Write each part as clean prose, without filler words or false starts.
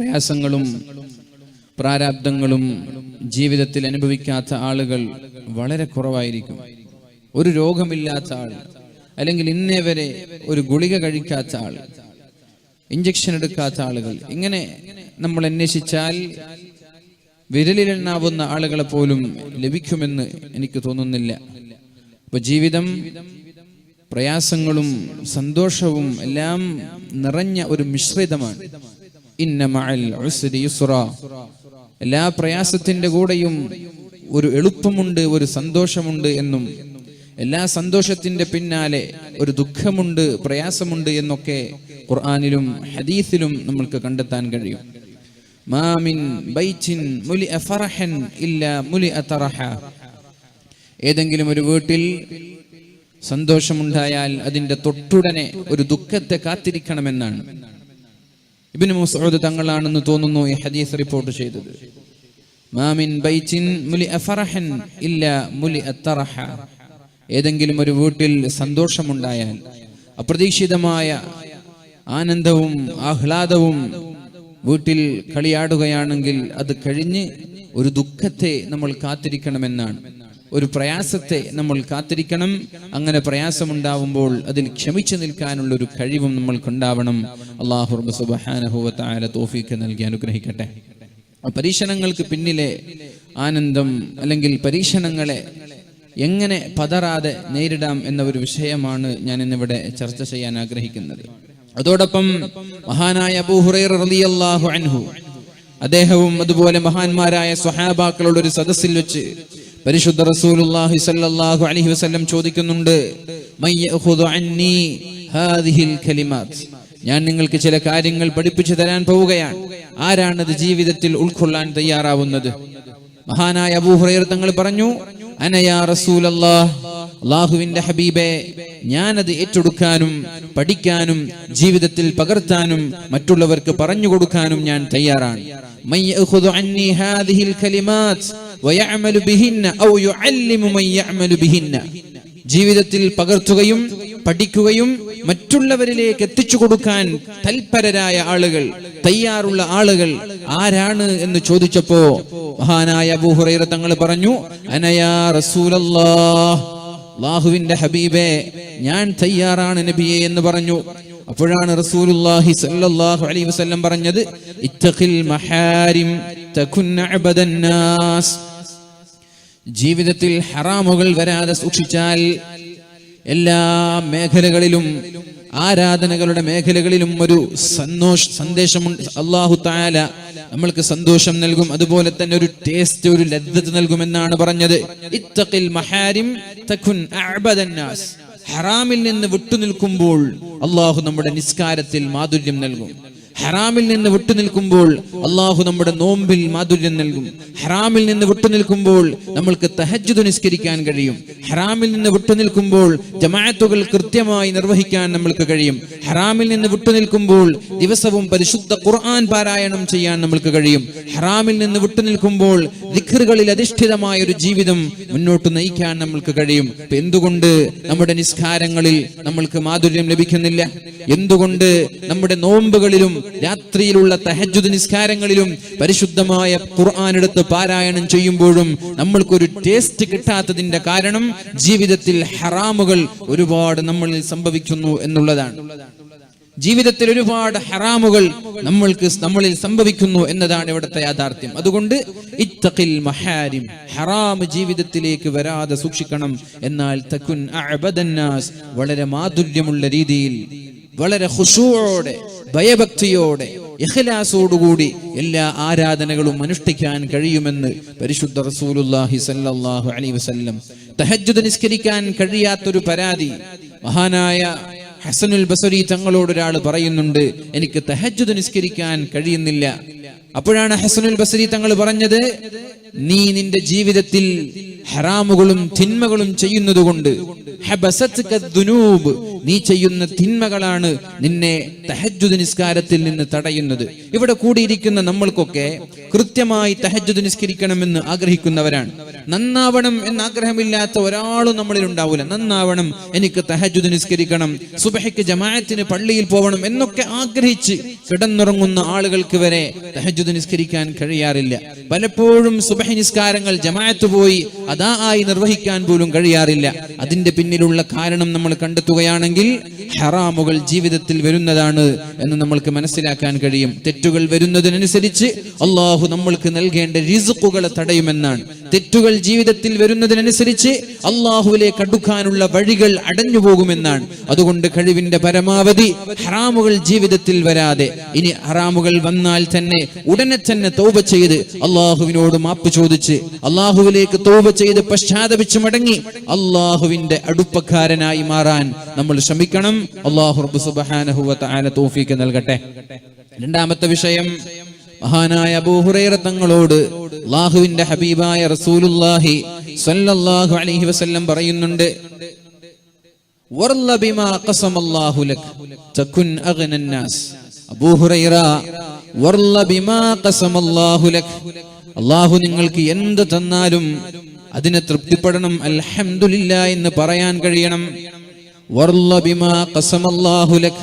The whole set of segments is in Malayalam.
പ്രയാസങ്ങളും പ്രാരാബ്ദങ്ങളും ജീവിതത്തിൽ അനുഭവിക്കാത്ത ആളുകൾ വളരെ കുറവായിരിക്കും. ഒരു രോഗമില്ലാത്ത ആൾ, അല്ലെങ്കിൽ ഇന്നേ വരെ ഒരു ഗുളിക കഴിക്കാത്ത ആൾ, ഇഞ്ചക്ഷൻ എടുക്കാത്ത ആളുകൾ, ഇങ്ങനെ നമ്മൾ അന്വേഷിച്ചാൽ വിരലിലെണ്ണാവുന്ന ആളുകളെ പോലും ലഭിക്കുമെന്ന് എനിക്ക് തോന്നുന്നില്ല. അപ്പൊ ജീവിതം പ്രയാസങ്ങളും സന്തോഷവും എല്ലാം നിറഞ്ഞ ഒരു മിശ്രിതമാണ്. ഇന്ന മഅൽ ഉസ്രി യുസ്റ, എല്ലാ പ്രയാസത്തിന്റെ കൂടെയും ഒരു എളുപ്പമുണ്ട്, ഒരു സന്തോഷമുണ്ട് എന്നും, എല്ലാ സന്തോഷത്തിന്റെ പിന്നാലെ ഒരു ദുഃഖമുണ്ട്, പ്രയാസമുണ്ട് എന്നൊക്കെ ഖുർആനിലും ഹദീസിലും നമ്മൾക്ക് കണ്ടെത്താൻ കഴിയും. മാ മിൻ ബൈത്തിൻ മുലിഅ ഫറഹൻ ഇല്ലാ മുലിഅ തറഹ, ഏതെങ്കിലും ഒരു വീട്ടിൽ സന്തോഷമുണ്ടായാൽ അതിന്റെ തൊട്ടുടനെ ഒരു ദുഃഖത്തെ കാത്തിരിക്കണമെന്നാണ്. ഇബ്നു മസ്ഊദ് തങ്ങളാണെന്ന് തോന്നുന്നു ഈ ഹദീസ് റിപ്പോർട്ട് ചെയ്തത്. മാ മിൻ ബൈത്തിൻ മുലിഅ ഫറഹൻ ഇല്ലാ മുലിഅ തറഹ, ഏതെങ്കിലും ഒരു വീട്ടിൽ സന്തോഷമുണ്ടായാൽ, അപ്രതീക്ഷിതമായ ആനന്ദവും ആഹ്ലാദവും വീട്ടിൽ കളിയാടുകയാണെങ്കിൽ അത് കഴിഞ്ഞ് ഒരു ദുഃഖത്തെ നമ്മൾ കാത്തിരിക്കണമെന്നാണ്. ഒരു പ്രയാസത്തെ നമ്മൾ കാത്തിരിക്കണം. അങ്ങനെ പ്രയാസമുണ്ടാവുമ്പോൾ അതിൽ ക്ഷമിച്ചു നിൽക്കാനുള്ള ഒരു കഴിവും നമ്മൾക്കുണ്ടാവണം. അല്ലാഹു റബ്ബ് സുബ്ഹാനഹു വ തആല തൗഫീഖ് നൽകി അനുഗ്രഹിക്കട്ടെ. പരീക്ഷണങ്ങൾക്ക് പിന്നിലെ ആനന്ദം, അല്ലെങ്കിൽ പരീക്ഷണങ്ങളെ എങ്ങനെ പതറാതെ നേരിടാം എന്ന ഒരു വിഷയമാണ് ഞാൻ ഇന്നിവിടെ ചർച്ച ചെയ്യാൻ ആഗ്രഹിക്കുന്നത്. അതോടൊപ്പം മഹാനായ അബൂ ഹുറൈറ റളിയല്ലാഹു അൻഹു, അദ്ദേഹവും അതുപോലെ മഹാന്മാരായ സ്വഹാബാക്കളുടെ ഒരു സദസ്സിൽ വെച്ച് പരിശുദ്ധ റസൂലുള്ളാഹി സ്വല്ലല്ലാഹു അലൈഹി വസല്ലം ചോദിക്കുന്നുണ്ട്, മയ്യഖുദു അന്നി ഹാദിഹിൽ കലിമാത്ത്, ഞാൻ നിങ്ങൾക്ക് ചില കാര്യങ്ങൾ പഠിപ്പിച്ചു തരാൻ പോവുകയാണ്. ആരാണത് ജീവിതത്തിൽ ഉൾക്കൊള്ളാൻ തയ്യാറാവുന്നത്? മഹാനായ അബൂ ഹുറൈറ തങ്ങൾ പറഞ്ഞു, അന യാ റസൂലല്ലാഹ്, അല്ലാഹുവിന്റെ ഹബീബേ, ഞാനത് ഏറ്റെടുക്കാനും പഠിക്കാനും ജീവിതത്തിൽ പകർത്താനും മറ്റുള്ളവർക്ക് പറഞ്ഞു കൊടുക്കാനും ഞാൻ തയ്യാറാണ്. മയ്യഖുദു അന്നി ഹാദിഹിൽ കലിമാത്ത് വയഅമലു ബിഹിന്ന ഔ യുഅല്ലിമു മൻ യഅമലു ബിഹിന്ന, ജീവിതത്തിൽ പകർത്തുകയും പഠിക്കുകയും മറ്റുള്ളവരിലേക്ക് എത്തിച്ചു കൊടുക്കാൻ തൽപരരായ ആളുകൾ, തയ്യാറുള്ള ആളുകൾ ആരാണ് എന്ന് ചോദിച്ചപ്പോ മഹാനായ അബൂ ഹുറൈറ തങ്ങൾ പറഞ്ഞു, അനയാ റസൂലല്ലാഹ്, അല്ലാഹുവിന്റെ ഹബീബേ, ഞാൻ തയ്യാറാണ് നബിയെ എന്ന് പറഞ്ഞു. അപ്പോഴാണ് റസൂലുള്ളാഹി സ്വല്ലല്ലാഹു അലൈഹി വസല്ലം പറഞ്ഞത്, ഇത്തഖിൽ മഹാരിം തകുൻ അബദൻ നാസ്, ജീവിതത്തിൽ ഹറാമുകൾ വരാതെ സൂക്ഷിച്ചാൽ എല്ലാ മേഖലകളിലും, ആരാധനകളുടെ മേഖലകളിലും ഒരു സന്ദേശമുണ്ട്. അല്ലാഹു തആല നമ്മൾക്ക് സന്തോഷം നൽകും, അതുപോലെ തന്നെ ഒരു ടേസ്റ്റ്, ഒരു ലദ്ദത്ത് നൽകുമെന്നാണ് പറഞ്ഞത്. ഇത്തഖിൽ മഹാരിം തകുൻ അഅബദൻ നാസ്, ഹറാമിൽ നിന്ന് വിട്ടുനിൽക്കുമ്പോൾ അല്ലാഹു നമ്മുടെ നിസ്കാരത്തിൽ മാധുര്യം നൽകും. ഹറാമിൽ നിന്ന് വിട്ടുനിൽക്കുമ്പോൾ അല്ലാഹു നമ്മുടെ നോമ്പിൽ മാധുര്യം നൽകും. ഹറാമിൽ നിന്ന് വിട്ടുനിൽക്കുമ്പോൾ നമ്മൾക്ക് തഹജ്ജുദ് നിസ്കരിക്കാൻ കഴിയും. ഹറാമിൽ നിന്ന് വിട്ടുനിൽക്കുമ്പോൾ ജമാഅത്തുകൾ കൃത്യമായി നിർവഹിക്കാൻ നമ്മൾക്ക് കഴിയും. ഹറാമിൽ നിന്ന് വിട്ടുനിൽക്കുമ്പോൾ ദിവസവും പരിശുദ്ധ ഖുർആൻ പാരായണം ചെയ്യാൻ നമ്മൾക്ക് കഴിയും. ഹറാമിൽ നിന്ന് വിട്ടുനിൽക്കുമ്പോൾ ദിക്റുകളിൽ അധിഷ്ഠിതമായ ഒരു ജീവിതം മുന്നോട്ട് നയിക്കാൻ നമ്മൾക്ക് കഴിയും. എന്തുകൊണ്ട് നമ്മുടെ നിസ്കാരങ്ങളിൽ നമ്മൾക്ക് മാധുര്യം ലഭിക്കുന്നില്ല? എന്തുകൊണ്ട് നമ്മുടെ നോമ്പുകളിലും രാത്രിയിലുള്ള തഹജ്ജുദ് നിസ്കാരങ്ങളിലും പരിശുദ്ധമായ ഖുർആൻ എടുത്ത് പാരായണം ചെയ്യുമ്പോഴും നമ്മൾക്കൊരു ടേസ്റ്റ് കിട്ടാത്തതിന്റെ കാരണം ജീവിതത്തിൽ ഹറാമുകൾ ഒരുപാട് നമ്മളിൽ സംഭവിക്കുന്നു എന്നുള്ളതാണ്. ജീവിതത്തിൽ ഒരുപാട് ഹറാമുകൾ നമ്മളിൽ സംഭവിക്കുന്നു എന്നതാണ് ഇവിടുത്തെ യാഥാർത്ഥ്യം. അതുകൊണ്ട് ഇത്തഖിൽ മഹാരിം, ഹറാം ജീവിതത്തിലേക്ക് വരാതെ സൂക്ഷിക്കണം. എന്നാൽ തകുൻ അഅബദൻ നാസ്, വളരെ മാധുര്യമുള്ള രീതിയിൽ, വളരെ ഖുശൂഅോടെ, ഭയഭക്തിയോടെ, ഇഖ്ലാസോടുകൂടി എല്ലാ ആരാധനകളും അനുഷ്ഠിക്കാൻ കഴിയുമെന്ന് പരിശുദ്ധ റസൂലുള്ളാഹി സ്വല്ലല്ലാഹു അലൈഹി വസല്ലം. തഹജ്ജുദ് നിസ്കരിക്കാൻ കഴിയാത്തൊരു പരാതി മഹാനായ ഹസനുൽ ബസരി തങ്ങളോട് ഒരാൾ പറയുന്നുണ്ട്, എനിക്ക് തഹജ്ജുദ് നിസ്കരിക്കാൻ കഴിയുന്നില്ല. അപ്പോഴാണ് ഹസനുൽ ബസരി തങ്ങൾ പറഞ്ഞത്, നീ നിന്റെ ജീവിതത്തിൽ ഹറാമുകളും തിന്മകളും ചെയ്യുന്നതുകൊണ്ട്, നീ ചെയ്യുന്ന തിന്മകളാണ് നിന്നെ തഹജ്ജുദ് നിസ്കാരത്തിൽ നിന്ന് തടയുന്നത്. ഇവിടെ കൂടിയിരിക്കുന്ന നമ്മൾക്കൊക്കെ കൃത്യമായി തഹജ്ജുദ് നിസ്കരിക്കണമെന്ന് ആഗ്രഹിക്കുന്നവരാണ്. നന്നാവണം എന്നാഗ്രഹമില്ലാത്ത ഒരാളും നമ്മളിൽ ഉണ്ടാവില്ല. നന്നാവണം, എനിക്ക് തഹജ്ജുദ് നിസ്കരിക്കണം, സുബ്ഹിക്ക് ജമാഅത്തിന് പള്ളിയിൽ പോകണം എന്നൊക്കെ ആഗ്രഹിച്ച് കിടന്നുറങ്ങുന്ന ആളുകൾക്ക് വരെ തഹജ്ജുദ് നിസ്കരിക്കാൻ കഴിയാറില്ല. പലപ്പോഴും സുബ്ഹി നിസ്കാരങ്ങൾ ജമാഅത്ത് പോയി അദാ ആയി നിർവഹിക്കാൻ പോലും കഴിയാറില്ല. അതിന്റെ പിന്നിലുള്ള കാരണം നമ്മൾ കണ്ടെത്തുകയാണെങ്കിൽ ഹറാമുകൾ ജീവിതത്തിൽ വരുന്നതാണ് എന്ന് നമ്മൾക്ക് മനസ്സിലാക്കാൻ കഴിയും. തെറ്റുകൾ വരുന്നതിനനുസരിച്ച് അള്ളാഹു നമ്മൾക്ക് നൽകേണ്ട റിസ്ഖുകളെ തടയുമെന്നാണ്. തെറ്റുകൾ ജീവിതത്തിൽ വരുന്നതിനനുസരിച്ച് അള്ളാഹുവിലേക്ക് അടുക്കാനുള്ള വഴികൾ അടഞ്ഞു പോകുമെന്നാണ്. അതുകൊണ്ട് കഴിവിന്റെ പരമാവധി ഹറാമുകൾ ജീവിതത്തിൽ വരാതെ, ഇനി ഹറാമുകൾ വന്നാൽ തന്നെ ഉടനെ തന്നെ തൗബ ചെയ്ത് അള്ളാഹുവിനോട് മാപ്പ് ചോദിച്ച് അള്ളാഹുവിലേക്ക് തൗബ ചെയ്ത് പശ്ചാത്തപിച്ച് മടങ്ങി അള്ളാഹുവിന്റെ അടുപ്പക്കാരനായി മാറാൻ നമ്മൾ ശ്രമിക്കണം. അള്ളാഹു റബ്ബ് സുബ്ഹാനഹു വ തആല തൗഫീഖ് നൽകട്ടെ. രണ്ടാമത്തെ വിഷയം, മഹാനായ അബൂ ഹുറൈറ തങ്ങളോട് അല്ലാഹുവിന്റെ ഹബീബായ റസൂലുള്ളാഹി സ്വല്ലല്ലാഹു അലൈഹി വസല്ലം പറയുന്നുണ്ട്, വർള ബിമാ ഖസമല്ലാഹു ലക തകുൻ അഗ്നൻ നാസ്. അബൂ ഹുറൈറ, വർള ബിമാ ഖസമല്ലാഹു ലക, അല്ലാഹു നിങ്ങൾക്ക് എന്ത് തന്നാലും അതിനെ തൃപ്തിപ്പെടണം, അൽഹംദുലില്ലാ എന്ന് പറയാൻ കഴിയണം. വർള ബിമാ ഖസമല്ലാഹു ലക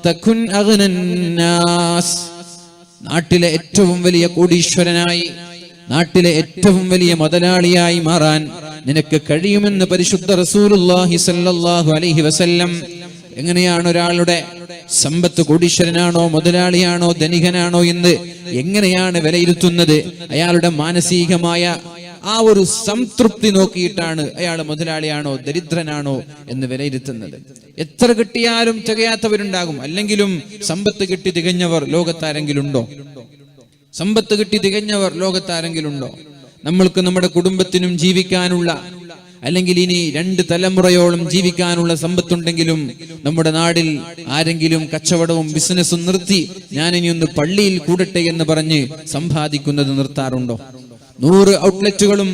തകുൻ അഗ്നൻ നാസ്. നാട്ടിലെ ഏറ്റവും വലിയ കോടീശ്വരനായി, നാട്ടിലെ ഏറ്റവും വലിയ മുതലാളിയായി മാറാൻ നിനക്ക് കഴിയുമെന്ന് പരിശുദ്ധ റസൂലുള്ളാഹി സ്വല്ലല്ലാഹു അലൈഹി വസല്ലം. എങ്ങനെയാണ് ഒരാളുടെ സമ്പത്ത്, കോടീശ്വരനാണോ മുതലാളിയാണോ ധനികനാണോ എന്ന് എങ്ങനെയാണ് വിലയിരുത്തുന്നത്? അയാളുടെ മാനസികമായ ആ ഒരു സംതൃപ്തി നോക്കിയിട്ടാണ് അയാൾ മുതലാളിയാണോ ദരിദ്രനാണോ എന്ന് വിലയിരുത്തുന്നത്. എത്ര കിട്ടിയാലും തികയാത്തവരുണ്ടാകും. അല്ലെങ്കിലും സമ്പത്ത് കിട്ടി തികഞ്ഞവർ ലോകത്താരെങ്കിലും ഉണ്ടോ? സമ്പത്ത് കിട്ടി തികഞ്ഞവർ ലോകത്താരെങ്കിലും ഉണ്ടോ? നമ്മൾക്ക് നമ്മുടെ കുടുംബത്തിനും ജീവിക്കാനുള്ള, അല്ലെങ്കിൽ ഇനി 2 തലമുറയോളം ജീവിക്കാനുള്ള സമ്പത്തുണ്ടെങ്കിലും നമ്മുടെ നാടിൽ ആരെങ്കിലും കച്ചവടവും ബിസിനസ്സും നിർത്തി ഞാനിനി ഒന്ന് പള്ളിയിൽ കൂടട്ടെ എന്ന് പറഞ്ഞ് സമ്പാദിക്കുന്നത് നിർത്താറുണ്ടോ? 100 ഔട്ട്ലെറ്റുകളും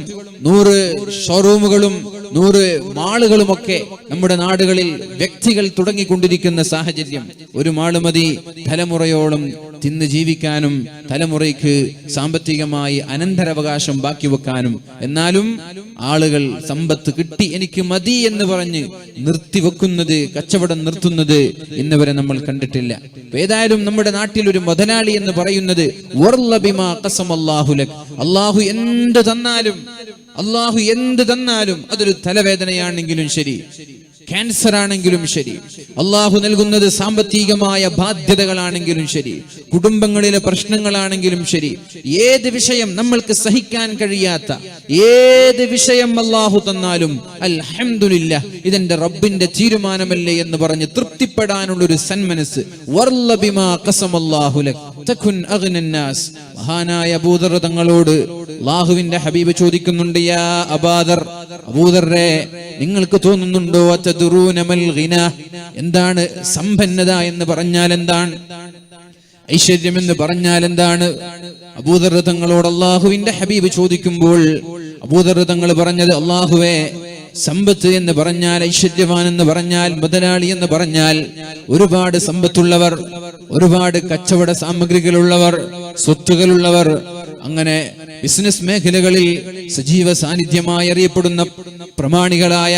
100 ഷോറൂമുകളും 100 മാളുകളുമൊക്കെ നമ്മുടെ നാടുകളിൽ വ്യക്തികൾ തുടങ്ങിക്കൊണ്ടിരിക്കുന്ന സാഹചര്യം. ഒരു മാള് മതി തലമുറയോളം തിന്ന് ജീവിക്കാനും തലമുറയ്ക്ക് സാമ്പത്തികമായി അനന്തരാവകാശം ബാക്കി വെക്കാനും. എന്നാലും ആളുകൾ സമ്പത്ത് കിട്ടി എനിക്ക് മതി എന്ന് പറഞ്ഞ് നിർത്തിവെക്കുന്നത്, കച്ചവടം നിർത്തുന്നത് ഇന്ന് വരെ നമ്മൾ കണ്ടിട്ടില്ല. ഏതായാലും നമ്മുടെ നാട്ടിൽ ഒരു മുതലാളി എന്ന് പറയുന്നത് വർള ബിമാ ഖസമല്ലാഹു ലക, അല്ലാഹു എന്ത് തന്നാലും അതൊരു തലവേദനയാണെങ്കിലും ശരി, ക്യാൻസർ ആണെങ്കിലും ശരി, അള്ളാഹു നൽകുന്നത് സാമ്പത്തികമായ ബാധ്യതകളാണെങ്കിലും ശരി, കുടുംബങ്ങളിലെ പ്രശ്നങ്ങളാണെങ്കിലും ശരി, ഏത് വിഷയം നമ്മൾക്ക് സഹിക്കാൻ കഴിയാത്ത ഏത് വിഷയം അള്ളാഹു തന്നാലും അൽഹംദുലില്ലാ, ഇതെന്റെ റബ്ബിന്റെ തീരുമാനമല്ലേ എന്ന് പറഞ്ഞ് തൃപ്തിപ്പെടാനുള്ളൊരു സന്മനസ്. വർള ബിമാ ഖസമല്ലാഹു ലക തകുൻ അഗ്നൻ നാസ്. മഹാനായ അബൂദർ തങ്ങളോട് അല്ലാഹുവിന്റെ ഹബീബ് ചോദിക്കുന്നുണ്ട്, യാ അബൂദർ, അബൂദറേ, നിങ്ങൾക്ക് തോന്നുന്നുണ്ടോ അതദറൂന മൽ ഗിന, എന്താണ് സമ്പന്നത എന്ന് പറഞ്ഞാൽ എന്താണ്, ഐശ്വര്യം എന്ന് പറഞ്ഞാൽ എന്താണ്? അബൂദർ തങ്ങളോട് അല്ലാഹുവിന്റെ ഹബീബ് ചോദിക്കുമ്പോൾ അബൂദർ തങ്ങൾ പറഞ്ഞത്, അല്ലാഹുവേ, സമ്പത്ത് എന്ന് പറഞ്ഞാൽ, ഐശ്വര്യവാൻ എന്ന് പറഞ്ഞാൽ, മുതലാളി എന്ന് പറഞ്ഞാൽ ഒരുപാട് സമ്പത്തുള്ളവർ, ഒരുപാട് കച്ചവട സാമഗ്രികളുള്ളവർ, സ്വത്തുകളുള്ളവർ, അങ്ങനെ ബിസിനസ് മേഖലകളിൽ സജീവ സാന്നിധ്യമായി അറിയപ്പെടുന്ന പ്രമാണികളായ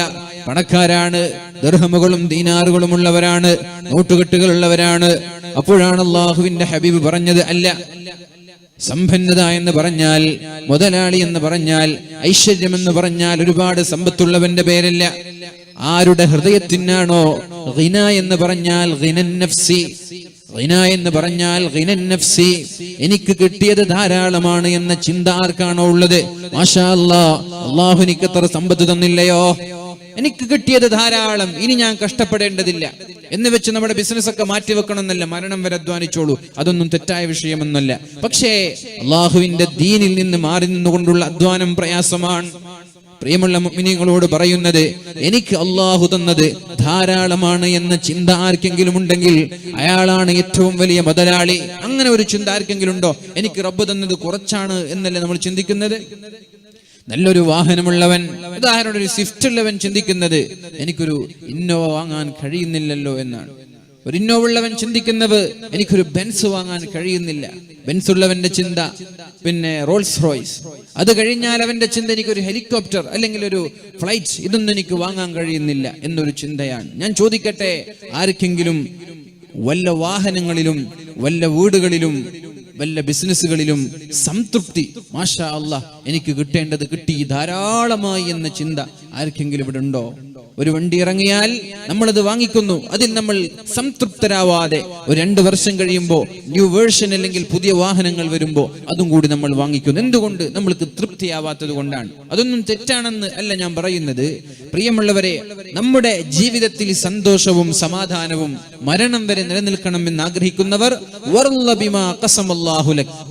പണക്കാരാണ്, ദിർഹമുകളും ദീനാറുകളും ഉള്ളവരാണ്, നോട്ടുകെട്ടുകളുള്ളവരാണ്. അപ്പോഴാണ് അല്ലാഹുവിന്റെ ഹബീബ് പറഞ്ഞത്, അല്ല, സമ്പന്നത എന്ന് പറഞ്ഞാൽ, മുതലാളി എന്ന് പറഞ്ഞാൽ, ഐശ്വര്യം എന്ന് പറഞ്ഞാൽ ഒരുപാട് സമ്പത്തുള്ളവന്റെ പേരല്ല. ആരുടെ ഹൃദയത്തിനാണോ ഗിന എന്ന് പറഞ്ഞാൽ ഗിനൻ നഫ്സി, ഗിന എന്ന് പറഞ്ഞാൽ ഗിനൻ നഫ്സി, എനിക്ക് കിട്ടിയത് ധാരാളമാണ് എന്ന ചിന്ത ആർക്കാണോ ഉള്ളത്, മാഷാ അല്ലാഹ്, അല്ലാഹു എനിക്ക് എത്ര സമ്പത്ത് തന്നില്ലയോ, എനിക്ക് കിട്ടിയത് ധാരാളം, ഇനി ഞാൻ കഷ്ടപ്പെടേണ്ടതില്ല എന്ന് വെച്ച് നമ്മുടെ ബിസിനസ് ഒക്കെ മാറ്റിവെക്കണം എന്നല്ല, മരണം വരെ അധ്വാനിച്ചോളൂ, അതൊന്നും തെറ്റായ വിഷയമൊന്നുമല്ല. പക്ഷേ അള്ളാഹുവിന്റെ ദീനിൽ നിന്ന് മാറി നിന്നുകൊണ്ടുള്ള അധ്വാനം പ്രയാസമാണ്. പ്രിയമുള്ള മുഅ്മിനീങ്ങളോട് പറയുന്നത്, എനിക്ക് അള്ളാഹു തന്നത് ധാരാളമാണ് എന്ന ചിന്ത ആർക്കെങ്കിലും ഉണ്ടെങ്കിൽ അയാളാണ് ഏറ്റവും വലിയ മുതലാളി. അങ്ങനെ ഒരു ചിന്ത ആർക്കെങ്കിലും ഉണ്ടോ? എനിക്ക് റബ്ബ് തന്നത് കുറച്ചാണ് എന്നല്ലേ നമ്മൾ ചിന്തിക്കുന്നത്? നല്ലൊരു വാഹനമുള്ളവൻ, ഉദാഹരണം ഒരു സ്വിഫ്റ്റ് ഉള്ളവൻ ചിന്തിക്കുന്നത് എനിക്കൊരു ഇന്നോവ വാങ്ങാൻ കഴിയുന്നില്ലല്ലോ എന്നാണ്. ഒരു ഇന്നോവുള്ളവൻ ചിന്തിക്കുന്നവർ എനിക്കൊരു ബെൻസ് വാങ്ങാൻ കഴിയുന്നില്ല. ബെൻസ് ഉള്ളവന്റെ ചിന്ത പിന്നെ റോൾസ് റോയ്സ്. അത് കഴിഞ്ഞാൽ അവന്റെ ചിന്ത എനിക്കൊരു ഹെലികോപ്റ്റർ അല്ലെങ്കിൽ ഒരു ഫ്ലൈറ്റ്, ഇതൊന്നും എനിക്ക് വാങ്ങാൻ കഴിയുന്നില്ല എന്നൊരു ചിന്തയാണ്. ഞാൻ ചോദിക്കട്ടെ, ആർക്കെങ്കിലും വല്ല വാഹനങ്ങളിലും വല്ല വീടുകളിലും വല്ല ബിസിനസ്സുകളിലും സംതൃപ്തി, മാഷാ അല്ലാഹ് എനിക്ക് കിട്ടേണ്ടത് കിട്ടി ധാരാളമായി എന്ന ചിന്ത ആർക്കെങ്കിലും ഇവിടെ ഉണ്ടോ? ഒരു വണ്ടി ഇറങ്ങിയാൽ നമ്മളത് വാങ്ങിക്കുന്നു, അതിൽ നമ്മൾ സംതൃപ്തരാവാതെ ഒരു 2 വർഷം കഴിയുമ്പോൾ ന്യൂ വേർഷൻ അല്ലെങ്കിൽ പുതിയ വാഹനങ്ങൾ വരുമ്പോൾ അതും കൂടി നമ്മൾ വാങ്ങിക്കുന്നു. എന്തുകൊണ്ട്? നമ്മൾക്ക് തൃപ്തിയാവാത്തത് കൊണ്ടാണ്. അതൊന്നും തെറ്റാണെന്ന് അല്ല ഞാൻ പറയുന്നത്. പ്രിയമുള്ളവരെ, നമ്മുടെ ജീവിതത്തിൽ സന്തോഷവും സമാധാനവും മരണം വരെ നിലനിൽക്കണമെന്ന് ആഗ്രഹിക്കുന്നവർ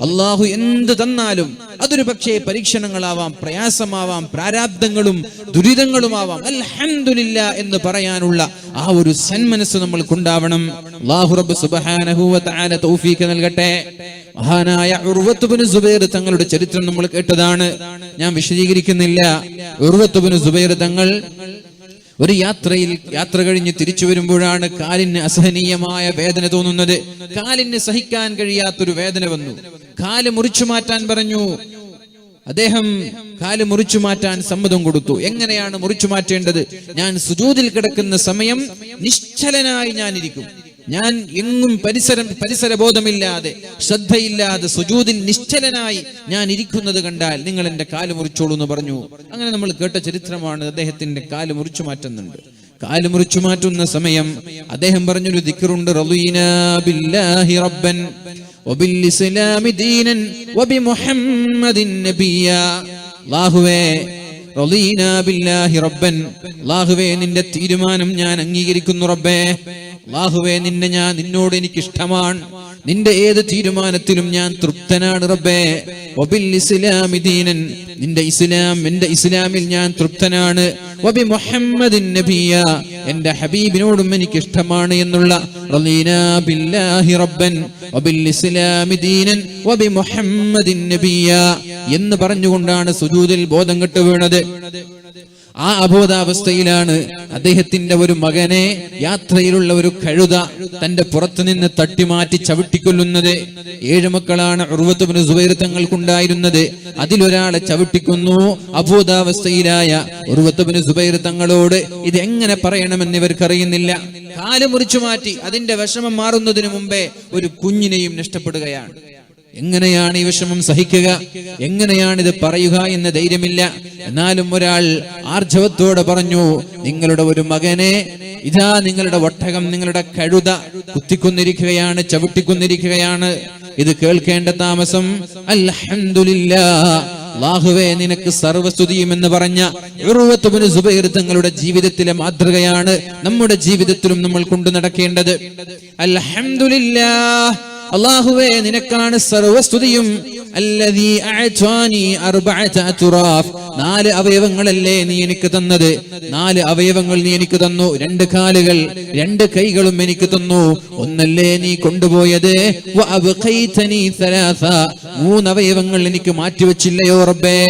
അല്ലാഹു എന്ത് തന്നാലും അതൊരു പക്ഷേ പരീക്ഷണങ്ങളാവാം, പ്രയാസമാവാം, പ്രാരാബ്ദങ്ങളും ദുരിതങ്ങളുമാവാം, അൽഹംദുലില്ലാ എന്ന് പറയാനുള്ള ആ ഒരു സന്മനസ്സ് നമ്മൾക്കുണ്ടാവണം. അല്ലാഹു റബ്ബ് സുബ്ഹാനഹു വ തആല തൗഫീഖ് നൽകട്ടെ. മഹാനായ ഉർവത്ത് ഇബ്നു സുബൈർ തങ്ങളുടെ ചരിത്രം നമ്മൾ കേട്ടതാണ്, ഞാൻ വിശദീകരിക്കുന്നില്ല. ഉർവത്ത് ഇബ്നു സുബൈർ തങ്ങൾ ഒരു യാത്ര കഴിഞ്ഞ് തിരിച്ചു വരുമ്പോഴാണ് കാലിന് അസഹനീയമായ വേദന തോന്നുന്നത്. കാലിന് സഹിക്കാൻ കഴിയാത്തൊരു വേദന വന്നു. കാല് മുറിച്ചു മാറ്റാൻ പറഞ്ഞു. അദ്ദേഹം കാല് മുറിച്ചു മാറ്റാൻ സമ്മതം കൊടുത്തു. എങ്ങനെയാണ് മുറിച്ചു മാറ്റേണ്ടത്? ഞാൻ സുജൂദിൽ കിടക്കുന്ന സമയം നിശ്ചലനായി ഞാനിരിക്കും. ഞാൻ എങ്ങും പരിസരബോധമില്ലാതെ ശ്രദ്ധയില്ലാതെ സുജൂദിൽ നിശ്ചലനായി ഞാൻ ഇരിക്കുന്നത് കണ്ടാൽ നിങ്ങൾ എന്റെ കാല് മുറിച്ചോളൂ എന്ന് പറഞ്ഞു. അങ്ങനെ നമ്മൾ കേട്ട ചരിത്രമാണ്. അദ്ദേഹത്തിന്റെ കാല് മുറിച്ചു മാറ്റുന്നുണ്ട്. കാല് മുറിച്ചു മാറ്റുന്ന സമയം അദ്ദേഹം പറഞ്ഞൊരു ദിക്റുണ്ട്, റളീനാ ബില്ലാഹി റബ്ബൻ വബിൽ ഇസ്ലാമി ദീനൻ വബിമുഹമ്മദിൻ നബിയ്യാ. അല്ലാഹുവേ, റളീനാ ബില്ലാഹി റബ്ബൻ, അല്ലാഹുവേ നിന്റെ തീരുമാനം ഞാൻ അംഗീകരിക്കുന്നു റബ്ബേ. അല്ലാഹുവേ, നിന്നോട് എനിക്ക് ഇഷ്ടമാണ്. നിന്റെ ഏത് തീരുമാനത്തിലും ഞാൻ തൃപ്തനാണ് റബ്ബേ. വബിൽ ഇസ്ലാമി ദീനൻ, നിന്റെ ഇസ്ലാം, എന്റെ ഇസ്ലാമിൽ ഞാൻ തൃപ്തനാണ്. വബി മുഹമ്മദിൻ നബിയ്യ, എന്റെ ഹബീബിനോടും എനിക്ക് ഇഷ്ടമാണ് എന്നുള്ള റളീനാ ബില്ലാഹി റബ്ബൻ വബിൽ ഇസ്ലാമി ദീനൻ വബി മുഹമ്മദിൻ നബിയ്യ എന്ന് പറഞ്ഞുകൊണ്ടാണ് സുജൂദിൽ ബോധം കെട്ട് വീണത്. ആ അബോധാവസ്ഥയിലാണ് അദ്ദേഹത്തിന്റെ ഒരു മകനെ യാത്രയിലുള്ള ഒരു കഴുത തന്റെ പുറത്തു നിന്ന് തട്ടിമാറ്റി ചവിട്ടിക്കൊല്ലുന്നത്. 7 മക്കളാണ് ഉർവത്ത് ഇബ്നു സുബൈർ തങ്ങൾക്കുണ്ടായിരുന്നത്. അതിലൊരാളെ ചവിട്ടിക്കുന്നു. അബോധാവസ്ഥയിലായ ഉർവത്ത് ഇബ്നു സുബൈർ തങ്ങളോട് ഇത് എങ്ങനെ പറയണമെന്ന് ഇവർക്കറിയുന്നില്ല. കാല് മുറിച്ചു മാറ്റി അതിന്റെ വിഷമം മാറുന്നതിന് മുമ്പേ ഒരു കുഞ്ഞിനെയും നഷ്ടപ്പെടുകയാണ്. എങ്ങനെയാണ് ഈ വിഷമം സഹിക്കുക? എങ്ങനെയാണ് ഇത് പറയുക എന്ന് ധൈര്യമില്ല. എന്നാലും ഒരാൾ ആർജവത്തോടെ പറഞ്ഞു, നിങ്ങളുടെ ഒരു മകനെ ഇതാ നിങ്ങളുടെ ഒട്ടകം, നിങ്ങളുടെ കഴുത കുത്തിക്കൊന്നിരിക്കുകയാണ്, ചവിട്ടിക്കൊന്നിരിക്കുകയാണ്. ഇത് കേൾക്കേണ്ട താമസം. അൽഹംദുലില്ലാഹ്, അല്ലാഹുവേ നിനക്ക് സർവസ്തുതിയും എന്ന് പറഞ്ഞ ഉർവത്ത് ഇബ്നു സുബൈർ തങ്ങളുടെ ജീവിതത്തിലെ മാതൃകയാണ് നമ്മുടെ ജീവിതത്തിലും നമ്മൾ കൊണ്ടു നടക്കേണ്ടത്. അൽഹംദുലില്ലാഹ്, അല്ലാഹുവേ നിനക്കാണ് സർവസ്തുതിയും. അല്ലദീ അഅതാനി അർബഅത അത്റാഫ്, 4 അവയവങ്ങളല്ലേ നീ എനിക്ക് തന്നത്. 4 അവയവങ്ങൾ നീ എനിക്ക് തന്നു. 2 കാലുകൾ, 2 കൈകളും എനിക്ക് തന്നു. ഒന്നല്ലേ നീ കൊണ്ടുപോയത്. വഅബ്ഖൈതനി 3, 3 അവയവങ്ങൾ എനിക്ക് മാറ്റിവെച്ചില്ലയോ റബ്ബേ.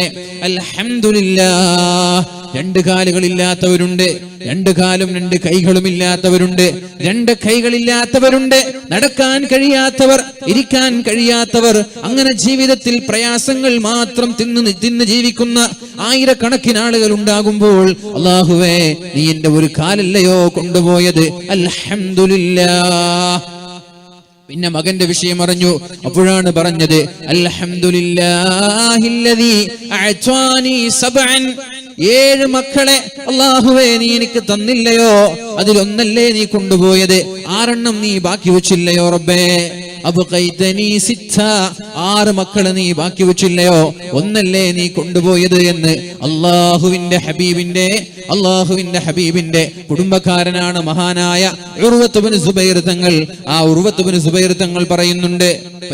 അൽഹംദുലില്ലാഹ്, 2 കാലുകളില്ലാത്തവരുണ്ട്, 2 കാലും 2 കൈകളും ഇല്ലാത്തവരുണ്ട്, 2 കൈകളില്ലാത്തവരുണ്ട്, നടക്കാൻ കഴിയാത്തവർ, ഇരിക്കാൻ കഴിയാത്തവർ, അങ്ങനെ ജീവിതത്തിൽ പ്രയാസങ്ങൾ മാത്രം തിന്ന് ജീവിക്കുന്ന ആയിരക്കണക്കിന് ആളുകൾ ഉണ്ടാകുമ്പോൾ അല്ലാഹുവേ നീ എന്റെ ഒരു കാലല്ലയോ കൊണ്ടുപോയത്. അൽഹംദുലില്ലാഹ്. പിന്നെ മകന്റെ വിഷയം അറിഞ്ഞു. അപ്പോഴാണ് പറഞ്ഞത് അൽഹംദുലില്ലാഹില്ലദീ അഅതാനി 7 മക്കളെ അല്ലാഹുവേ നീ എനിക്ക് തന്നില്ലയോ. അതിലൊന്നല്ലേ നീ കൊണ്ടുപോയത്. 6 നീ ബാക്കി വെച്ചില്ലയോ റബ്ബേ. അബ്ഖൈതനി 6 മക്കളെ നീ ബാക്കി വെച്ചില്ലയോ. ഒന്നല്ലേ നീ കൊണ്ടുപോയത് എന്ന് അല്ലാഹുവിന്റെ ഹബീബിന്റെ കുടുംബക്കാരനാണ് മഹാനായ ഉർവത്ത് ഇബ്നു സുബൈർ തങ്ങൾ. ആ ഉർവത്ത് ഇബ്നു സുബൈർ തങ്ങൾ പറയുന്നുണ്ട്,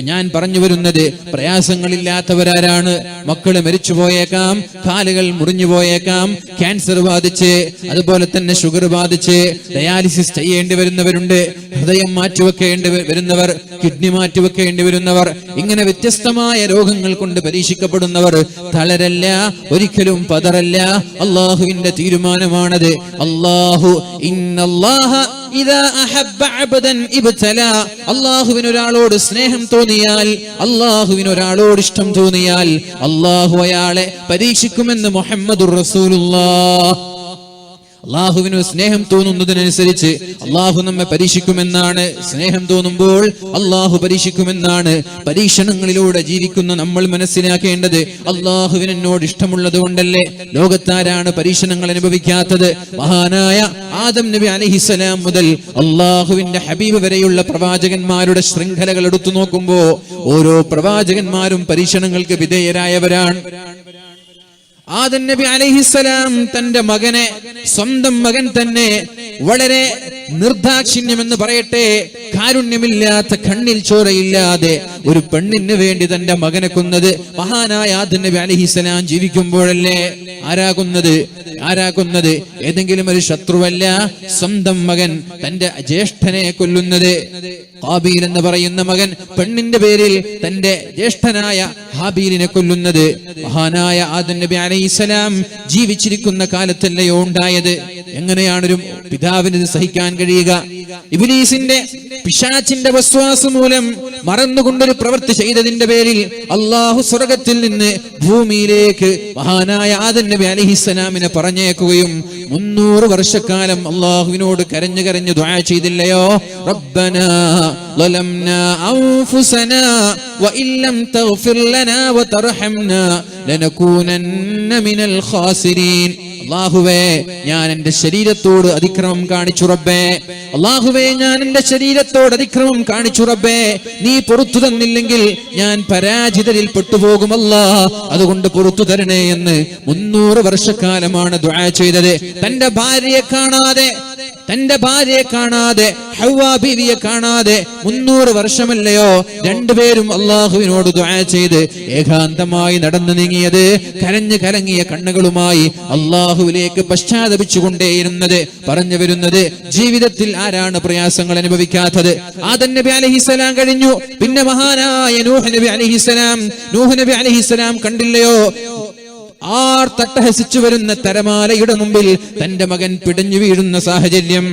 ഞാൻ പറഞ്ഞു വരുന്നത് പ്രയാസങ്ങളില്ലാത്തവരാരാണ്? മക്കള് മരിച്ചു പോയേക്കാം, കാലുകൾ മുറിഞ്ഞു പോയേക്കാം, ക്യാൻസർ ബാധിച്ച്, അതുപോലെ തന്നെ ഷുഗർ ബാധിച്ച് ഡയാലിസിസ് ചെയ്യേണ്ടി വരുന്നവരുണ്ട്, ഹൃദയം മാറ്റിവെക്കേണ്ടി വരുന്നവർ, കിഡ്നി മാറ്റിവെക്കേണ്ടി വരുന്നവർ, ഇങ്ങനെ വ്യത്യസ്തമായ രോഗങ്ങൾ കൊണ്ട് പരീക്ഷിക്കപ്പെടുന്നവർ തളരല്ല, ഒരിക്കലും പതറല്ല. അള്ളാഹുവിന്റെ തീരുമാനമാണത്. അള്ളാഹുവിന് ഒരാളോട് സ്നേഹം തോന്നിയാൽ, അള്ളാഹുവിന് ഒരാളോട് ഇഷ്ടം തോന്നിയാൽ അള്ളാഹു അയാളെ പരീക്ഷിക്കുമെന്ന് മുഹമ്മദുർ റസൂലുള്ളാഹ്. അള്ളാഹുവിന് സ്നേഹം തോന്നുന്നതിനനുസരിച്ച് അള്ളാഹു നമ്മെ പരീക്ഷിക്കുമെന്നാണ്. സ്നേഹം തോന്നുമ്പോൾ അള്ളാഹു പരീക്ഷിക്കുമെന്നാണ്. പരീക്ഷണങ്ങളിലൂടെ ജീവിക്കുന്ന നമ്മൾ മനസ്സിലാക്കേണ്ടത് അള്ളാഹുവിന് എന്നോട് ഇഷ്ടമുള്ളത് കൊണ്ടല്ലേ. ലോകത്താരാണ് പരീക്ഷണങ്ങൾ അനുഭവിക്കാത്തത്? മഹാനായ ആദം നബി അലൈഹിസ്സലാം മുതൽ അള്ളാഹുവിന്റെ ഹബീബ് വരെയുള്ള പ്രവാചകന്മാരുടെ ശൃംഖലകൾ എടുത്തു നോക്കുമ്പോ ഓരോ പ്രവാചകന്മാരും പരീക്ഷണങ്ങൾക്ക് വിധേയരായവരാണ്. ആദം നബി അലൈഹിസ്സലാം തന്റെ മകനെ, സ്വന്തം മകൻ തന്നെ വളരെ നിർദാക്ഷിണ്യമെന്ന് പറയട്ടെ, കാരുണ്യമില്ലാത്ത, കണ്ണിൽ ചോരയില്ലാതെ ഒരു പെണ്ണിന് വേണ്ടി തന്റെ മകനെ കൊന്നത് മഹാനായ ആദം നബി അലൈഹിസ്സലാം ജീവിക്കുമ്പോഴല്ലേ. ആരാകുന്നത്? ഏതെങ്കിലും ഒരു ശത്രുവല്ല. സ്വന്തം മകൻ തന്റെ ജ്യേഷ്ഠനെ കൊല്ലുന്നത്. ഹാബീൽ എന്ന് പറയുന്ന മകൻ പെണ്ണിന്റെ പേരിൽ തന്റെ ജ്യേഷ്ഠനായ ഹാബീലിനെ കൊല്ലുന്നത് മഹാനായ ആദം നബി അലൈഹിസ്സലാം ജീവിച്ചിരിക്കുന്ന കാലത്തല്ലയോ ഉണ്ടായത്. എങ്ങനെയാണ് ഒരു പിതാവിന് ഇത് സഹിക്കാൻ കഴിയുക? ഇബ്ലീസിന്റെ, പിശാചിന്റെ വസ്വാസ് മൂലം മറന്നുകൊണ്ടൊരു പ്രവൃത്തി ചെയ്തതിന്റെ പേരിൽ അള്ളാഹു സ്വർഗത്തിൽ നിന്ന് ഭൂമിയിലേക്ക് മഹാനായ ആദം നബി അലൈഹിസ്സലാമിനെ പറഞ്ഞേക്കുകയും 300 വർഷക്കാലം അള്ളാഹുവിനോട് കരഞ്ഞു ദുആ ചെയ്തില്ലയോ? റബ്ബനാ ളലംനാ അൻഫുസനാ വഇൻ ലം തഗ്ഫിർ ലനാ വതർഹംനാ ലനകൂനന്ന മിനൽ ഖാസിരീൻ. അല്ലാഹുവേ, ഞാൻ എന്റെ ശരീരത്തോട് അതിക്രമം കാണിച്ചു റബ്ബേ. അല്ലാഹുവേ, ഞാൻ എന്റെ ശരീരത്തോട് അതിക്രമം കാണിച്ചു റബ്ബേ. നീ പുറത്തു തന്നില്ലെങ്കിൽ ഞാൻ പരാജിതരിൽ പെട്ടുപോകുമല്ലാ, അതുകൊണ്ട് പുറത്തു തരണേ എന്ന് 300 വർഷക്കാലമാണ് ദുആ ചെയ്തത്. തന്റെ ഭാര്യയെ കാണാതെ ഹവ്വാ ബീവിയെ കാണാതെ 300 വർഷമല്ലയോ രണ്ടുപേരും അള്ളാഹുവിനോട് ദുആ ചെയ്ത് ഏകാന്തമായി നടന്നു നീങ്ങിയത്. കരഞ്ഞു കലങ്ങിയ കണ്ണുകളുമായി അള്ളാഹുവിലേക്ക് പശ്ചാത്തപിച്ചുകൊണ്ടേയിരുന്നത്. പറഞ്ഞു വരുന്നത്, ജീവിതത്തിൽ ആരാണ് പ്രയാസങ്ങൾ അനുഭവിക്കാത്തത്? ആദം നബി അലൈഹിസ്സലാം കഴിഞ്ഞു, പിന്നെ മഹാനായ നൂഹ് നബി അലൈഹിസ്സലാം കണ്ടില്ലയോ? തട്ടഹസിച്ചു വരുന്ന തിരമാലയുടെ മുമ്പിൽ തന്റെ മകൻ പിടഞ്ഞു വീഴുന്ന സാഹചര്യം.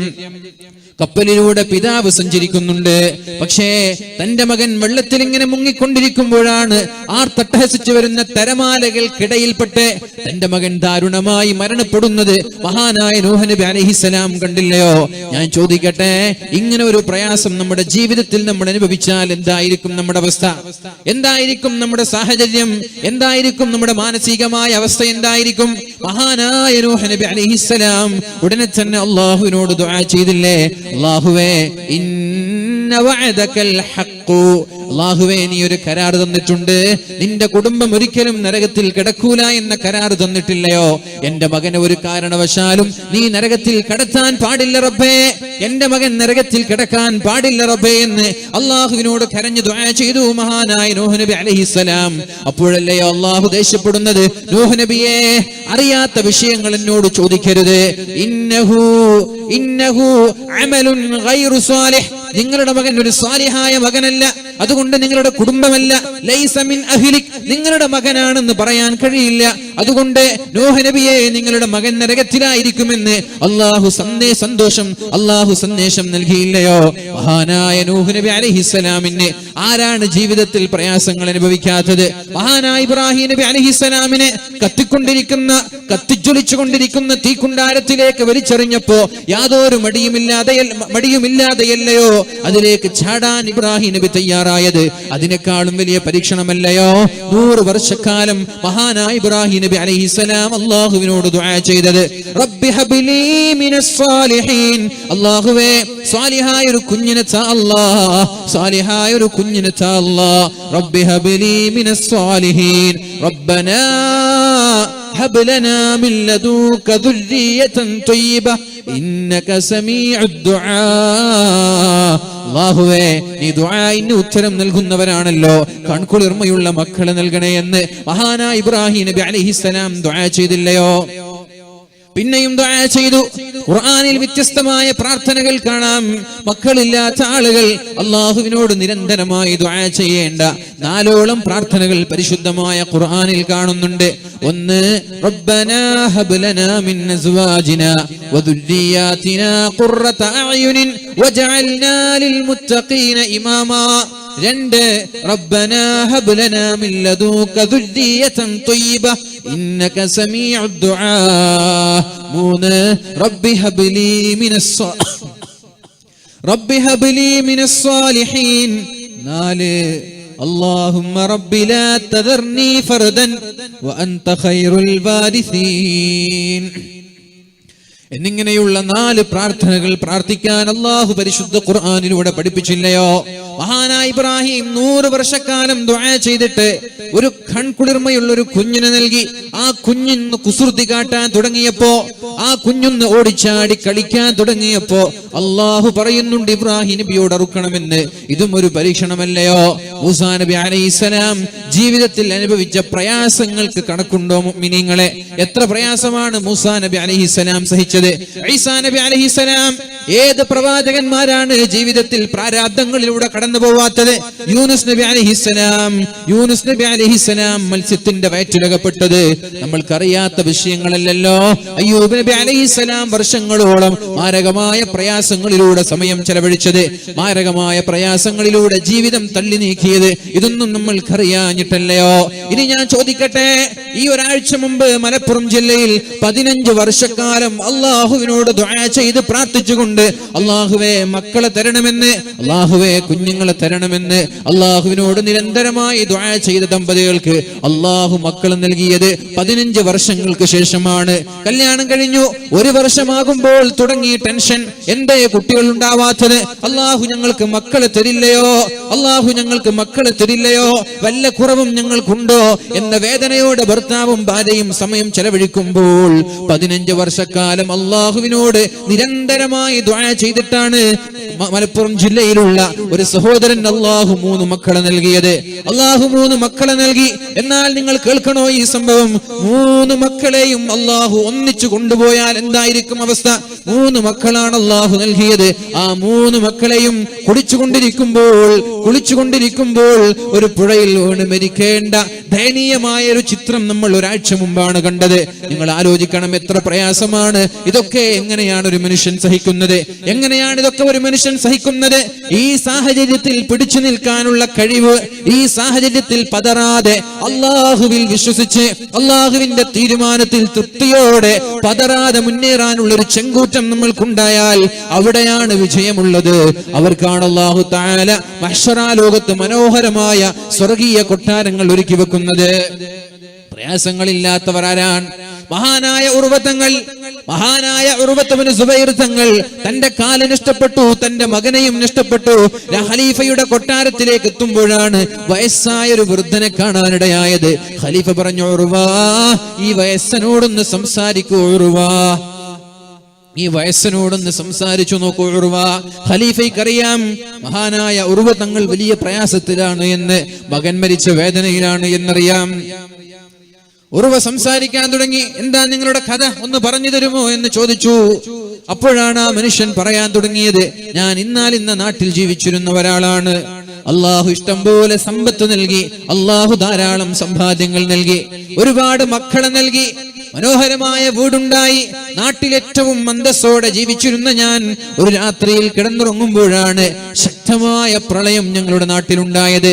കപ്പലിലൂടെ പിതാവ് സഞ്ചരിക്കുന്നുണ്ട്, പക്ഷേ തന്റെ മകൻ വെള്ളത്തിൽ ഇങ്ങനെ മുങ്ങിക്കൊണ്ടിരിക്കുമ്പോഴാണ് തട്ടഹസിച്ചു വരുന്ന തിരമാലകൾക്കിടയിൽപ്പെട്ട് തന്റെ മകൻ ദാരുണമായി മരണപ്പെടുന്നത് മഹാനായ നൂഹ് നബി അലൈഹിസ്സലാം കണ്ടില്ലയോ? ഞാൻ ചോദിക്കട്ടെ, ഇങ്ങനെ ഒരു പ്രയാസം നമ്മുടെ ജീവിതത്തിൽ നമ്മൾ അനുഭവിച്ചാൽ എന്തായിരിക്കും നമ്മുടെ അവസ്ഥ? എന്തായിരിക്കും നമ്മുടെ സാഹചര്യം? എന്തായിരിക്കും നമ്മുടെ മാനസികമായ അവസ്ഥ? എന്തായിരിക്കും? മഹാനായ നൂഹ് നബി അലൈഹിസ്സലാം ഉടനെ തന്നെ അള്ളാഹുവിനോട് ദുആ ചെയ്തില്ലേ? അല്ലാഹുവേ, ഇന്ന വഅദകൽ ഹഖ്. അല്ലാഹുവേ, നീ ഒരു കരാർ തന്നിട്ടുണ്ട്. നിന്റെ കുടുംബം ഒരിക്കലും നരകത്തിൽ കിടക്കൂല എന്ന കരാർ തന്നിട്ടില്ലയോ? എന്റെ മകനെ ഒരു കാരണവശാലും നീ നരകത്തിൽ കടത്താൻ പാടില്ല റബ്ബേ. എന്റെ മകൻ നരകത്തിൽ കിടക്കാൻ പാടില്ല റബ്ബേ എന്ന് അള്ളാഹുവിനോട് കരഞ്ഞു ദുആ ചെയ്തു മഹാനായ നൂഹ് നബി അലൈഹിസ്സലാം. അപ്പോഴല്ലയോ അള്ളാഹു ദേഷ്യപ്പെടുന്നത്, നൂഹ് നബിയെ, അറിയാത്ത വിഷയങ്ങൾ എന്നോട് ചോദിക്കരുത്. ഇന്നഹു അമലുൻ ഗൈറു സാലിഹ്. നിങ്ങളുടെ മകൻ ഒരു സാലിഹായ മകനല്ല, അതുകൊണ്ട് നിങ്ങളുടെ കുടുംബമല്ല. ലൈസ മിൻ അഹ്ലിക്, നിങ്ങളുടെ മകനാണെന്ന് പറയാൻ കഴിയില്ല. അതുകൊണ്ട് നൂഹ് നബിയെ, നിങ്ങളുടെ മകൻ നരകത്തിലായിരിക്കുമെന്ന് അള്ളാഹു സന്ദേശം നൽകിയില്ലയോ? മഹാനായ നൂഹ് നബി അലൈഹിസ്സലാമിന് ആരാണ് ജീവിതത്തിൽ പ്രയാസങ്ങൾ അനുഭവിക്കാത്തത്? മഹാനായ ഇബ്രാഹിം നബി അലൈഹിസ്സലാമിനെ കത്തിജ്വലിച്ചുകൊണ്ടിരിക്കുന്ന തീക്കുണ്ടാരത്തിലേക്ക് വലിച്ചെറിഞ്ഞപ്പോ യാതൊരു മടിയുമില്ലാതെയല്ലയോ അതിലേക്ക് ചാടാൻ ഇബ്രാഹിം നബി തയ്യാറായത്? അതിനേക്കാളും വലിയ പരീക്ഷണമല്ലയോ 100 വർഷക്കാലം മഹാനായ ഇബ്രാഹിം നബി അലൈഹിസ്സലാം അല്ലാഹുവിനോട് ദുആ ചെയ്തത്? റബ്ബി ഹബ്ലി മിനസ് സാലിഹീൻ. അല്ലാഹുവേ, സാലിഹായ ഒരു കുഞ്ഞിനെ താ അല്ലാഹ്, സാലിഹായ ഒരു കുഞ്ഞിനെ താ അല്ലാഹ്. റബ്ബി ഹബ്ലി മിനസ് സാലിഹീൻ. റബ്ബനാ ഹബ് ലനാ മിൻ ലദുക ദുർരിയതൻ ത്വയ്യിബ ഇന്നക സമീഉദ് ദുആ. അല്ലാഹുവേ, നീ ദുആഇന് ഉത്തരം നൽകുന്നവരാണല്ലോ, കൺകുളിർമയുള്ള മക്കളെ നൽകണേ എന്ന് മഹാനായ ഇബ്രാഹിം നബി അലൈഹിസ്സലാം ദുആ ചെയ്തില്ലയോ? പിന്നെയും ദുആ ചെയ്തു. ഖുർആനിൽ വ്യത്യസ്തമായ പ്രാർത്ഥനകൾ കാണാം. മക്കളില്ലാത്ത ആളുകൾ അല്ലാഹുവിനോട് നിരന്തരമായി ദുആ ചെയ്യേണ്ട 4ഓളം പ്രാർത്ഥനകൾ പരിശുദ്ധമായ ഖുർആനിൽ കാണുന്നുണ്ട്. ഒന്ന്, റബ്ബനാ ഹബ് ലനാ മിൻ അസ്വാജിനാ വദുർരിയാതിനാ ഖുർറത അഅ്യുനിൻ വജഅൽനാ ലിൽ മുത്തഖീന ഇമാമാ. 2, റബ്ബനാ ഹബ് ലനാ മിൻ ലദുക ദുർരിയതൻ ത്വയ്യിബ ഇന്നക സമീഉദ് ദുആ. 3, റബ്ബി ഹബ്ലി മിനസ് സ്വാലിഹീൻ. 4, اللهم رب لا تذرني فردا وأنت خير الوارثين. എന്നിങ്ങനെയുള്ള 4 പ്രാർത്ഥനകൾ പ്രാർത്ഥിക്കാൻ അല്ലാഹു പരിശുദ്ധ ഖുർആനിലൂടെ പഠിപ്പിച്ചില്ലയോ? മഹാനായ ഇബ്രാഹിം 100 വർഷക്കാലം ദുആ ചെയ്തിട്ട് ഒരു കൺകുളിർമയുള്ള ഒരു കുഞ്ഞിനെ നൽകി. ആ കുഞ്ഞിന് കുസൃതി കാട്ടാൻ തുടങ്ങിയപ്പോ, ആ കുഞ്ഞൊന്ന് ഓടിച്ചാടി കളിക്കാൻ തുടങ്ങിയപ്പോ അല്ലാഹു പറയുന്നുണ്ട് ഇബ്രാഹിം നബിയോട് അറുക്കണമെന്ന്. ഇതും ഒരു പരീക്ഷണമല്ലയോ? മൂസാ നബി അലൈഹിസ്സലാം ജീവിതത്തിൽ അനുഭവിച്ച പ്രയാസങ്ങൾക്ക് കണക്കുണ്ടോ മുഅ്മിനീങ്ങളെ? എത്ര പ്രയാസമാണ് മൂസാ നബി അലൈഹിസ്സലാം സഹിച്ചത്. ഈസാ നബി അലൈഹിസ്സലാം ഏത് പ്രവാചകന്മാരാണ് ജീവിതത്തിൽ പ്രാരാബ്ദങ്ങളിലൂടെ കടന്നു പോവാത്തത്? യൂനുസ് നബി അലൈഹിസ്സലാം മത്സ്യത്തിന്റെ വയറ്റിലകപ്പെട്ടത് നമ്മൾക്കറിയാത്ത വിഷയങ്ങളല്ലല്ലോ. അയ്യൂബ് നബി അലൈഹിസ്സലാം വർഷങ്ങളോളം മാരകമായ പ്രയാസങ്ങളിലൂടെ സമയം ചെലവഴിച്ചത്, മാരകമായ പ്രയാസങ്ങളിലൂടെ ജീവിതം തള്ളി നീക്കിയത്, ഇതൊന്നും നമ്മൾക്കറിയാഞ്ഞിട്ടല്ലയോ? ഇനി ഞാൻ ചോദിക്കട്ടെ, ഈ ഒരാഴ്ച മുമ്പ് മലപ്പുറം ജില്ലയിൽ 15 വർഷക്കാലം അല്ലാഹുവിനോട് ദുആ ചെയ്ത് പ്രാർത്ഥിച്ചുകൊണ്ട് അല്ലാഹുവേ മക്കളെ തരണമെന്ന്, അല്ലാഹുവേ കുഞ്ഞുങ്ങളെ തരണമെന്ന് അല്ലാഹുവിനോട് നിരന്തരമായി ദുആ ചെയ്ത ദമ്പതികൾക്ക് അല്ലാഹു മക്കൾ നൽകിയത് 15 വർഷങ്ങൾക്ക് ശേഷമാണ്. കല്യാണം കഴിഞ്ഞു 1 വർഷമാകുമ്പോൾ തുടങ്ങി ടെൻഷൻ. എന്തേ കുട്ടികൾ ഉണ്ടാവാത്തത്? അല്ലാഹു ഞങ്ങൾക്ക് മക്കളെ തരില്ലയോ? അല്ലാഹു ഞങ്ങൾക്ക് മക്കളെ തരില്ലയോ? വല്ല കുറവും ഞങ്ങൾക്കുണ്ടോ എന്ന വേദനയോടെ ഭർത്താവും ഭാര്യയും സമയം ചെലവഴിക്കുമ്പോൾ 15 വർഷക്കാലം അല്ലാഹുവിനോട് നിരന്തരമായി ദുആ ചെയ്തിട്ടാണ് മലപ്പുറം ജില്ലയിലുള്ള ഒരു സഹോദരൻ അല്ലാഹു 3 മക്കളെ നൽകിയത്. അല്ലാഹു 3 മക്കളെ നൽകി. എന്നാൽ നിങ്ങൾ കേൾക്കണോ ഈ സംഭവം? 3 മക്കളെയും അല്ലാഹു ഒന്നിച്ചു കൊണ്ടുപോയാൽ എന്തായിരിക്കും അവസ്ഥ? 3 മക്കളാണ് അല്ലാഹു നൽകിയത്. ആ 3 മക്കളെയും കുളിച്ചുകൊണ്ടിരിക്കുമ്പോൾ ഒരു പുഴയിൽ വീണ് മരിക്കേണ്ട ദയനീയമായ ഒരു ചിത്രം നമ്മൾ ഒരാഴ്ച മുമ്പാണ് കണ്ടത്. നിങ്ങൾ ആലോചിക്കണം, എത്ര പ്രയാസമാണ് ഇതൊക്കെ. എങ്ങനെയാണ് ഒരു മനുഷ്യൻ സഹിക്കുന്നത്? എങ്ങനെയാണ് ഇതൊക്കെ ഒരു മനുഷ്യൻ സഹിക്കുന്നത്? ഈ സാഹചര്യത്തിൽ പിടിച്ചു നിൽക്കാനുള്ള കഴിവ്, ഈ സാഹചര്യത്തിൽ പതറാതെ അല്ലാഹുവിൽ വിശ്വസിച്ച് അല്ലാഹുവിന്റെ തീരുമാനത്തിൽ തൃപ്തിയോടെ പതറാതെ മുന്നേറാനുള്ള ഒരു ചെങ്കൂറ്റം നമ്മൾക്കുണ്ടായാൽ അവിടെയാണ് വിജയമുള്ളത്. അവർക്കാണ് അല്ലാഹു തആല മഹ്ശറാ ലോകത്ത് മനോഹരമായ സ്വർഗീയ കൊട്ടാരങ്ങൾ ഒരുക്കി വെക്കുന്നത്. പ്രയാസങ്ങളില്ലാത്തവർ ആരാണ്? മഹാനായ ഉർവത്ത് ഇബ്നു സുബൈർ തങ്ങൾ തന്റെ കാല് നഷ്ടപ്പെട്ടു, തന്റെ മകനെയും നഷ്ടപ്പെട്ടു. ഖലീഫയുടെ കൊട്ടാരത്തിലേക്ക് എത്തുമ്പോഴാണ് വയസ്സായ ഒരു വൃദ്ധനെ കാണാനിടയായത്. ഖലീഫ പറഞ്ഞു, ഉർവാ, ഈ വയസ്സനോടൊന്ന് സംസാരിക്കൂ. ഉർവാ, ഈ വയസ്സനോടൊന്ന് സംസാരിച്ചു നോക്കൂ. ഉർവ, ഖലീഫയ്ക്കറിയാം മഹാനായ ഉർവ തങ്ങൾ വലിയ പ്രയാസത്തിലാണ് എന്ന്, മകൻ മരിച്ച വേദനയിലാണ് എന്നറിയാം. ഉർവ സംസാരിക്കാൻ തുടങ്ങി. എന്താ നിങ്ങളുടെ കഥ, ഒന്ന് പറഞ്ഞു തരുമോ എന്ന് ചോദിച്ചു. അപ്പോഴാണ് ആ മനുഷ്യൻ പറയാൻ തുടങ്ങിയത്, ഞാൻ ഇന്ന നാട്ടിൽ ജീവിച്ചിരുന്ന ഒരാളാണ്. അള്ളാഹു ഇഷ്ടം പോലെ സമ്പത്ത് നൽകി, അള്ളാഹു ധാരാളം സമ്പാദ്യങ്ങൾ നൽകി, ഒരുപാട് മക്കളെ നൽകി, മനോഹരമായ വീടുണ്ടായി. നാട്ടിൽ ഏറ്റവും അന്തസ്സോടെ ജീവിച്ചിരുന്ന ഞാൻ ഒരു രാത്രിയിൽ കിടന്നുറങ്ങുമ്പോഴാണ് ശക്തമായ പ്രളയം ഞങ്ങളുടെ നാട്ടിലുണ്ടായത്.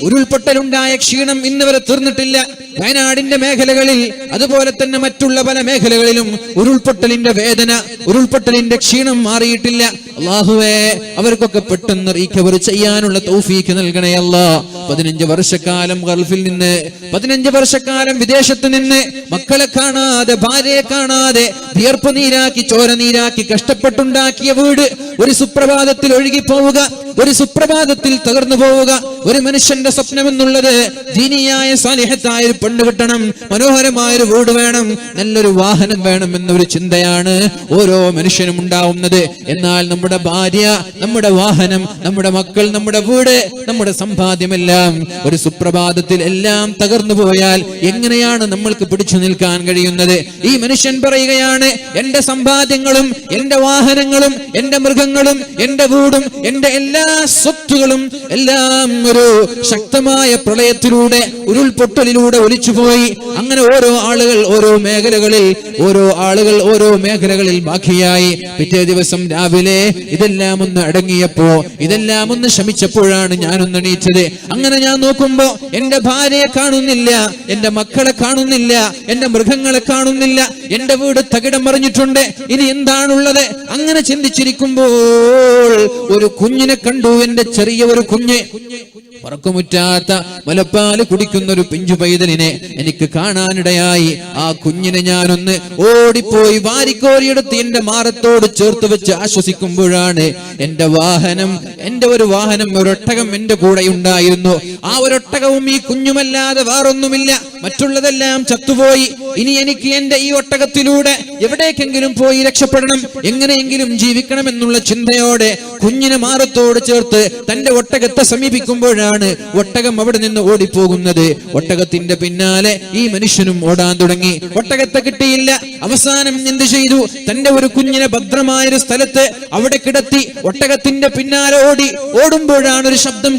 ഉരുൾപൊട്ടലുണ്ടായ ക്ഷീണം ഇന്നുവരെ തീർന്നിട്ടില്ല. വയനാടിന്റെ മേഖലകളിൽ, അതുപോലെ തന്നെ മറ്റുള്ള പല മേഖലകളിലും ഉരുൾപൊട്ടലിന്റെ വേദന, ഉരുൾപൊട്ടലിന്റെ ക്ഷീണം മാറിയിട്ടില്ല. അല്ലാഹുവേ, അവർക്കൊക്കെ പെട്ടെന്ന് റീകവർ ചെയ്യാനുള്ള തൗഫീക്ക് നൽകണേ അല്ലാഹ്. 15 വർഷക്കാലം ഗൾഫിൽ നിന്ന്, 15 വർഷക്കാലം വിദേശത്ത് നിന്ന്, മക്കളെ കാണാതെ, ഭാര്യയെ കാണാതെ, വിയർപ്പ് നീരാക്കി, ചോര നീരാക്കി കഷ്ടപ്പെട്ടുണ്ടാക്കിയ വീട് ഒരു സുപ്രഭാതത്തിൽ ഒഴുകി പോവുക, ഒരു സുപ്രഭാതത്തിൽ തകർന്നു പോവുക. ഒരു മനുഷ്യന്റെ മനുഷ്യന്റെ സ്വപ്നം എന്നുള്ളത് ദീനിയായ സാലിഹത്തായ ഒരു പെണ്ണ് കിട്ടണം, മനോഹരമായ ഒരു വീട് വേണം, നല്ലൊരു വാഹനം വേണം എന്നൊരു ചിന്തയാണ് ഓരോ മനുഷ്യനും ഉണ്ടാവുന്നത്. എന്നാൽ നമ്മുടെ ഭാര്യ, നമ്മുടെ വാഹനം, നമ്മുടെ മക്കൾ, നമ്മുടെ വീട്, നമ്മുടെ സമ്പാദ്യമെല്ലാം ഒരു സുപ്രഭാതത്തിൽ എല്ലാം തകർന്നു പോയാൽ എങ്ങനെയാണ് നമ്മൾക്ക് പിടിച്ചു നിൽക്കാൻ കഴിയുന്നത്? ഈ മനുഷ്യൻ പറയുകയാണ്, എന്റെ സമ്പാദ്യങ്ങളും എന്റെ വാഹനങ്ങളും എന്റെ മൃഗങ്ങളും എന്റെ വീടും എന്റെ എല്ലാ സ്വത്തുകളും എല്ലാം ഒരു ശക്തമായ പ്രളയത്തിലൂടെ, ഉരുൾപൊട്ടലിലൂടെ ഒലിച്ചുപോയി. അങ്ങനെ ഓരോ ആളുകൾ ഓരോ മേഖലകളിൽ ബാക്കിയായി. പിറ്റേ ദിവസം രാവിലെ ഇതെല്ലാം ഒന്ന് അടങ്ങിയപ്പോ, ഇതെല്ലാം ഒന്ന് ശമിച്ചപ്പോഴാണ് ഞാനൊന്ന് എണീറ്റത്. അങ്ങനെ ഞാൻ നോക്കുമ്പോ എന്റെ ഭാര്യയെ കാണുന്നില്ല, എന്റെ മക്കളെ കാണുന്നില്ല, എന്റെ മൃഗങ്ങളെ കാണുന്നില്ല, എന്റെ വീട് തകിടം മറിഞ്ഞിട്ടുണ്ട്. ഇനി എന്താണുള്ളത്? അങ്ങനെ ചിന്തിച്ചിരിക്കുമ്പോൾ ഒരു കുഞ്ഞിനെ കണ്ടു. എന്റെ ചെറിയ ഒരു കുഞ്ഞ്, പറക്കുമുറ്റാത്ത മുലപ്പാല് കുടിക്കുന്ന ഒരു പിഞ്ചു പൈതലിനെ എനിക്ക് കാണാനിടയായി. ആ കുഞ്ഞിനെ ഞാനൊന്ന് ഓടിപ്പോയി വാരിക്കോരിയെടുത്ത് എന്റെ മാറത്തോട് ചേർത്ത് വെച്ച് ആശ്വസിക്കുമ്പോഴാണ് എന്റെ ഒരു വാഹനം ഒരൊട്ടകം എന്റെ കൂടെ ഉണ്ടായിരുന്നു. ആ ഒരൊട്ടകവും ഈ കുഞ്ഞുമല്ലാതെ വേറൊന്നുമില്ല, മറ്റുള്ളതെല്ലാം ചത്തുപോയി. ഇനി എനിക്ക് എന്റെ ഈ ഒട്ടകത്തിലൂടെ എവിടേക്കെങ്കിലും പോയി രക്ഷപ്പെടണം, എങ്ങനെയെങ്കിലും ജീവിക്കണം എന്നുള്ള ചിന്തയോടെ കുഞ്ഞിനെ മാറത്തോട് ചേർത്ത് തന്റെ ഒട്ടകത്തെ സമീപിക്കുമ്പോഴാണ് ഒട്ടകം അവിടെ നിന്ന് ഓടിപ്പോകുന്നത്. ഒട്ടകത്തിന്റെ പിന്നാലെ ഈ മനുഷ്യനും ഓടാൻ തുടങ്ങി. ഒട്ടകത്തെ കിട്ടിയില്ല. അവസാനം എന്ത് ചെയ്തു? തന്റെ ഒരു കുഞ്ഞിനെ ഭദ്രമായൊരു സ്ഥലത്ത് അവിടെ കിടത്തി ഒട്ടകത്തിന്റെ പിന്നാലെ ഓടുമ്പോഴാണ് ഒരു ശബ്ദം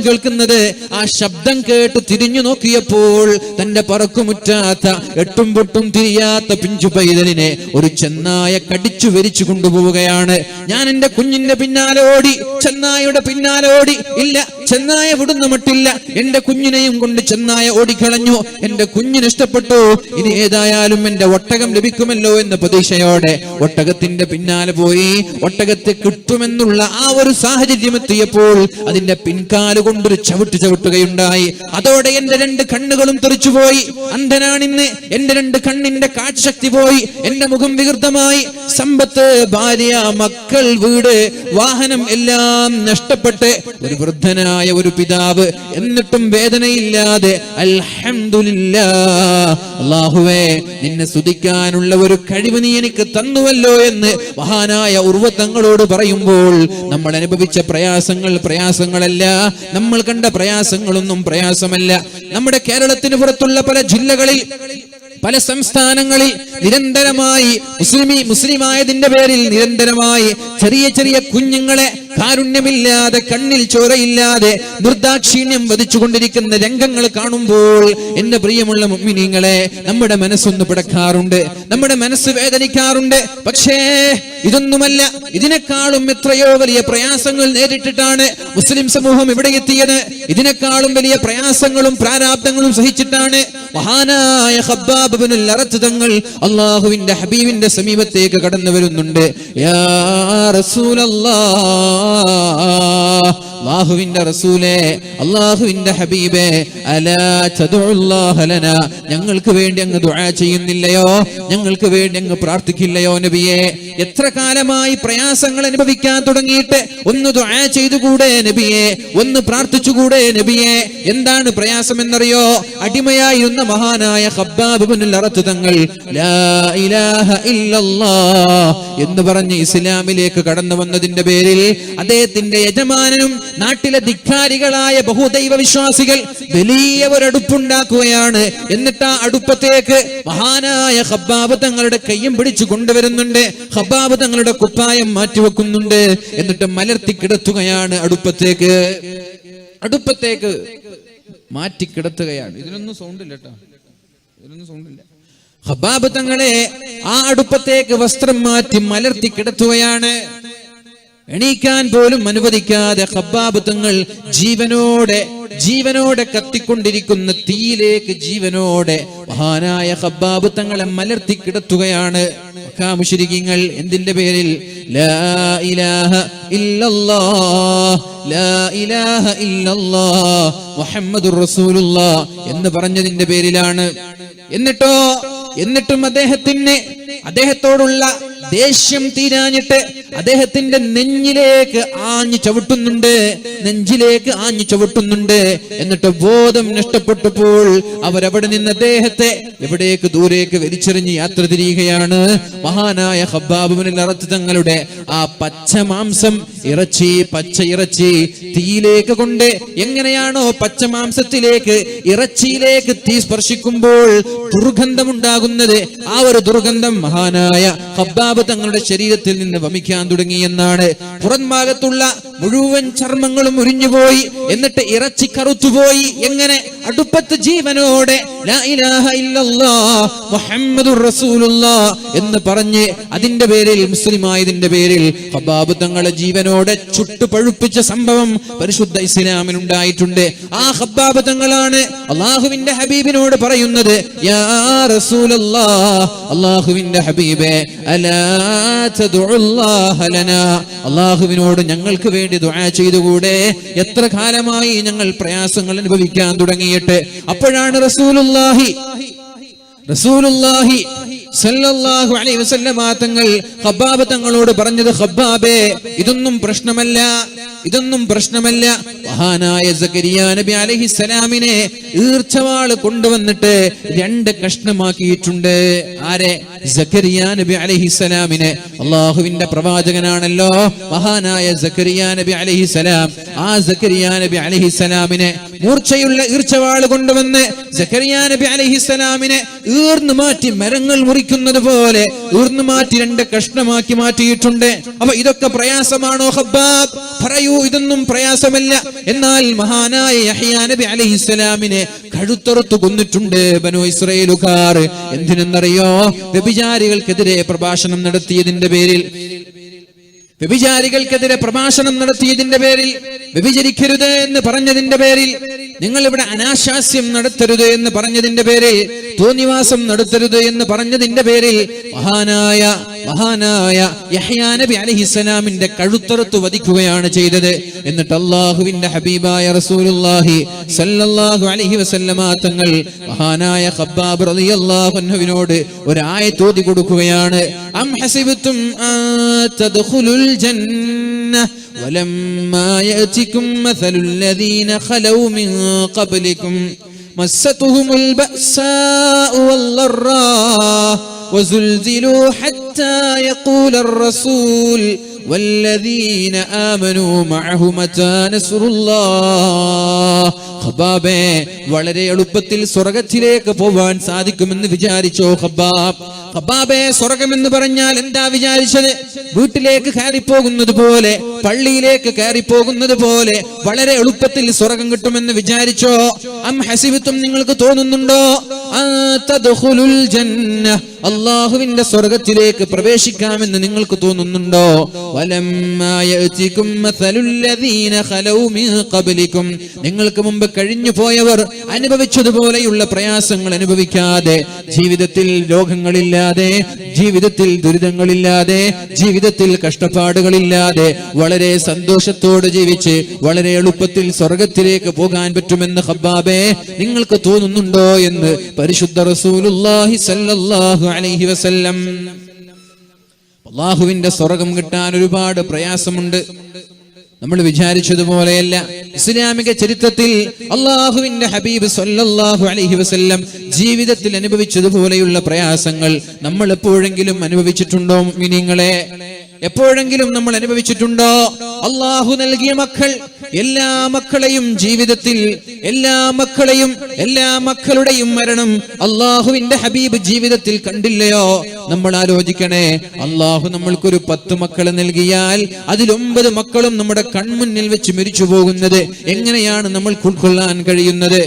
കേൾക്കുന്നത്. ആ ശബ്ദം കേട്ട് തിരിഞ്ഞു നോക്കിയപ്പോൾ തന്റെ പറക്കുമുറ്റാത്ത, എട്ടും പൊട്ടും തിരിയാത്ത പിഞ്ചു പൈതലിനെ ഒരു ചെന്നായ കടിച്ചു വരിച്ചു കൊണ്ടുപോവുകയാണ്. ഞാൻ എന്റെ കുഞ്ഞിന്റെ പിന്നാലെ ഓടി, ചെന്നായയുടെ പിന്നാലെ ഓടി. ഇല്ല, ചെന്നായ വിടുന്ന മട്ടില്ല. എന്റെ കുഞ്ഞിനെയും കൊണ്ട് ചെന്നായ ഓടിക്കളഞ്ഞു. എന്റെ കുഞ്ഞിന് ഇഷ്ടപ്പെട്ടു. ഇനി ഏതായാലും എന്റെ ഒട്ടകം ലഭിക്കുമല്ലോ എന്ന പ്രതീക്ഷയോടെ ഒട്ടകത്തിന്റെ പിന്നാലെ പോയി. ഒട്ടകത്തെ കിട്ടുമെന്നുള്ള ആ ഒരു സാഹചര്യം എത്തിയപ്പോൾ അതിന്റെ പിൻകാല് കൊണ്ടൊരു ചവിട്ടുകയുണ്ടായി. അതോടെ എന്റെ 2 കണ്ണുകളും തെറിച്ചുപോയി. അന്ധനാണിന്ന്. എന്റെ 2 കണ്ണിന്റെ കാഴ്ചശക്തി പോയി. എന്റെ മുഖം വികൃതമായി. സമ്പത്ത്, ഭാര്യ, മക്കൾ, വീട്, വാഹനം എല്ലാം നഷ്ടപ്പെട്ട് ഒരു വൃദ്ധനായ ഒരു പിതാവ്. എന്നിട്ടും വേദനയില്ലാതെ അൽഹംദുലില്ലാഹ്, അല്ലാഹുവേ നിന്നെ സ്തുതിക്കാനുള്ള ഒരു കഴിവ് നീ എനിക്ക് തന്നുവല്ലോ എന്ന് മഹാനായ ഉർവ തങ്ങളോട് പറയുമ്പോൾ നമ്മൾ അനുഭവിച്ച പ്രയാസങ്ങളല്ല, നമ്മൾ കണ്ട പ്രയാസങ്ങളൊന്നും പ്രയാസമല്ല. നമ്മുടെ കേരളത്തിന് പുറത്തുള്ള പല ജില്ലകളിൽ, പല സംസ്ഥാനങ്ങളിൽ നിരന്തരമായി മുസ്ലിമായതിന്റെ പേരിൽ നിരന്തരമായി ചെറിയ കുഞ്ഞുങ്ങളെ കാരുണ്യമില്ലാതെ, കണ്ണിൽ ചോരയില്ലാതെ നിർദാക്ഷിണ്യം വധിച്ചുകൊണ്ടിരിക്കുന്ന രംഗങ്ങൾ കാണുമ്പോൾ എന്റെ പ്രിയമുള്ള മുഅ്മിനീങ്ങളെ, നമ്മുടെ മനസ്സൊന്ന് പിടക്കാറുണ്ട്, നമ്മുടെ മനസ്സ് വേദനിക്കാറുണ്ട്. പക്ഷേ ഇതൊന്നുമല്ല, ഇതിനേക്കാളും എത്രയോ വലിയ പ്രയാസങ്ങൾ നേരിട്ടിട്ടാണ് മുസ്ലിം സമൂഹം ഇവിടെ എത്തിയത്. ഇതിനേക്കാളും വലിയ പ്രയാസങ്ങളും പ്രാരാബ്ദങ്ങളും സഹിച്ചിട്ടാണ് മഹാനായ ഖബ്ബാബ് ഇബ്നുൽ അറത്ത് തങ്ങൾ അല്ലാഹുവിന്റെ ഹബീബിന്റെ സമീപത്തേക്ക് കടന്നു വരുന്നുണ്ട്. യാ റസൂലല്ലാഹ്, അല്ലാഹുവിന്റെ റസൂലേ, അല്ലാഹുവിന്റെ ഹബീബേ, അലാ തദുല്ലാഹ ലനാ, ഞങ്ങൾക്ക് വേണ്ടി അങ്ങ് ദുആ ചെയ്യുന്നില്ലയോ? ഞങ്ങൾക്ക് വേണ്ടി അങ്ങ് പ്രാർത്ഥിക്കില്ലയോ നബിയേ? എത്ര കാലമായി പ്രയാസങ്ങൾ അനുഭവിക്കാൻ തുടങ്ങിയിട്ട് ഒന്ന് ദുആ ചെയ്തുകൂടെ നബിയേ? ഒന്ന് പ്രാർത്ഥിച്ചുകൂടെ നബിയേ? എന്താണ് പ്രയാസം എന്നറിയോ? അടിമയായിരുന്ന മഹാനായ ഖബ്ബാബ് ഇബ്നുൽ അറത്ത് തങ്ങൾ ലാ ഇലാഹ ഇല്ലല്ലാഹ് എന്ന് പറഞ്ഞ് ഇസ്ലാമിലേക്ക് കടന്നു വന്നതിന്റെ പേരിൽ അദ്ദേഹത്തിന്റെ യജമാനനും നാട്ടിലെ ധിക്കാരികളായ ബഹുദൈവ വിശ്വാസികൾ വലിയ ഒരു അടുപ്പുണ്ടാക്കുകയാണ്. എന്നിട്ട് ആ അടുപ്പത്തേക്ക് മഹാനായ ഖബ്ബാബ് തങ്ങളുടെ കയ്യും പിടിച്ചു കൊണ്ടുവരുന്നുണ്ട്. ഖബ്ബാബ് തങ്ങളുടെ കുപ്പായം മാറ്റിവെക്കുന്നുണ്ട്. എന്നിട്ട് മലർത്തി കിടത്തുകയാണ്. അടുപ്പത്തേക്ക് മാറ്റി കിടത്തുകയാണ്. ഇതിനൊന്നും സൗണ്ട് ഇല്ല കേട്ടോ, ഇതിനൊന്നും സൗണ്ടില്ല. ഖബ്ബാബ് തങ്ങളെ ആ അടുപ്പത്തേക്ക് വസ്ത്രം മാറ്റി മലർത്തി കിടത്തുകയാണ്. എണീക്കാൻ പോലും അനുവദിക്കാതെ ഖബ്ബാബ് തങ്ങൾ ജീവനോടെ കത്തിക്കൊണ്ടിരിക്കുന്ന തീയിലേക്ക് ജീവനോടെ മഹാനായ ഖബ്ബാബ് തങ്ങളെ മലർത്തി കിടത്തുകയാണ്. മുശ്രിക്കീങ്ങൾ എന്തിന്റെ പേരിൽ? ലാ ഇലാഹ ഇല്ലല്ലാഹ്, ലാ ഇലാഹ ഇല്ലല്ലാഹ് മുഹമ്മദുർ റസൂലുള്ളാഹ് എന്ന് പറഞ്ഞതിന്റെ പേരിലാണ്. എന്നിട്ടും അദ്ദേഹത്തോടുള്ള ദേഷ്യം തീരാഞ്ഞിട്ട് അദ്ദേഹത്തിന്റെ നെഞ്ചിലേക്ക് ആഞ്ഞു ചവിട്ടുന്നുണ്ട്. എന്നിട്ട് ബോധം നഷ്ടപ്പെട്ടപ്പോൾ അവരവിടെ നിന്ന് അദ്ദേഹത്തെ എവിടേക്ക് ദൂരേക്ക് വലിച്ചെറിഞ്ഞ് യാത്ര തിരിയുകയാണ്. മഹാനായ ഖബ്ബാബ് ഇബ്നുൽ അറത്ത് തങ്ങളുടെ ആ പച്ച മാംസം പച്ച ഇറച്ചി തീയിലേക്ക് കൊണ്ട് എങ്ങനെയാണോ പച്ച മാംസത്തിലേക്ക് ഇറച്ചിയിലേക്ക് തീ സ്പർശിക്കുമ്പോൾ ദുർഗന്ധമുണ്ടാകുന്നത്, ആ ഒരു ദുർഗന്ധം മഹാനായ ഖബ്ബാബ് തങ്ങളുടെ ശരീരത്തിൽ നിന്ന് വമിക്കാൻ തുടങ്ങി എന്നാണ്. പുറം ഭാഗത്തുള്ള മുഴുവൻ ചർമ്മങ്ങളും ഉരിഞ്ഞുപോയി, എന്നിട്ട് ഇറച്ചി കറുത്തുപോയി. എങ്ങനെ? അടുപ്പത്ത് ജീവനോടെ ലാ ഇലാഹ ഇല്ലല്ലാഹ് മുഹമ്മദുർ റസൂലുള്ളാഹ് എന്ന് പറഞ്ഞ് അതിന്റെ പേരിൽ, മുസ്ലിമായതിന്റെ പേരിൽ ഖബ്ബാബ് തങ്ങളെ ജീവനോടെ ചുട്ടു പഴുപ്പിച്ച സംഭവം പരിശുദ്ധ ഇസ്ലാമിൽ ഉണ്ടായിട്ടുണ്ട്. ആ ഖബ്ബാബ് തങ്ങളാണ് അല്ലാഹുവിന്റെ ഹബീബിനോട് പറയുന്നത്, യാ റസൂലല്ലാഹ്, അല്ലാഹുവിന്റെ ഹബീബേ, അലാ തദുല്ലാഹ ലനാ, അല്ലാഹുവിനോട് ഞങ്ങൾക്ക് വേണ്ടി ദുആ ചെയ്തുകൂടെ? എത്ര കാലമായി ഞങ്ങൾ പ്രയാസങ്ങൾ അനുഭവിക്കാൻ തുടങ്ങിയിട്ട്. അപ്പോഴാണ് റസൂലുള്ളാഹി സല്ലല്ലാഹു അലൈഹി വസല്ലമ തങ്ങൾ ഖബ്ബാബ് തങ്ങളോട് പറഞ്ഞത്, ഖബ്ബാബേ, ഇതൊന്നും പ്രശ്നമല്ല. മഹാനായ സക്കരിയ നബി അലൈഹിസ്സലാമിനെ ഈർച്ചവാൾ കൊണ്ടുവന്നിട്ട് 2 കഷ്ണമാക്കിയിട്ടുണ്ട്. ആരെ? സക്കരിയ നബി അലൈഹിസ്സലാമിനെ. അല്ലാഹുവിന്റെ പ്രവാചകനാണല്ലോ മഹാനായ സക്കരിയ നബി അലൈഹിസ്സലാം. ആ സക്കരിയ നബി അലൈഹിസ്സലാമിനെ മൂർച്ചയുള്ള ഈർച്ചവാൾ കൊണ്ടുവന്ന് സക്കരിയ നബി അലൈഹിസ്സലാമിനെ ഈർന്നു മാറ്റി മരങ്ങൾ മുറിക്കുന്നത് പോലെ ഈർന്നു മാറ്റി 2 കഷ്ണമാക്കി മാറ്റിയിട്ടുണ്ട്. അപ്പൊ ഇതൊക്കെ പ്രയാസമാണോ ഖബ്ബാബ്? പറയൂ, ഇതൊന്നും പ്രയാസമല്ല. എന്നാൽ മഹാനായ യഹ്യാ നബി അലൈഹിസ്സലാമിനെ കഴുത്തറുത്തു കൊന്നിട്ടുണ്ട് ബനൂ ഇസ്രായേലുകാർ. എന്തിനെന്നറിയോ? വ്യഭിചാരികൾക്കെതിരെ പ്രഭാഷണം നടത്തിയതിന്റെ പേരിൽ, വ്യഭിചരിക്കരുത് എന്ന് പറഞ്ഞതിന്റെ പേരിൽ, നിങ്ങൾ ഇവിടെ അനാശാസ്യം നടത്തരുത് എന്ന് പറഞ്ഞതിന്റെ പേരിൽ, തോന്നിവാസം നടത്തരുത് എന്ന് പറഞ്ഞതിന്റെ പേരിൽ മഹാനായ യഹ്യാ നബി അലൈഹിസ്സലാമിന്റെ കഴുത്തറുത്ത് വധിക്കുകയാണ് ചെയ്തത്. എന്നിട്ട് അല്ലാഹുവിന്റെ ഹബീബായ റസൂലുള്ളാഹി സല്ലല്ലാഹു അലൈഹി വസല്ലമ തങ്ങൾ മഹാനായ ഖബ്ബാബ് റളിയല്ലാഹു അൻഹുവിനോട് ഒരു ആയത്ത് ഓതി കൊടുക്കുകയാണ്. അം ഹസിബതും തദ്ഖുലുൽ ജന്ന വലമ്മാ യഅതികും മസലുൽ ലദീന ഖലൗ മിൻ ഖബ്ലികും മസ്സതുഹുമുൽ ബഅസാഉ വല്ലറാ وزلزلوا حتى يقول الرسول والذين آمنوا معه متى نصر الله. ഖബ്ബാബേ, വളരെ എളുപ്പത്തിൽ സ്വർഗത്തിലേക്ക് പോവാൻ സാധിക്കുമെന്ന് വിചാരിച്ചോ ഖബ്ബാബേ? സ്വർഗമെന്ന് പറഞ്ഞാൽ എന്താ വിചാരിച്ചത്? വീട്ടിലേക്ക് കയറിപ്പോകുന്നത് പോലെ, പള്ളിയിലേക്ക് കയറിപ്പോകുന്നത് പോലെ വളരെ എളുപ്പത്തിൽ സ്വർഗം കിട്ടുമെന്ന് വിചാരിച്ചോ? അം ഹസിബതും, നിങ്ങൾക്ക് തോന്നുന്നുണ്ടോ? തദ്ഖുലുൽ ജന്ന, അല്ലാഹുവിന്റെ സ്വർഗത്തിലേക്ക് പ്രവേശിക്കാമെന്ന് നിങ്ങൾക്ക് തോന്നുന്നുണ്ടോ? വലമ്മാ യഅതികും മസലുൽ ലദീന ഖലൗ മിൻ ഖബ്ലികും, നിങ്ങൾക്ക് മുമ്പ് കഴിഞ്ഞു പോയവർ അനുഭവിച്ചതുപോലെയുള്ള പ്രയാസങ്ങൾ അനുഭവിക്കാതെ, ജീവിതത്തിൽ രോഗങ്ങളില്ലാതെ, ജീവിതത്തിൽ ദുരിതങ്ങളില്ലാതെ, ജീവിതത്തിൽ കഷ്ടപ്പാടുകളില്ലാതെ വളരെ സന്തോഷത്തോടെ ജീവിച്ച് വളരെ എളുപ്പത്തിൽ സ്വർഗത്തിലേക്ക് പോകാൻ പറ്റുമെന്ന് ഖബ്ബാബേ നിങ്ങൾക്ക് തോന്നുന്നുണ്ടോ എന്ന് പരിശുദ്ധ റസൂലുള്ളാഹി സല്ലല്ലാഹു അലൈഹി വസല്ലം. അല്ലാഹുവിന്റെ സ്വർഗം കിട്ടാൻ ഒരുപാട് പ്രയാസമുണ്ട്. നമ്മൾ വിചാരിച്ചതുപോലെയല്ല. ഇസ്ലാമിക ചരിത്രത്തിൽ അല്ലാഹുവിന്റെ ഹബീബ് സല്ലല്ലാഹു അലൈഹി വസല്ലം ജീവിതത്തിൽ അനുഭവിച്ചതുപോലെയുള്ള പ്രയാസങ്ങൾ നമ്മൾ എപ്പോഴെങ്കിലും അനുഭവിച്ചിട്ടുണ്ടോ മുഅ്മിനീങ്ങളെ? എപ്പോഴെങ്കിലും നമ്മൾ അനുഭവിച്ചിട്ടുണ്ടോ? അല്ലാഹു നൽകിയ മക്കൾ, എല്ലാ മക്കളെയും ജീവിതത്തിൽ, എല്ലാ മക്കളുടെയും മരണം അല്ലാഹുവിന്റെ ഹബീബ് ജീവിതത്തിൽ കണ്ടില്ലയോ? നമ്മൾ ആലോചിക്കണേ. അല്ലാഹു നമ്മൾക്കൊരു 10 മക്കളെ നൽകിയാൽ അതിൽ 9 മക്കളും നമ്മുടെ കൺമുന്നിൽ വെച്ച് മരിച്ചു പോകുന്നത് എങ്ങനെയാണ് നമ്മൾക്ക് ഉൾക്കൊള്ളാൻ കഴിയുന്നത്?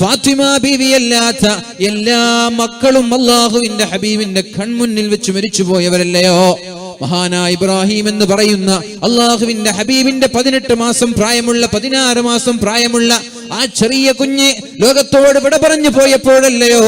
ഫാത്തിമ ബീവിയല്ലാത്ത എല്ലാ മക്കളും അല്ലാഹുവിന്റെ ഹബീബിന്റെ കൺമുന്നിൽ വെച്ച് മരിച്ചു പോയവരല്ലയോ? മഹാനായ ഇബ്രാഹിം എന്ന് പറയുന്ന അല്ലാഹുവിന്റെ ഹബീബിന്റെ 18 മാസം പ്രായമുള്ള 16 മാസം പ്രായമുള്ള ആ ചെറിയ കുഞ്ഞ് ലോകത്തോട് വിട പറഞ്ഞു പോയപ്പോഴല്ലയോ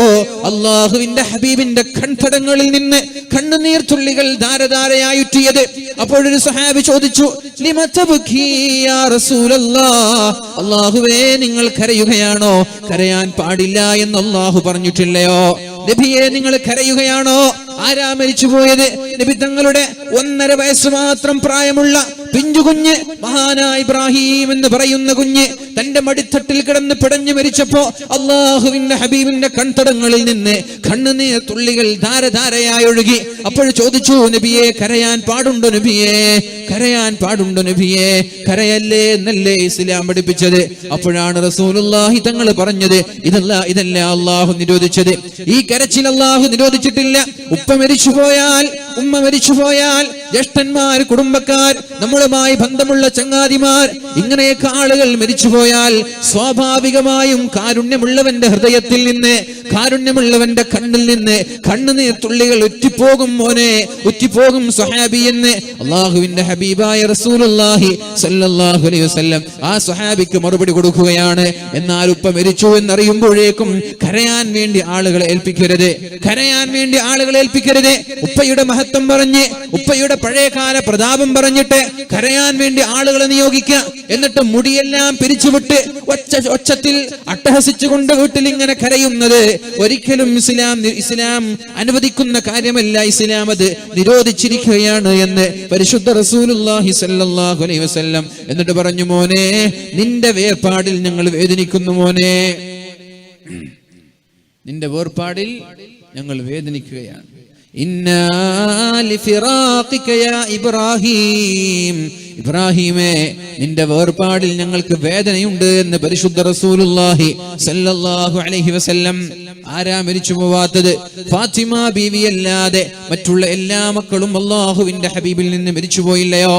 അല്ലാഹുവിന്റെ ഹബീബിന്റെ കൺതടങ്ങളിൽ നിന്ന് കണ്ണുനീർ തുള്ളികൾ ധാരധാരയായുറ്റിയത്? അപ്പോഴൊരു സഹാബി ചോദിച്ചു, ലിമ തബ്കീ യാ റസൂലല്ലാഹ്, അല്ലാഹുവേ നിങ്ങൾ കരയുകയാണോ? കരയാൻ പാടില്ല എന്ന് അല്ലാഹു പറഞ്ഞിട്ടില്ലയോ? നബിയെ നിങ്ങൾ കരയുകയാണോ? ആരാ മരിച്ചുപോയത്? നബി തങ്ങളുടെ 1.5 വയസ്സ് മാത്രം പ്രായമുള്ള പിഞ്ചു കുഞ്ഞ്, മഹാനായ ഇബ്രാഹിം എന്ന് പറയുന്ന കുഞ്ഞ് തന്റെ മടിത്തട്ടിൽ കിടന്ന് പിടഞ്ഞു മരിച്ചപ്പോ അള്ളാഹുവിന്റെ ഹബീബിന്റെ കൺതടങ്ങളിൽ നിന്ന് കണ്ണുനീർ തുള്ളികൾ ധാരധാരയായി ഒഴുകി. അപ്പോൾ ചോദിച്ചു, നബിയെ കരയാൻ പാടുണ്ടോ? നബിയെ കരയാൻ പാടുണ്ടോ? നബിയെ കരയല്ലേ എന്നല്ലേ ഇസ്ലാം പഠിപ്പിച്ചത്? അപ്പോഴാണ് റസൂലുള്ളാഹി തങ്ങൾ പറഞ്ഞത്, ഇതല്ല അള്ളാഹു നിരോധിച്ചത്. ഈ കരച്ചിൽ അള്ളാഹു നിരോധിച്ചിട്ടില്ല. ഉപ്പ മരിച്ചുപോയാൽ, ഉമ്മ മരിച്ചുപോയാൽ, ജ്യേഷ്ഠന്മാർ, കുടുംബക്കാർ, നമ്മളുമായി ബന്ധമുള്ള ചങ്ങാതിമാർ, ഇങ്ങനെയൊക്കെ ആളുകൾ മരിച്ചുപോയാൽ സ്വാഭാവികമായും കാരുണ്യമുള്ളവന്റെ ഹൃദയത്തിൽ നിന്ന്, കാരുണ്യമുള്ളവന്റെ കണ്ണിൽ നിന്ന് കണ്ണുനീർ തുള്ളികൾ ഉറ്റിപ്പോകും മോനെ, ഉറ്റിപ്പോകും സ്വഹാബി എന്ന് അള്ളാഹുവിന്റെ ഹബീബായ റസൂലുള്ളാഹി സ്വല്ലല്ലാഹു അലൈഹി വസല്ലം ആ സ്വഹാബിക്ക് മറുപടി കൊടുക്കുകയാണ്. എന്നാൽ ഉപ്പ മരിച്ചു എന്നറിയുമ്പോഴേക്കും കരയാൻ വേണ്ടി ആളുകളെ ഏൽപ്പിക്കരുത്, കരയാൻ വേണ്ടി ആളുകളെ ഏൽപ്പിക്കരുത്. ഉപ്പയുടെ മഹത്വം പറഞ്ഞ്, ഉപ്പയുടെ പഴയകാല പ്രതാപം പറഞ്ഞിട്ട് കരയാൻ വേണ്ടി ആളുകളെ നിയോഗിക്കുക. എന്നിട്ട് മുടിയെല്ലാം പിരിച്ചുവിട്ട് ഒച്ചത്തിൽ അട്ടഹസിച്ചുകൊണ്ട് വീട്ടിൽ ഇങ്ങനെ കരയുന്നത് ഒരിക്കലും ഇസ്ലാം അനുവദിക്കുന്ന കാര്യമല്ല. ഇസ്ലാം അത് നിരോധിച്ചിരിക്കുകയാണ് എന്ന് പരിശുദ്ധ റസൂലുള്ളാഹി സ്വല്ലല്ലാഹു അലൈഹി വസല്ലം എന്നിട്ട് പറഞ്ഞു, മോനെ നിന്റെ വേർപാടിൽ ഞങ്ങൾ വേദനിക്കുന്നു മോനെ, നിന്റെ വേർപാടിൽ ഞങ്ങൾ വേദനിക്കുകയാണ്. ഇബ്രാഹിമേ നിന്റെ വേർപാടിൽ ഞങ്ങൾക്ക് വേദനയുണ്ട് എന്ന് പരിശുദ്ധ റസൂലുള്ളാഹി സ്വല്ലല്ലാഹു അലൈഹി വസല്ലം. ആരാ മരിച്ചു പോവാത്തത്? ഫാത്തിമ ബീവി അല്ലാതെ മറ്റുള്ള എല്ലാ മക്കളും അല്ലാഹുവിന്റെ ഹബീബിൽ നിന്ന് മരിച്ചുപോയില്ലയോ?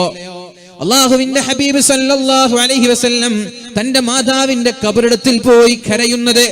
അല്ലാഹുവിന്റെ ഹബീബ് സല്ലല്ലാഹു അലൈഹി വസല്ലം തന്റെ മാതാവിന്റെ ഖബറിടത്തിൽ പോയി കരയുന്നത്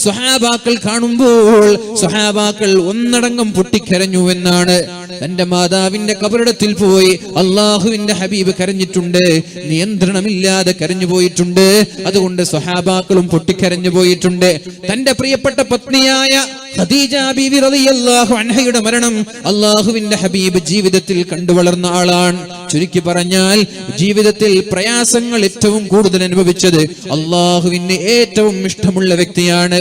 സ്വഹാബാക്കൾ കാണുമ്പോൾ സ്വഹാബാക്കൾ ഒന്നടങ്കം പൊട്ടിക്കരഞ്ഞു എന്നാണ്. തന്റെ മാതാവിന്റെ ഖബറിടത്തിൽ പോയി അല്ലാഹുവിന്റെ ഹബീബ് കരഞ്ഞിട്ടുണ്ട്, നിയന്ത്രണമില്ലാതെ കരഞ്ഞു പോയിട്ടുണ്ട്. അതുകൊണ്ട് സ്വഹാബാക്കളും പൊട്ടിക്കരഞ്ഞു പോയിട്ടുണ്ട്. തന്റെ പ്രിയപ്പെട്ട പത്നിയായ ഖദീജ ബീവി റളിയല്ലാഹു അൻഹയുടെ മരണം അല്ലാഹുവിന്റെ ഹബീബ് ജീവിതത്തിൽ കണ്ടു വളർന്ന ആളാണ്. ചുരുക്കി പറഞ്ഞാൽ ജീവിതത്തിൽ പ്രയാസങ്ങൾ ഏറ്റവും കൂടുതൽ അനുഭവിച്ചത് അല്ലാഹുവിന് ഏറ്റവും ഇഷ്ടമുള്ള വ്യക്തിയാണ്.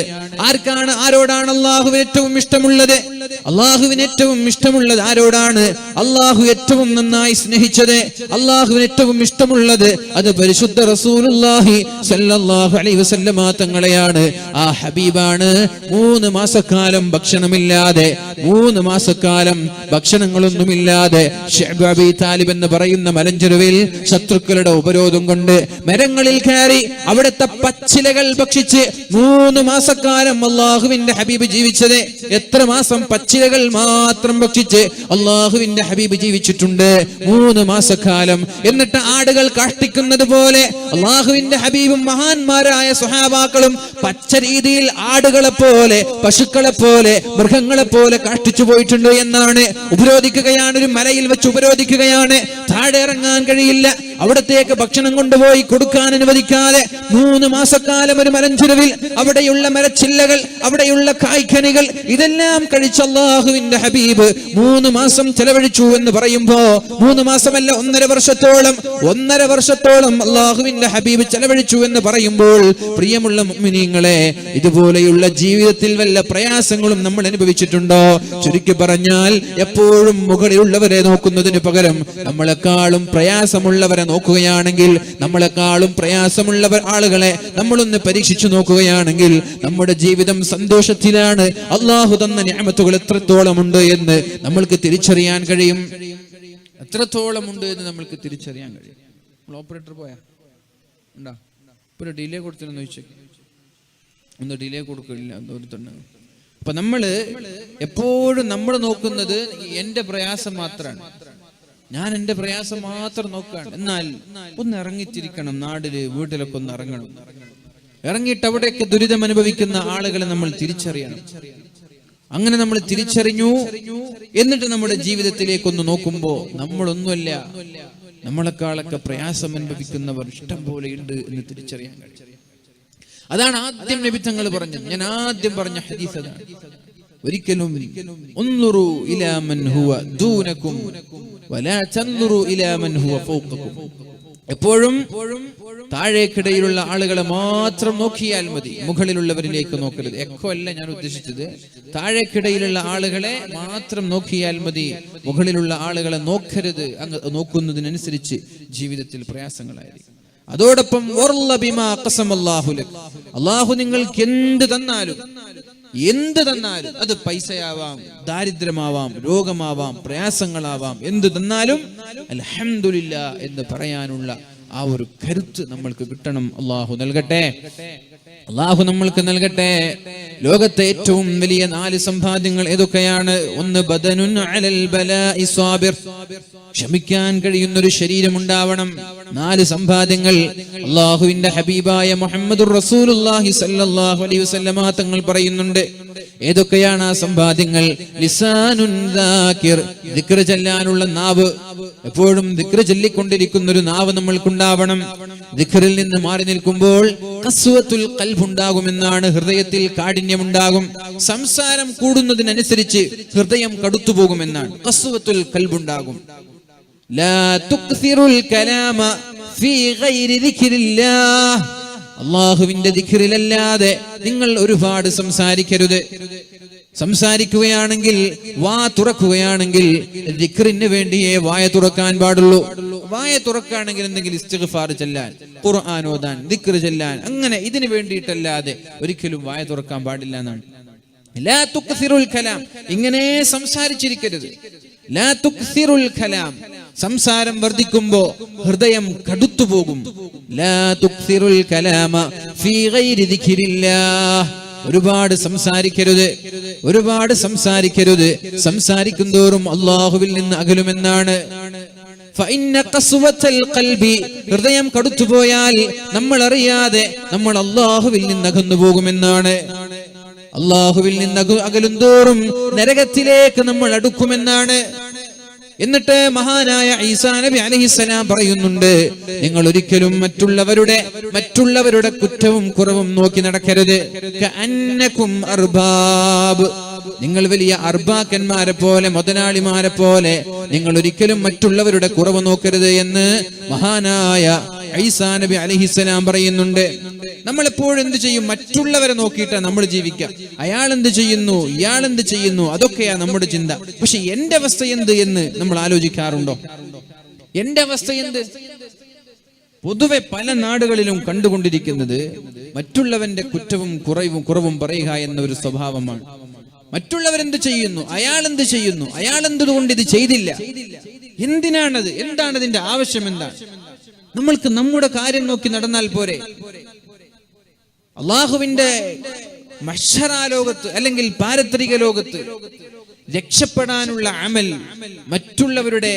ആരോടാണ് അല്ലാഹുവിന് ഏറ്റവും ഇഷ്ടമുള്ളത്? അല്ലാഹുവിന് ഏറ്റവും ഇഷ്ടമുള്ളത് ആരോടാണ്? അല്ലാഹു ഏറ്റവും നന്നായി സ്നേഹിച്ചത്, അല്ലാഹുവിന് ഏറ്റവും ഇഷ്ടമുള്ളത് അത് പരിശുദ്ധ റസൂലുള്ളാഹി സ്വല്ലല്ലാഹു അലൈഹി വസല്ലമ തങ്ങളെയാണ്. ആ ഹബീബാണ് 3 മാസക്കാലം ഭക്ഷണമില്ലാതെ, 3 മാസക്കാലം ഭക്ഷണങ്ങളൊന്നുമില്ലാതെ ശഅബ് അബീ താലിബ് എന്ന് പറയുന്ന മലഞ്ചെരുവിൽ ശത്രുക്കളുടെ ഉപരോധം കൊണ്ട് മരങ്ങളിൽ കയറി അവിടുത്തെ പച്ചിലകൾ ഭക്ഷിച്ച് 3 മാസക്കാലം അല്ലാഹുവിന്റെ ഹബീബ് ജീവിച്ചത്. എത്ര മാസം പച്ചിലകൾ മാത്രം ഭക്ഷിച്ച് അല്ലാഹുവിന്റെ ഹബീബ് ജീവിച്ചിട്ടുണ്ട്? 3 മാസക്കാലം. എന്നിട്ട് ആടുകൾ കാഷ്ടിക്കുന്നത് പോലെ അല്ലാഹുവിന്റെ ഹബീബും മഹാന്മാരായ സ്വഹാബാക്കളും പച്ച രീതിയിൽ ആടുകളെ പോലെ, പശുക്കളെ പോലെ, മൃഗങ്ങളെ പോലെ കാഷ്ടിച്ചു പോയിട്ടുണ്ട് എന്നാണ്. ഉപരോധിക്കുകയാണ്, ഒരു മലയിൽ വെച്ച് ഉപരോധിക്കുകയാണ്. താഴെ ഇറങ്ങാൻ കഴിയില്ല. അവിടത്തേക്ക് ഭക്ഷണം കൊണ്ടുപോയി കൊടുക്കാൻ അനുവദിക്കാതെ 3 മാസക്കാലം ഒരു മലഞ്ചെരുവിൽ അവിടെയുള്ള മരച്ചില്ലകൾ, അവിടെയുള്ള കായ്ക്കനികൾ ഇതെല്ലാം കഴിച്ച അല്ലാഹുവിന്റെ ഹബീബ് 3 മാസം ചെലവഴിച്ചു എന്ന് പറയുമ്പോ 3 മാസമല്ല 1.5 വർഷത്തോളം അല്ലാഹുവിന്റെ ഹബീബ് ചെലവഴിച്ചു എന്ന് പറയുമ്പോൾ പ്രിയമുള്ള മുഅ്മിനീങ്ങളെ, ഇതുപോലെയുള്ള ജീവിതത്തിൽ വല്ല പ്രയാസങ്ങളും നമ്മൾ അനുഭവിച്ചിട്ടുണ്ടോ? ചുരുക്കി പറഞ്ഞാൽ എപ്പോഴും മുകളിലുള്ളവരെ നോക്കുന്നതിന് പകരം നമ്മളെക്കാളും പ്രയാസമുള്ളവരെ നോക്കുകയാണെങ്കിൽ, നമ്മളെക്കാളും പ്രയാസമുള്ളവർ ആളുകളെ നമ്മളൊന്ന് പരീക്ഷിച്ചു നോക്കുകയാണെങ്കിൽ നമ്മുടെ ജീവിതം സന്തോഷത്തിലാണ്. അല്ലാഹു തന്ന നിഅമത്തുകൾ എത്രത്തോളം ഉണ്ട് എന്ന് നമ്മൾക്ക് തിരിച്ചറിയാൻ കഴിയും. എത്രത്തോളം ഉണ്ട് എന്ന് നമ്മൾക്ക് തിരിച്ചറിയാൻ കഴിയും. ഓപ്പറേറ്റർ പോയാ ഉണ്ടാ ഒരു ഡിലേ കൊടുത്തിരുന്നു ചോദിച്ചു, ഒന്ന് ഡിലേ കൊടുക്കില്ല ഒരുത്തണ്ട്. അപ്പൊ നമ്മള് എപ്പോഴും നമ്മൾ നോക്കുന്നത് എന്റെ പ്രയാസം മാത്രമാണ്. ഞാൻ എന്റെ പ്രയാസം മാത്രം നോക്കുകയാണ്. എന്നാൽ ഒന്ന് ഇറങ്ങിത്തിരിക്കണം, നാടില് വീട്ടിലൊക്കെ ഒന്ന് ഇറങ്ങണം. ഇറങ്ങിയിട്ട് അവിടെയൊക്കെ ദുരിതം അനുഭവിക്കുന്ന ആളുകളെ നമ്മൾ തിരിച്ചറിയണം. അങ്ങനെ നമ്മൾ തിരിച്ചറിഞ്ഞു എന്നിട്ട് നമ്മുടെ ജീവിതത്തിലേക്കൊന്ന് നോക്കുമ്പോ നമ്മളൊന്നുമല്ല, നമ്മളെക്കാളൊക്കെ പ്രയാസം അനുഭവിക്കുന്നവർ ഇഷ്ടം പോലെ ഉണ്ട് എന്ന് തിരിച്ചറിയാൻ കഴിയും. അതാണ് ആദ്യം നബി തങ്ങൾ പറഞ്ഞത്. ഞാൻ ആദ്യം പറഞ്ഞ ഹദീസ് അതാണ്. ഒരിക്കലും ഉൻദുറു ഇലാ മൻ ഹുവ ദൂനകും വലാ തൻദുറു ഇലാ മൻ ഹുവ ഫൗഖകും. എപ്പോഴും താഴേക്കിടയിലുള്ള ആളുകളെ മാത്രം നോക്കിയാൽ മതി, മുകളിലുള്ളവരിലേക്ക് നോക്കരുത്. എക്കോ അല്ല ഞാൻ ഉദ്ദേശിച്ചത്, താഴേക്കിടയിലുള്ള ആളുകളെ മാത്രം നോക്കിയാൽ മതി, മുകളിലുള്ള ആളുകളെ നോക്കരുത്. അങ്ങ് നോക്കുന്നതിനനുസരിച്ച് ജീവിതത്തിൽ പ്രയാസങ്ങളായിരിക്കും. അതോടൊപ്പം അല്ലാഹു നിങ്ങൾക്ക് എന്ത് തന്നാലും അത് പൈസയാവാം, ദാരിദ്ര്യമാവാം, രോഗമാവാം, പ്രയാസങ്ങളാവാം, എന്ത് തന്നാലും അൽഹംദുലില്ലാ എന്ന് പറയാനുള്ള ആ ഒരു കരുത്ത് നമ്മൾക്ക് കിട്ടണം. അല്ലാഹു നൽകട്ടെ, അല്ലാഹു നമ്മൾക്ക് നൽകട്ടെ. ലോകത്തെ ഏറ്റവും വലിയ 4 സമ്പാദ്യങ്ങൾ ഏതൊക്കെയാണ്? ഒന്ന്, ബദനുൻ അലൽ ബലാഇ സ്വാബിർ, ക്ഷമിക്കാൻ കഴിയുന്നൊരു ശരീരം ഉണ്ടാവണം. 4 സമ്പാദ്യങ്ങൾ അല്ലാഹുവിന്റെ ഹബീബായ മുഹമ്മദുർ റസൂലുള്ളാഹി സ്വല്ലല്ലാഹു അലൈഹി വസല്ലമ തങ്ങൾ പറയുന്നുണ്ട്. ഏതൊക്കെയാണ് ആ സമ്പാദ്യങ്ങൾ? ലിസാനുൻ ദാകിർ, ദിക്ർ ചൊല്ലാനുള്ള നാവ്, എപ്പോഴും ദിക്ർ ചൊല്ലിക്കൊണ്ടിരിക്കുന്ന ഒരു നാവ് നമ്മൾക്കുണ്ടാവണം. ദിക്റിൽ നിന്ന് മാറി നിൽക്കുമ്പോൾ ഖസ്വത്തുൽ ഖൽബ് ഉണ്ടാകുമെന്നാണ്, ഹൃദയത്തിൽ കാഠിന്യമുണ്ടാകും. സംസാരം കൂടുന്നതിനനുസരിച്ച് ഹൃദയം കടുത്തുപോകുമെന്നാണ്. ഖസ്വത്തുൽ ഖൽബ് ഉണ്ടാകും. ലാ തുക്സിറുൽ കലാമ ഫീ ഗൈരി ദിക്രില്ലാഹ്, അല്ലാഹുവിന്റെ ദിക്റിലല്ലാതെ നിങ്ങൾ ഒരുപാട് സംസാരിക്കരുത്. സംസാരിക്കുകയാണെങ്കിൽ, വാ തുറക്കുകയാണെങ്കിൽ ദിക്റിന് വേണ്ടിയേ വായ തുറക്കാൻ പാടുള്ളൂ. വായ തുറക്കുകയാണെങ്കിൽ എന്തെങ്കിലും ഇസ്തിഗ്ഫാർ ചൊല്ലാൻ, ഖുർആൻ ഓതാൻ, ദിക്ർ ചൊല്ലാൻ, അങ്ങനെ ഇതിനു വേണ്ടിയിട്ടല്ലാതെ ഒരിക്കലും വായ തുറക്കാൻ പാടില്ല എന്നാണ്. ലാ തുക്സിറുൽ കലാം, ഇങ്ങനെ സംസാരിച്ചിരിക്കരുത്. ലാ തുക്സിറുൽ കലാം, സംസാരം വർദ്ധിക്കുമ്പോ ഹൃദയം കടുത്തുപോകും. ലാ തുക്സിറുൽ കലാമ ഫീ ഗൈരി ദിക്രില്ലാഹ്, ഒരുപാട് സംസാരിക്കരുത്, ഒരുപാട് സംസാരിക്കരുത്. സംസാരിക്കും തോറും അല്ലാഹുവിൽ നിന്ന് അകലുമെന്നാണ്. ഫഇന്ന ഖസ്വത്തൽ ഖൽബി, ഹൃദയം കടുത്തുപോയാൽ നമ്മൾ അറിയാതെ നമ്മൾ അല്ലാഹുവിൽ നിന്ന് അകന്നു പോകുമെന്നാണ്. അല്ലാഹുവിൽ നിന്ന് അകലും തോറും നരകത്തിലേക്ക് നമ്മൾ അടുക്കുമെന്നാണ്. എന്നിട്ട് മഹാനായ ഈസാ നബി അലൈഹിസ്സലാം പറയുന്നുണ്ട്, നിങ്ങൾ ഒരിക്കലും മറ്റുള്ളവരുടെ കുറ്റവും കുറവും നോക്കി നടക്കരുത്. കഅന്നകും അർബാബ്, നിങ്ങൾ വലിയ അർബാക്കന്മാരെ പോലെ, മുതലാളിമാരെ പോലെ നിങ്ങൾ ഒരിക്കലും മറ്റുള്ളവരുടെ കുറവ് നോക്കരുത് എന്ന് മഹാനായ ഈസാ നബി അലൈഹിസ്സലാം പറയുന്നുണ്ട്. നമ്മൾ എപ്പോഴും എന്ത് ചെയ്യും? മറ്റുള്ളവരെ നോക്കിയിട്ടാണ് നമ്മൾ ജീവിക്കുക. അയാൾ എന്ത് ചെയ്യുന്നു, ഇയാൾ എന്ത് ചെയ്യുന്നു, അതൊക്കെയാ നമ്മുടെ ചിന്ത. പക്ഷെ എന്റെ അവസ്ഥ എന്ത് എന്ന് നമ്മൾ ആലോചിക്കാറുണ്ടോ? എന്റെ അവസ്ഥ എന്ത്? പൊതുവെ പല നാടുകളിലും കണ്ടുകൊണ്ടിരിക്കുന്നത് മറ്റുള്ളവന്റെ കുറ്റവും കുറവും പറയുക എന്ന ഒരു സ്വഭാവമാണ്. മറ്റുള്ളവരെന്ത് ചെയ്യുന്നു, അയാൾ എന്ത് ചെയ്യുന്നു, അയാൾ എന്തുകൊണ്ട് ഇത് ചെയ്തില്ല, എന്തിനാണത്, എന്താണ് ഇതിന്റെ ആവശ്യം, എന്താണ്? നമ്മൾക്ക് നമ്മുടെ കാര്യം നോക്കി നടന്നാൽ പോരെ? അള്ളാഹുവിന്റെ മഹ്ശറാലോകത്ത് അല്ലെങ്കിൽ പാരത്രിക ലോകത്ത് രക്ഷപ്പെടാനുള്ള അമൽ മറ്റുള്ളവരുടെ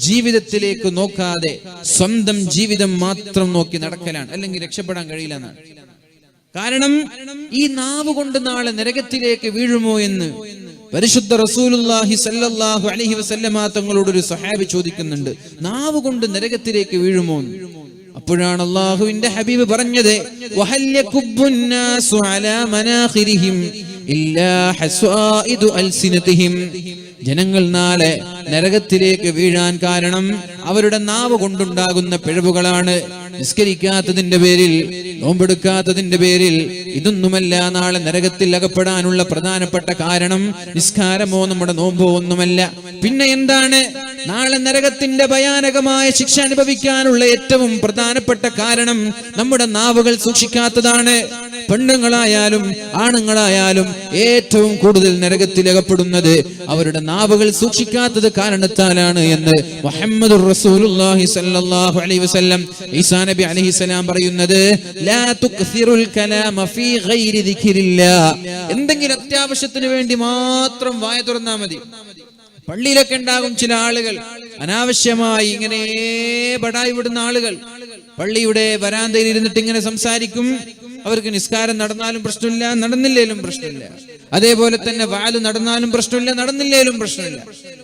ജീവിതത്തിലേക്ക് നോക്കാതെ സ്വന്തം ജീവിതം മാത്രം നോക്കി നടക്കലാണ്, അല്ലെങ്കിൽ രക്ഷപ്പെടാൻ കഴിയില്ല എന്നാണ്. കാരണം ഈ നാവ് കൊണ്ട് നാളെ നരകത്തിലേക്ക് വീഴുമോ എന്ന് പരിശുദ്ധ റസൂലുള്ളാഹി സ്വല്ലല്ലാഹു അലൈഹി വസല്ലമ തങ്ങളോട് ഒരു സ്വഹാബി ചോദിക്കുന്നുണ്ട്, നാവ് കൊണ്ട് നരകത്തിലേക്ക് വീഴുമോ എന്ന്. അപ്പോഴാണ് അല്ലാഹുവിന്റെ ഹബീബ് പറഞ്ഞത്, വഹൽ യകുബ്ബുൻ നാസു അലാ മനാഖിരിഹിം ഇല്ലാ ഹസ്വായിദു അൽസിനതിഹിം, ജനങ്ങൾ നാളെ നരകത്തിലേക്ക് വീഴാൻ കാരണം അവരുടെ നാവ് കൊണ്ടുണ്ടാകുന്ന പിഴവുകളാണ്. നിസ്കരിക്കാത്തതിന്റെ പേരിൽ, നോമ്പെടുക്കാത്തതിന്റെ പേരിൽ, ഇതൊന്നുമല്ല നാളെ നരകത്തിൽ അകപ്പെടാനുള്ള പ്രധാനപ്പെട്ട കാരണം. നിസ്കാരമോ നമ്മുടെ നോമ്പോ ഒന്നുമല്ല. പിന്നെ എന്താണ്? നാളെ നരകത്തിന്റെ ഭയാനകമായ ശിക്ഷ അനുഭവിക്കാനുള്ള ഏറ്റവും പ്രധാനപ്പെട്ട കാരണം നമ്മുടെ നാവുകൾ സൂക്ഷിക്കാത്തതാണ്. പെണ്ണുങ്ങളായാലും ആണുങ്ങളായാലും ഏറ്റവും കൂടുതൽ നരകത്തിൽ അകപ്പെടുന്നത് അവരുടെ നാവുകൾ സൂക്ഷിക്കാത്തത് കാരണത്താലാണ് എന്ന് മുഹമ്മദുർ റസൂലുള്ളാഹി സ്വല്ലല്ലാഹു അലൈഹി വസല്ലം ഈസാ നബി അലൈഹിസ്സലാം പറയുന്നത്, ലാ തുക്സിറുൽ കലാമ ഫീ ഗൈരി ദിക്രില്ലാഹ്, എന്തെങ്കിലും അത്യാവശ്യത്തിന് വേണ്ടി മാത്രം വായ തുറന്നാൽ മതി. പള്ളിയിലൊക്കെ ഉണ്ടാകും ചില ആളുകൾ അനാവശ്യമായി ഇങ്ങനെ ബടായി വിടുന്ന ആളുകൾ. പള്ളിയുടെ വരാന്തയിൽ ഇരുന്നിട്ട് ഇങ്ങനെ സംസാരിക്കും. അവർക്ക് നിസ്കാരം നടന്നാലും പ്രശ്നമില്ല, നടന്നില്ലേലും പ്രശ്നമില്ല. അതേപോലെ തന്നെ വാല് നടന്നാലും പ്രശ്നമില്ല, നടന്നില്ലേലും പ്രശ്നമില്ല.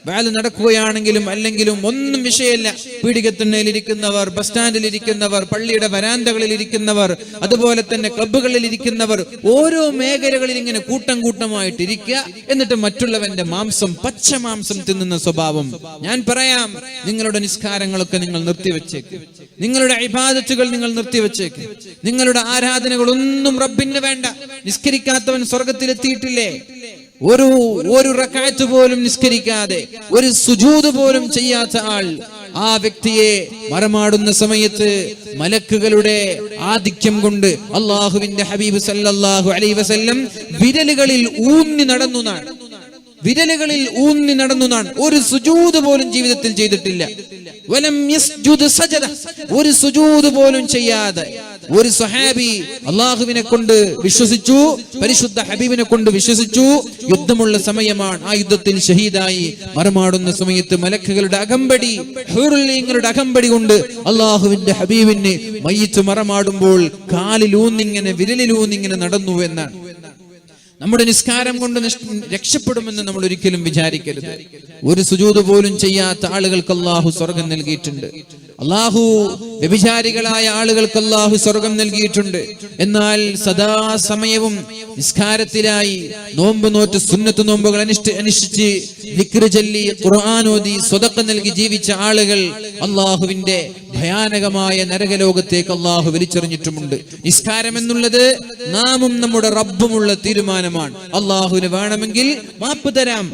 വാല് നടക്കുകയാണെങ്കിലും അല്ലെങ്കിലും ഒന്നും വിഷയമില്ല. പീഡികത്തിണ്ണയിലിരിക്കുന്നവർ, ബസ് സ്റ്റാൻഡിലിരിക്കുന്നവർ, പള്ളിയുടെ വരാന്തകളിൽ ഇരിക്കുന്നവർ, അതുപോലെ തന്നെ ക്ലബ്ബുകളിൽ ഇരിക്കുന്നവർ, ഓരോ മേഖലകളിൽ ഇങ്ങനെ കൂട്ടം കൂട്ടമായിട്ട് ഇരിക്കുക. എന്നിട്ട് മറ്റുള്ളവന്റെ മാംസം, പച്ച മാംസം തിന്നുന്ന സ്വഭാവം. ഞാൻ പറയാം, നിങ്ങളുടെ നിസ്കാരങ്ങളൊക്കെ നിങ്ങൾ നിർത്തിവെച്ചേക്ക്, നിങ്ങളുടെ ഇബാദത്തുകൾ നിങ്ങൾ നിർത്തിവെച്ചേക്ക്. നിങ്ങളുടെ ആരാധനകളൊന്നും റബ്ബിന് വേണ്ട. നിസ്കരിക്കാത്തവൻ സ്വർഗത്തിലെത്തിയിട്ടില്ലേ? ഒരു റക്അത്ത് പോലും നിസ്കരിക്കാതെ, ഒരു സുജൂദ് പോലും ചെയ്യാത്ത ആൾ, ആ വ്യക്തിയെ മറമാടുന്ന സമയത്ത് മലക്കുകളുടെ ആധിക്യം കൊണ്ട് അല്ലാഹുവിന്റെ ഹബീബ് സല്ലല്ലാഹു അലൈഹി വസല്ലം വിരലുകളിൽ ഊന്നി നടന്നു. ഒരു സുജൂദ് പോലും ജീവിതത്തിൽ ചെയ്തിട്ടില്ല. വലം യസ്ജുദ് സജദ, ഒരു സുജൂദ് പോലും ചെയ്യാതെ ഒരു സ്വഹാബി അല്ലാഹുവിനെ കൊണ്ട് വിശ്വസിച്ചു, പരിശുദ്ധ ഹബീബിനെ കൊണ്ട് വിശ്വസിച്ചു. യുദ്ധമുള്ള സമയമാണ്, ആ യുദ്ധത്തിൽ ഷഹീദായി. മറമാടുന്ന സമയത്ത് മലക്കുകളുടെ അകമ്പടി, ഹൂറുൽ അകമ്പടി കൊണ്ട് അല്ലാഹുവിന്റെ ഹബീബിനെ മയ്യിത്ത് മറമാടുമ്പോൾ കാലിലൂന്നിങ്ങനെ, വിരലിലൂന്നിങ്ങനെ നടന്നു എന്നാണ്. നമ്മുടെ നിസ്കാരം കൊണ്ട് രക്ഷപ്പെടുമെന്ന് നമ്മൾ ഒരിക്കലും വിചാരിക്കരുത്. ഒരു സുജൂദ് പോലും ചെയ്യാത്ത ആളുകൾക്ക് അല്ലാഹു സ്വർഗം നൽകിയിട്ടുണ്ട്. അല്ലാഹു വ്യഭിചാരികളായ ആളുകൾക്ക് അല്ലാഹു സ്വർഗം നൽകിയിട്ടുണ്ട്. എന്നാൽ സദാസമയവും നിസ്കാരത്തിലായി നോമ്പ് നോറ്റ് സുന്നത്ത് നോമ്പുകൾ അനുഷ്ഠിച്ച് ദിക്റ് ചൊല്ലി ഖുർആൻ ഓതി സ്വതക്ക നൽകി ജീവിച്ച ആളുകൾ അല്ലാഹുവിന്റെ ഭയാനകമായ നരകലോകത്തേക്ക് അല്ലാഹു വലിച്ചെറിഞ്ഞിട്ടുമുണ്ട്. നിസ്കാരം എന്നുള്ളത് നാമും നമ്മുടെ റബ്ബുമുള്ള തീരുമാനമാണ്. അല്ലാഹുവിന് വേണമെങ്കിൽ മാപ്പ് തരാം.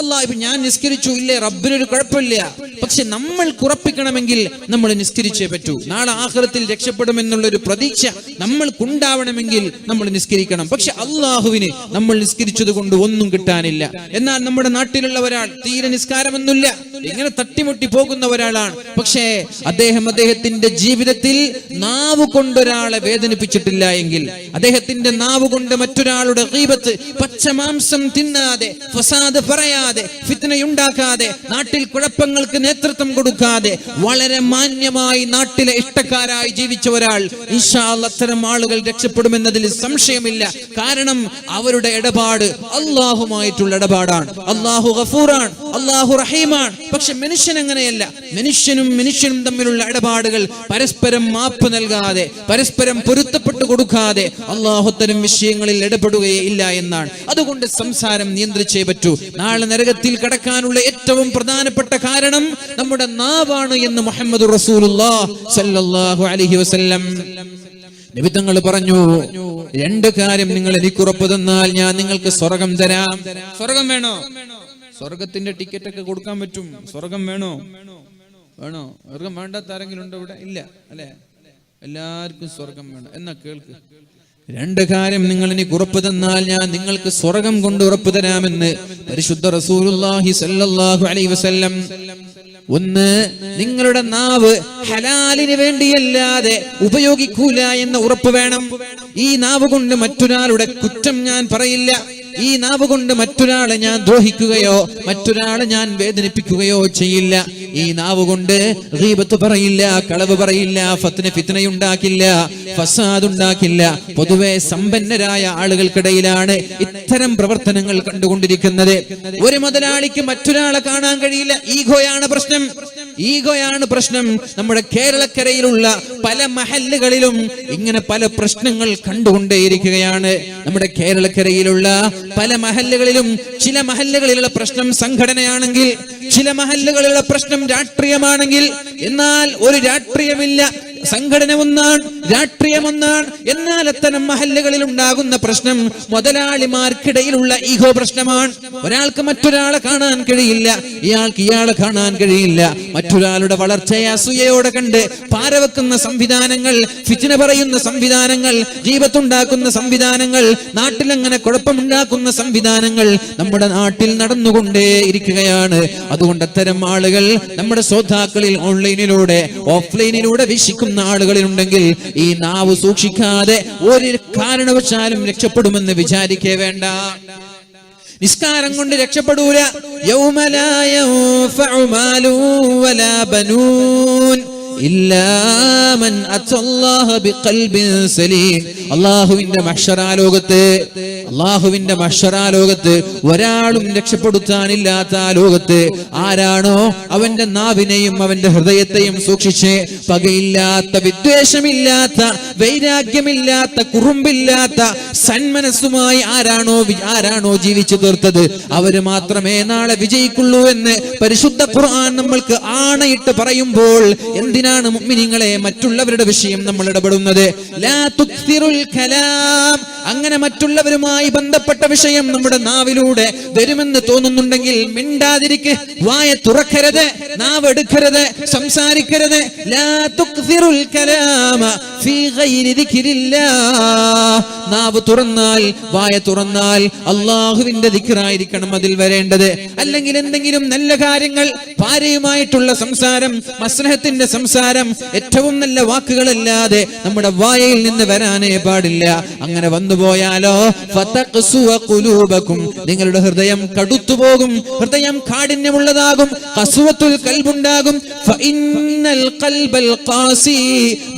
അല്ലാഹ് ഞാൻ നിസ്കരിച്ചു ഇല്ലേ, റബ്ബിനൊരു കുഴപ്പമില്ല. പക്ഷെ നമ്മൾ ഉറപ്പിക്കണമെങ്കിൽ നമ്മൾ നിസ്കരിച്ചേ പറ്റൂ. നാളെ ആഖിറത്തിൽ രക്ഷപ്പെടുമെന്നുള്ള ഒരു പ്രതീക്ഷ നമ്മൾക്കുണ്ടാവണമെങ്കിൽ നമ്മൾ നിസ്കരിക്കണം. പക്ഷെ അല്ലാഹുവിന് നമ്മൾ നിസ്കരിച്ചത് കൊണ്ട് ഒന്നും കിട്ടാനില്ല. എന്നാൽ നമ്മുടെ നാട്ടിലുള്ള ഒരാൾ തീരെ നിസ്കാരമൊന്നുമില്ല, ഇങ്ങനെ തട്ടിമുട്ടി പോകുന്ന ഒരാളാണ്. പക്ഷേ അദ്ദേഹത്തിന്റെ ജീവിതത്തിൽ നാവ് കൊണ്ടൊരാളെ വേദനിപ്പിച്ചിട്ടില്ല എങ്കിൽ, അദ്ദേഹത്തിന്റെ നാവ് കൊണ്ട് മറ്റൊരാളുടെ ഗീബത്ത്, പച്ചമാംസം തിന്നാതെ, ഫസാദ് പറയാതെ, ഫിത്നയുണ്ടാക്കാതെ, നാട്ടിൽ കുഴപ്പങ്ങൾക്ക് നേതൃത്വം കൊടുക്കാതെ, വളരെ മാന്യമായി നാട്ടിലെ ഇഷ്ടക്കാരായി ജീവിച്ച ഒരാൾ, ഇൻഷാ അല്ലാഹ് അത്തരം ആളുകൾ രക്ഷപ്പെടുമെന്നതിൽ സംശയമില്ല. കാരണം അവരുടെ ഇടപാട് അല്ലാഹുമായിട്ടുള്ള ഇടപാടാണ്. അല്ലാഹു ഗഫൂറാൻ, അല്ലാഹു റഹീമാണ്. പക്ഷെ മനുഷ്യൻ അങ്ങനെയല്ല. മനുഷ്യനും തമ്മിലുള്ള ഇടപാടുകൾ പരസ്പരം മാപ്പ് നൽകാതെ, പരസ്പരം പൊരുത്തപ്പെട്ടു കൊടുക്കാതെ അല്ലാഹു അത്തരം വിഷയങ്ങളിൽ ഇടപെടുകയേ ഇല്ല എന്നാണ്. അതുകൊണ്ട് സംസാരം നിയന്ത്രിച്ചേ പറ്റൂ. നാളെ നരകത്തിൽ കടക്കാനുള്ള ഏറ്റവും പ്രധാനപ്പെട്ട കാരണം നമ്മുടെ നാവാണ് എന്ന് മുഹമ്മദ് റസൂലുള്ളാഹി സ്വല്ലല്ലാഹു അലൈഹി വസല്ലം നബി തങ്ങൾ പറഞ്ഞു, രണ്ട് കാര്യം നിങ്ങൾ എനിക്ക് ഉറപ്പ് തന്നാൽ ഞാൻ നിങ്ങൾക്ക് സ്വർഗം തരാം. സ്വർഗം വേണോ? സ്വർഗത്തിന്റെ ടിക്കറ്റ് ഒക്കെ കൊടുക്കാൻ പറ്റും. സ്വർഗം വേണോ? സ്വർഗം വേണ്ടാത്ത ആരെങ്കിലും ഉണ്ടോ ഇവിടെ? ഇല്ല അല്ലെ? എല്ലാവർക്കും സ്വർഗം വേണം. എന്നാ കേൾക്ക്, രണ്ട് കാര്യം നിങ്ങൾ എനിക്ക് ഉറപ്പ് തന്നാൽ ഞാൻ നിങ്ങൾക്ക് സ്വർഗം കൊണ്ട് ഉറപ്പ് തരാമെന്ന് പരിശുദ്ധ റസൂലുള്ളാഹി സ്വല്ലല്ലാഹു അലൈഹി വസല്ലം. ഒന്ന്, നിങ്ങളുടെ നാവ് ഹലാലിന് വേണ്ടിയല്ലാതെ ഉപയോഗിക്കൂല എന്ന ഉറപ്പ് വേണം. ഈ നാവ് കൊണ്ട് മറ്റൊരാളുടെ കുറ്റം ഞാൻ പറയില്ല. ഈ നാവ് കൊണ്ട് മറ്റൊരാളെ ഞാൻ ദ്രോഹിക്കുകയോ മറ്റൊരാളെ ഞാൻ വേദനിപ്പിക്കുകയോ ചെയ്യില്ല. ഈ നാവ് കൊണ്ട് ഗീബത്ത് പറയില്ല, കളവ് പറയില്ല, ഫിത്നയുണ്ടാക്കില്ല, ഫസാദ് ഉണ്ടാക്കില്ല. പൊതുവെ സമ്പന്നരായ ആളുകൾക്കിടയിലാണ് ഇത്തരം പ്രവർത്തനങ്ങൾ കണ്ടുകൊണ്ടിരിക്കുന്നത്. ഒരു മുതലാളിക്ക് മറ്റൊരാളെ കാണാൻ കഴിയില്ല. ഈഗോയാണ് പ്രശ്നം. നമ്മുടെ കേരളക്കരയിലുള്ള പല മഹല്ലുകളിലും ഇങ്ങനെ പല പ്രശ്നങ്ങൾ കണ്ടുകൊണ്ടേയിരിക്കുകയാണ്. നമ്മുടെ കേരളക്കരയിലുള്ള പല മഹല്ലുകളിലും, ചില മഹല്ലുകളിലുള്ള പ്രശ്നം സംഘടനയാണെങ്കിൽ, ചില മഹല്ലുകളിലുള്ള പ്രശ്നം രാഷ്ട്രീയമാണെങ്കിൽ, എന്നാൽ ഒരു രാഷ്ട്രീയമില്ല, സംഘടന ഒന്നാണ്, രാഷ്ട്രീയം ഒന്നാണ്. എന്നാൽ അത്തരം മഹല്ലുകളിൽ ഉണ്ടാകുന്ന പ്രശ്നം മുതലാളിമാർക്കിടയിലുള്ള ഈഗോ പ്രശ്നമാണ്. ഒരാൾക്ക് മറ്റൊരാളെ കാണാൻ കഴിയില്ല, ഇയാൾക്ക് ഇയാളെ കാണാൻ കഴിയില്ല. മറ്റൊരാളുടെ വളർച്ചയെ അസൂയയോടെ കണ്ട് പാരവെക്കുന്ന സംവിധാനങ്ങൾ, ഫിത്ന പറയുന്ന സംവിധാനങ്ങൾ, ജീവത്തുണ്ടാക്കുന്ന സംവിധാനങ്ങൾ, നാട്ടിലങ്ങനെ കുഴപ്പമുണ്ടാക്കുന്ന സംവിധാനങ്ങൾ നമ്മുടെ നാട്ടിൽ നടന്നുകൊണ്ടേ ഇരിക്കുകയാണ്. അതുകൊണ്ട് അത്തരം ആളുകൾ നമ്മുടെ ശ്രോതാക്കളിൽ ഓൺലൈനിലൂടെ ഓഫ്ലൈനിലൂടെ വീക്ഷിക്കുന്ന ആളുകളിലുണ്ടെങ്കിൽ ഈ നാവ് സൂക്ഷിക്കാതെ ഒരു കാരണവശാലും രക്ഷപ്പെടുമെന്ന് വിചാരിക്കേ വേണ്ട. നിസ്കാരം കൊണ്ട് രക്ഷപ്പെടൂല. യൗമ ലാ യൻഫഉ മാലു വലാ ബനൂൻ. ഇല്ലാ മൻ അത്തല്ലാഹ ബിഖൽബിൻ സലീം. അല്ലാഹുവിന്റെ മഹ്ശറാ ലോകത്ത് ഒരാളും രക്ഷപ്പെടുത്താനില്ലാത്ത ആ ലോകത്ത് ആരാണോ അവന്റെ നാവിനെയും അവന്റെ ഹൃദയത്തെയും സൂക്ഷിച്ച് പകയില്ലാത്ത, വിദ്വേഷമില്ലാത്ത, വൈരാഗ്യമില്ലാത്ത, കുറുമ്പില്ലാത്ത സന്മനസ്സുമായി ആരാണോ ജീവിച്ചു തീർത്തത് അവര് മാത്രമേ നാളെ വിജയിക്കുള്ളൂ എന്ന് പരിശുദ്ധ ഖുർആൻ നമ്മൾക്ക് ആണയിട്ട് പറയുമ്പോൾ എന്തിനാണ് മുഅ്മിനീങ്ങളെ മറ്റുള്ളവരുടെ വിഷയം നമ്മൾ ഇടപെടുന്നത്? ലാ തുക്സിറുൽ കലാം. അങ്ങനെ മറ്റുള്ളവരുമായി ബന്ധപ്പെട്ട വിഷയം നമ്മുടെ നാവിലൂടെ വരുമെന്ന് തോന്നുന്നുണ്ടെങ്കിൽ മിണ്ടാതിരിക്ക്, വായ തുറക്കരുത്, നാവ് എടുക്കരുത്, സംസാരിക്കരുത്. ലാ തുക്സിറുൽ കലാമ ഫീ ഗൈരി ദിക്രില്ലാഹ്. നാവ് തുറന്നാൽ, വായ തുറന്നാൽ അല്ലാഹുവിന്റെ ദിക്റായിരിക്കണം അതിൽ വരേണ്ടത്. അല്ലെങ്കിൽ എന്തെങ്കിലും നല്ല കാര്യങ്ങൾ, ഭാര്യയുമായിട്ടുള്ള സംസാരം, മസ്ലഹത്തിന്റെ സംസാരം, ഏറ്റവും നല്ല വാക്കുകളല്ലാതെ നമ്മുടെ വായയിൽ നിന്ന് വരാനേ പാടില്ല. അങ്ങനെ വന്നുപോയാലോ ഫതഖ്സുവ ഖുലൂബകും, നിങ്ങളുടെ ഹൃദയം കടുത്തുപോകും, ഹൃദയം കാഠിന്യമുള്ളതാകും, ഖസ്വത്തുൽ ഖൽബുണ്ടാകും. ഫഇന്നൽ ഖൽബൽ ഖാസി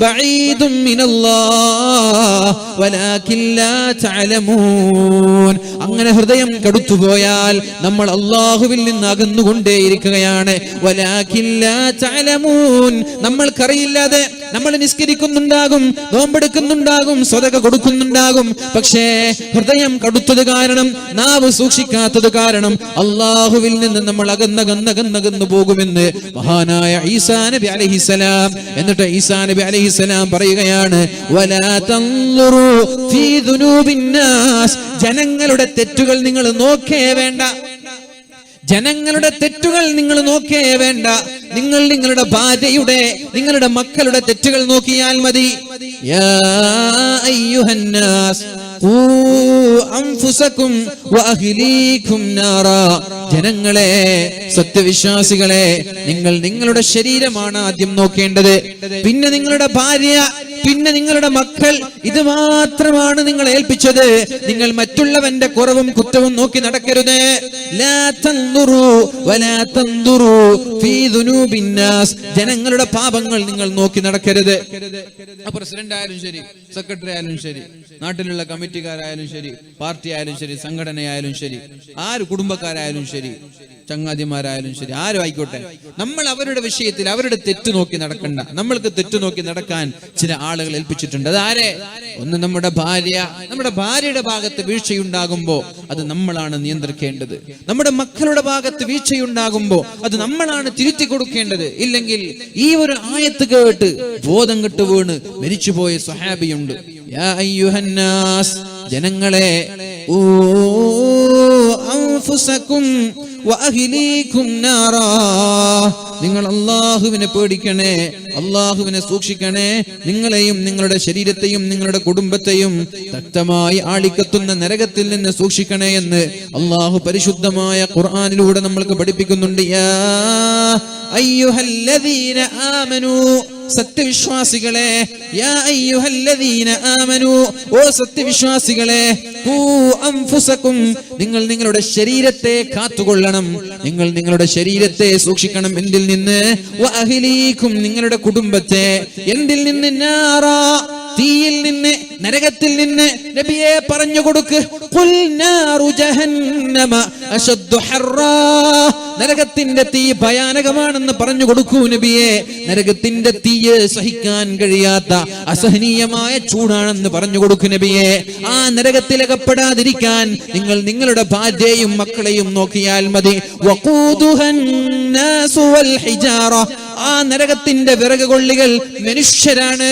ബഈദും മിനല്ലാഹ് വലാകിൻ ലാ തഅലമൂൻ. അങ്ങനെ ഹൃദയം കടുത്തുപോയാൽ നമ്മൾ അല്ലാഹുവിൽ നിന്ന് അകന്നുകൊണ്ടേയിരിക്കുകയാണ്. വലാകിൻ ലാ തഅലമൂൻ, നമ്മൾക്കറിയില്ലാതെ നമ്മൾ നിസ്കരിക്കുന്നുണ്ടാകും, നോമ്പെടുക്കുന്നുണ്ടാകും, സ്വതക കൊടുക്കുന്നുണ്ടാകും. പക്ഷേ ഹൃദയം കടുത്തത് കാരണം, നാവ് സൂക്ഷിക്കാത്തത് കാരണം അല്ലാഹുവിൽ നിന്ന് നമ്മൾ അകന്നകന്നു പോകുമെന്ന് മഹാനായ ഈസാ നബി അലൈഹിസ്സലാം. എന്നിട്ട് ഈസാ നബി അലൈഹിസ്സലാം പറയുകയാണ്, വലാ തൻളുറു ഫീ ദുനൂബിൻ നാസ്. ജനങ്ങളുടെ തെറ്റുകൾ നിങ്ങൾ നോക്കേ വേണ്ട, ജനങ്ങളുടെ തെറ്റുകൾ നിങ്ങൾ നോക്കേ വേണ്ട. നിങ്ങൾ നിങ്ങളുടെ ഭാര്യയുടെ, നിങ്ങളുടെ മക്കളുടെ തെറ്റുകൾ നോക്കിയാൽ മതി. യാ അയ്യുഹന്നാസ് ഖൂ അൻഫുസകും വഅഹ്ലീകും നാറാ. ജനങ്ങളെ, സത്യവിശ്വാസികളെ, നിങ്ങൾ നിങ്ങളുടെ ശരീരമാണ് ആദ്യം നോക്കേണ്ടത്, പിന്നെ നിങ്ങളുടെ ഭാര്യ, പിന്നെ നിങ്ങളുടെ മക്കൾ. ഇത് മാത്രമാണ് നിങ്ങൾ ഏൽപ്പിച്ചത്. നിങ്ങൾ മറ്റുള്ളവന്റെ കുറവും കുറ്റവും നോക്കി നടക്കരുത്. ലാ തൻദുറു വലാ തൻദുറു ഫീ ദുനൂബിൻ നാസ്. ജനങ്ങളുടെ പാപങ്ങൾ നിങ്ങൾ നോക്കി നടക്കരുത്. പ്രസിഡന്റ് ആയാലും ശരി, സെക്രട്ടറി ആയാലും ശരി, നാട്ടിലുള്ള കമ്മിറ്റിക്കാരായാലും ശരി, പാർട്ടി ആയാലും ശരി, സംഘടനയായാലും ശരി, ആര് കുടുംബക്കാരായാലും ശരി, ചങ്ങാതിമാരായാലും ശരി, ആരും ആയിക്കോട്ടെ, നമ്മൾ അവരുടെ വിഷയത്തിൽ അവരുടെ തെറ്റ് നോക്കി നടക്കണ്ട. നമ്മൾക്ക് തെറ്റ് നോക്കി നടക്കാൻ ചില ആളുകൾ ഏൽപ്പിച്ചിട്ടുണ്ട്. അതാരെ? ഒന്ന് നമ്മുടെ ഭാര്യ. നമ്മുടെ ഭാര്യയുടെ ഭാഗത്ത് വീഴ്ചയുണ്ടാകുമ്പോ അത് നമ്മളാണ് നിയന്ത്രിക്കേണ്ടത്. നമ്മുടെ മക്കളുടെ ഭാഗത്ത് വീഴ്ചയുണ്ടാകുമ്പോ അത് നമ്മളാണ് തിരുത്തി കൊടുക്കേണ്ടത്. ഇല്ലെങ്കിൽ ഈ ഒരു ആയത്ത് കേട്ട് ബോധം കെട്ട് വീണ് മരിച്ചുപോയ സ്വഹാബിയുണ്ട്. യാ അയ്യുഹന്നാസ്, ജനങ്ങളെ, ഊ അൻഫുസകും വഅഹ്ലീകും നാറാ. നിങ്ങൾ അല്ലാഹുവിനെ പേടിക്കണേ, അല്ലാഹുവിനെ സൂക്ഷിക്കണേ. നിങ്ങളെയും നിങ്ങളുടെ ശരീരത്തെയും നിങ്ങളുടെ കുടുംബത്തെയും ശക്തമായി ആളിക്കത്തുന്ന നരകത്തിൽ നിന്ന് സൂക്ഷിക്കണേ എന്ന് അല്ലാഹു പരിശുദ്ധമായ ഖുർആനിലൂടെ നമ്മൾക്ക് പഠിപ്പിക്കുന്നുണ്ട്. യാ അയ്യുഹല്ലദീന ആമനൂ, സത്യവിശ്വാസികളെ, യാ അയ്യുഹല്ലദീന ആമനൂ, ഓ സത്യവിശ്വാസികളെ, ഖൂ അൻഫുസകും, നിങ്ങൾ നിങ്ങളുടെ ശരീരത്തെ കാത്തുകൊള്ളണം, നിങ്ങൾ നിങ്ങളുടെ ശരീരത്തെ സൂക്ഷിക്കണം. എന്തിൽ നിന്ന്? വഅഹ്ലീകും, നിങ്ങളുടെ കുടുംബത്തെ. എന്തിൽ നിന്ന്? നാറാ, തീയിൽ നിന്ന്, നരകത്തിൽ നിന്ന്. നബിയെ പറഞ്ഞു കൊടുക്ക്, ഖുൽ നാറു ജഹന്നമ അശദ്ദു ഹർറാ. നരകത്തിന്റെ തീ ഭയാനകമാണെന്ന് പറഞ്ഞു കൊടുക്കൂ നബിയെ. നരകത്തിന്റെ തീയെ സഹിക്കാൻ കഴിയാത്ത അസഹനീയമായ ചൂടാണെന്ന് പറഞ്ഞു കൊടുക്കൂ നബിയെ. ആ നരകത്തിലകപ്പെടാതിരിക്കാൻ നിങ്ങൾ നിങ്ങളുടെ ഭാര്യയും മക്കളെയും നോക്കിയാൽ മതി. വഖൂദുഹൻ നാസു വൽ ഹിജാറ. ആ നരകത്തിന്റെ വിറക് കൊള്ളികൾ മനുഷ്യരാണ്.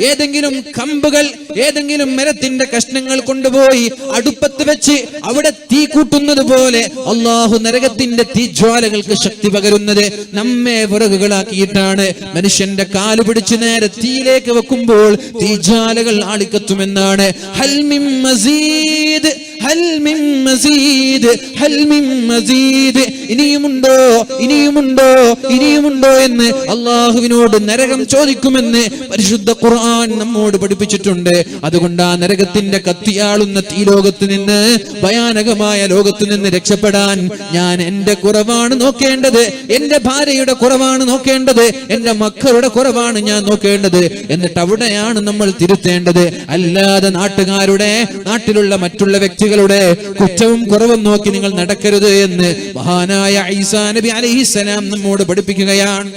ഏതെങ്കിലും കമ്പുകൾ, ഏതെങ്കിലും മരത്തിന്റെ കഷ്ണങ്ങൾ കൊണ്ടുപോയി അടുപ്പത്ത് വെച്ച് അവിടെ തീ കൂട്ടുന്നത് പോലെ അല്ലാഹു നരകത്തിന്റെ തീജ്വാലകൾക്ക് ശക്തി പകരുന്നത് നമ്മെ വിറകുകളാക്കിയിട്ടാണ്. മനുഷ്യന്റെ കാല് പിടിച്ച് നേരെ തീയിലേക്ക് വെക്കുമ്പോൾ തീജ്വാലകൾ ആളിക്കത്തുമെന്നാണ്. ഹൽ മിൻ മസീദ്, ഹൽ മിൻ മസീദ് ഹൽ മിൻ മസീദ്, ഇനിയുമുണ്ടോ ഇനിയുമുണ്ടോ ഇനിയുമുണ്ടോ എന്ന് അല്ലാഹുവിനോട് നരകം ചോദിക്കുമെന്ന് പരിശുദ്ധ ഖുർആൻ നമ്മോട് പഠിപ്പിച്ചിട്ടുണ്ട്. അതുകൊണ്ട് ആ നരകത്തിന്റെ കത്തിയാളുന്ന ഈ ലോകത്ത് നിന്ന്, ഭയാനകമായ ലോകത്ത് നിന്ന് രക്ഷപ്പെടാൻ ഞാൻ എന്റെ കുറവാണ് നോക്കേണ്ടത്, എന്റെ ഭാര്യയുടെ കുറവാണ് നോക്കേണ്ടത്, എന്റെ മക്കളുടെ കുറവാണ് ഞാൻ നോക്കേണ്ടത്. എന്നിട്ട് അവിടെയാണ് നമ്മൾ തിരുത്തേണ്ടത്. അല്ലാതെ നാട്ടുകാരുടെ, നാട്ടിലുള്ള മറ്റുള്ള വ്യക്തികളുടെ കുറ്റവും കുറവും നോക്കി നിങ്ങൾ നടക്കരുത് എന്ന് മഹാനായ ഈസാ നബി അലൈഹിസ്സലാം നമ്മോട് പഠിപ്പിക്കുകയാണ്.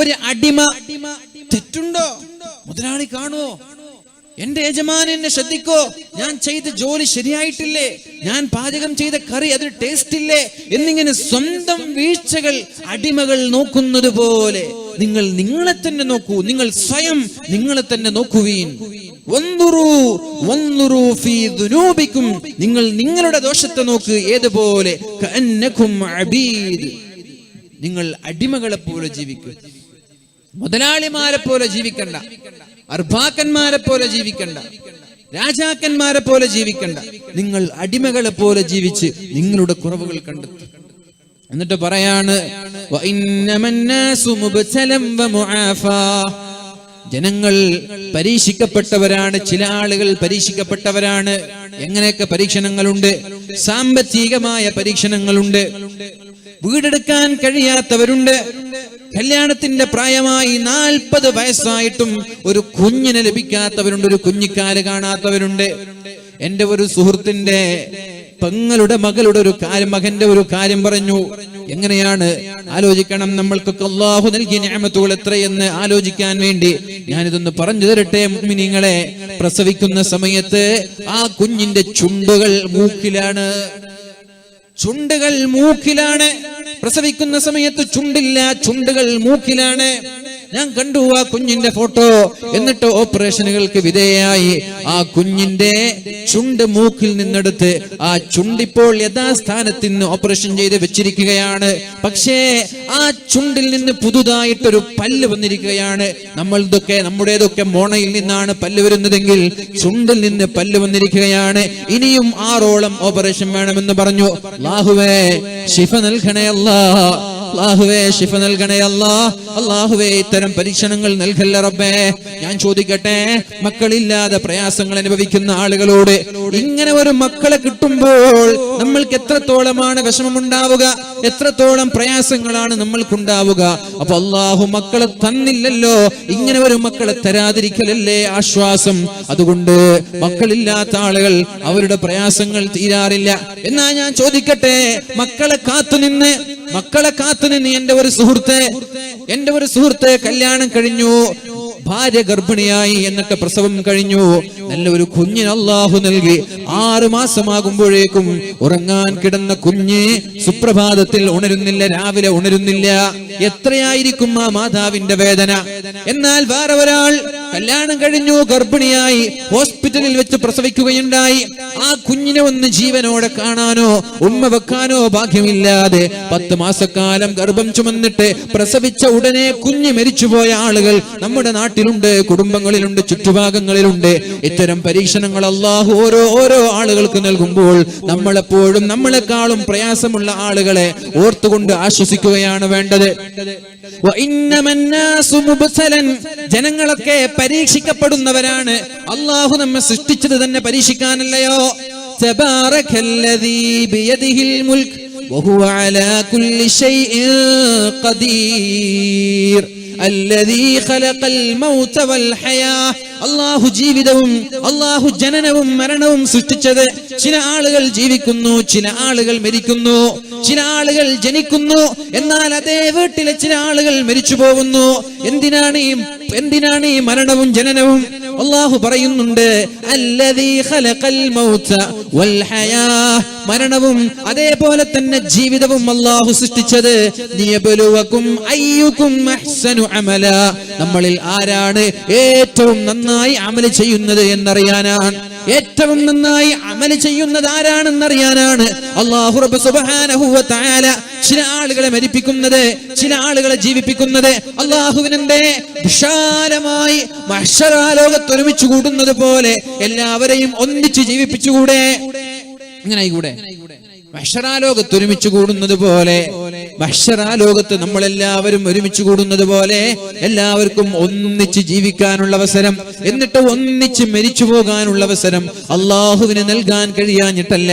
ഒരു അടിമ തെറ്റുണ്ടോ മുതലാളി കാണുവോ, എന്റെ യജമാനൻ എന്നെ ശ്രദ്ധിക്കോ, ഞാൻ ചെയ്ത ജോലി ശരിയായിട്ടില്ലേ, ഞാൻ പാചകം ചെയ്ത കറി അതിന് ടേസ്റ്റ് ഇല്ലേ എന്നിങ്ങനെ സ്വന്തം വീഴ്ചകൾ അടിമകൾ നോക്കുന്നത് പോലെ നിങ്ങൾ നിങ്ങളെ തന്നെ നോക്കൂ, നിങ്ങൾ സ്വയം നിങ്ങളെ തന്നെ നോക്കുവീൻ. നിങ്ങൾ നിങ്ങളുടെ ദോഷത്തെ നോക്ക്. ഏതുപോലെ? നിങ്ങൾ അടിമകളെ പോലെ ജീവിക്കുക, മുതലാളിമാരെ പോലെ ജീവിക്കണ്ട, അർഭാക്കന്മാരെ പോലെ ജീവിക്കണ്ട, രാജാക്കന്മാരെ പോലെ ജീവിക്കണ്ട. നിങ്ങൾ അടിമകളെ പോലെ ജീവിച്ച് നിങ്ങളുടെ കുറവുകൾ കണ്ടെത്തും. എന്നിട്ട് പറയാണ്, ജനങ്ങൾ പരീക്ഷിക്കപ്പെട്ടവരാണ്, ചില ആളുകൾ പരീക്ഷിക്കപ്പെട്ടവരാണ്. എങ്ങനെയൊക്കെ പരീക്ഷണങ്ങളുണ്ട്? സാമ്പത്തികമായ പരീക്ഷണങ്ങളുണ്ട്, വീടെടുക്കാൻ കഴിയാത്തവരുണ്ട്, കല്യാണത്തിന്റെ പ്രായമായി 40 വയസ്സായിട്ടും ഒരു കുഞ്ഞിനെ ലഭിക്കാത്തവരുണ്ട്, ഒരു കുഞ്ഞിക്കാല് കാണാത്തവരുണ്ട്. എന്റെ ഒരു സുഹൃത്തിന്റെ പെങ്ങളുടെ മകളുടെ ഒരു കാര്യം, മകന്റെ ഒരു കാര്യം പറഞ്ഞു. എങ്ങനെയാണ്? ആലോചിക്കണം, നമ്മൾക്കൊക്കെ അല്ലാഹു നൽകിയ നിഅമത്തുകൾ എത്രയെന്ന് ആലോചിക്കാൻ വേണ്ടി ഞാനിതൊന്ന് പറഞ്ഞു തരട്ടെ. മുഅ്മിനീങ്ങളെ, പ്രസവിക്കുന്ന സമയത്ത് ആ കുഞ്ഞിന്റെ ചുണ്ടുകൾ മൂക്കിലാണ്, ചുണ്ടുകൾ മൂക്കിലാണ്. പ്രസവിക്കുന്ന സമയത്ത് ചുണ്ടില്ല, ചുണ്ടുകൾ മൂക്കിലാണ്. ഞാൻ കണ്ടു ആ കുഞ്ഞിന്റെ ഫോട്ടോ. എന്നിട്ട് ഓപ്പറേഷനുകൾക്ക് വിധേയമായി ആ കുഞ്ഞിന്റെ ചുണ്ട് മൂക്കിൽ നിന്നെടുത്ത് ആ ചുണ്ടിപ്പോൾ യഥാസ്ഥാനത്ത് നിന്ന് ഓപ്പറേഷൻ ചെയ്ത് വെച്ചിരിക്കുകയാണ്. പക്ഷേ ആ ചുണ്ടിൽ നിന്ന് പുതുതായിട്ടൊരു പല്ല് വന്നിരിക്കുകയാണ്. നമ്മുടേതൊക്കെ മോണയിൽ നിന്നാണ് പല്ല് വരുന്നതെങ്കിൽ ചുണ്ടിൽ നിന്ന് പല്ല് വന്നിരിക്കുകയാണ്. ഇനിയും 6ഓളം ഓപ്പറേഷൻ വേണമെന്ന് പറഞ്ഞു. അല്ലാഹുവേ ശിഫ നൽകണേ അല്ലാഹ്, അല്ലാഹുവേ ശിഫ നൽകണേ അല്ലാഹ്, അല്ലാഹുവേ ഇത്തരം പരീക്ഷണങ്ങൾ നൽകല്ല റബ്ബേ. ഞാൻ ചോദിക്കട്ടെ, മക്കളില്ലാതെ പ്രയാസങ്ങൾ അനുഭവിക്കുന്ന ആളുകളോട്, ഇങ്ങനെ ഒരു മക്കളെ കിട്ടുമ്പോൾ നമ്മൾക്ക് എത്രത്തോളമാണ് വിഷമമുണ്ടാവുക, എത്രത്തോളം പ്രയാസങ്ങളാണ് നമ്മൾക്കുണ്ടാവുക. അപ്പൊ അല്ലാഹു മക്കളെ തന്നില്ലല്ലോ, ഇങ്ങനെ ഒരു മക്കളെ തരാതിരിക്കലല്ലേ ആശ്വാസം. അതുകൊണ്ട് മക്കളില്ലാത്ത ആളുകൾ അവരുടെ പ്രയാസങ്ങൾ തീരാറില്ല. എന്നാ ഞാൻ ചോദിക്കട്ടെ, മക്കളെ കാത്തുനിന്ന് എന്റെ ഒരു സുഹൃത്ത് കല്യാണം കഴിഞ്ഞു, ഭാര്യ ഗർഭിണിയായി, എന്നിട്ട് പ്രസവം കഴിഞ്ഞു, നല്ല ഒരു കുഞ്ഞിന് അല്ലാഹു നൽകി. 6 മാസമാകുമ്പോഴേക്കും ഉറങ്ങാൻ കിടന്ന കുഞ്ഞ് സുപ്രഭാതത്തിൽ ഉണരുന്നില്ല, രാവിലെ ഉണരുന്നില്ല. എത്രയായിരിക്കും ആ മാതാവിന്റെ വേദന? എന്നാൽ വേറെ ഒരാൾ കല്യാണം കഴിഞ്ഞു, ഗർഭിണിയായി, ഹോസ്പിറ്റലിൽ വെച്ച് പ്രസവിക്കുകയുണ്ടായി. ആ കുഞ്ഞിനെ ഒന്ന് ജീവനോടെ കാണാനോ ഉമ്മ വെക്കാനോ ഭാഗ്യമില്ലാതെ 10 മാസക്കാലം ഗർഭം ചുമന്നിട്ട് പ്രസവിച്ച ഉടനെ കുഞ്ഞ് മരിച്ചുപോയ ആളുകൾ നമ്മുടെ നാട്ടിലുണ്ട്, കുടുംബങ്ങളിലുണ്ട്, ചുറ്റുഭാഗങ്ങളിലുണ്ട്. ഇത്തരം പരീക്ഷണങ്ങൾ അല്ലാഹു ഓരോ ആളുകൾക്ക് നൽകുമ്പോൾ നമ്മളെപ്പോഴും നമ്മളെക്കാളും പ്രയാസമുള്ള ആളുകളെ ഓർത്തുകൊണ്ട് ആശ്വസിക്കുകയാണ് വേണ്ടത്. ജനങ്ങളൊക്കെ പരീക്ഷിക്കപ്പെടുന്നവരാണ്. അല്ലാഹു നമ്മെ സൃഷ്ടിച്ചത് തന്നെ പരീക്ഷിക്കാനല്ലയോ? തബാറകല്ലദീ ബിയദിഹിൽ മുൽക് വഹുവ അലാ കുല്ലി ശൈഇൻ ഖദീർ അല്ലദീ ഖലഖൽ മൗത വൽ ഹയാ. അല്ലാഹു ജീവിതവും അല്ലാഹു ജനനവും മരണവും സൃഷ്ടിച്ചത്. ചില ആളുകൾ ജീവിക്കുന്നു, ചില ആളുകൾ മരിക്കുന്നു, ചില ആളുകൾ ജനിക്കുന്നു, എന്നാൽ അതേ വീട്ടിലെ ചില ആളുകൾ മരിച്ചു പോകുന്നു. എന്തിനാണ് ഈ മരണവും ജനനവും? അല്ലാഹു പറയുന്നുണ്ട്, അല്ലദീ ഖലഖൽ മൗത വൽ ഹയാ. മരണവും അതേപോലെ തന്നെ ജീവിതവും അല്ലാഹു സൃഷ്ടിച്ചത് ലിയബ്ലുവകും അയ്യുകും അഹ്സനു അമല. നമ്മളിൽ ആരാണ് ഏറ്റവും നന്നായി അമൽ ചെയ്യുന്നത് എന്നറിയാനാണ്. ഏറ്റവും നന്നായി അമൽ ചെയ്യുന്നത് ആരാണെന്നറിയാനാണ് അല്ലാഹു റബ്ബ് സുബ്ഹാനഹു വ തആല ചില ആളുകളെ മരിപ്പിക്കുന്നത്, ചില ആളുകളെ ജീവിപ്പിക്കുന്നത്. അല്ലാഹുവിനെന്തേ വിശാലമായി മഹ്ശറാലോകത്ത് ഒരുമിച്ച് കൂടുന്നത് പോലെ എല്ലാവരെയും ഒന്നിച്ച് ജീവിപ്പിച്ചുകൂടെ? ഇങ്ങനെ ആയിക്കൂടെ? മഹ്ശറാലോകത്ത് ഒരുമിച്ച് കൂടുന്നത് പോലെ, മഹ്ശറാലോകത്ത് നമ്മളെല്ലാവരും ഒരുമിച്ച് കൂടുന്നത് പോലെ എല്ലാവർക്കും ഒന്നിച്ച് ജീവിക്കാനുള്ള അവസരം, എന്നിട്ട് ഒന്നിച്ച് മരിച്ചു പോകാനുള്ള അവസരം അള്ളാഹുവിന് നൽകാൻ കഴിയാഞ്ഞിട്ടല്ല.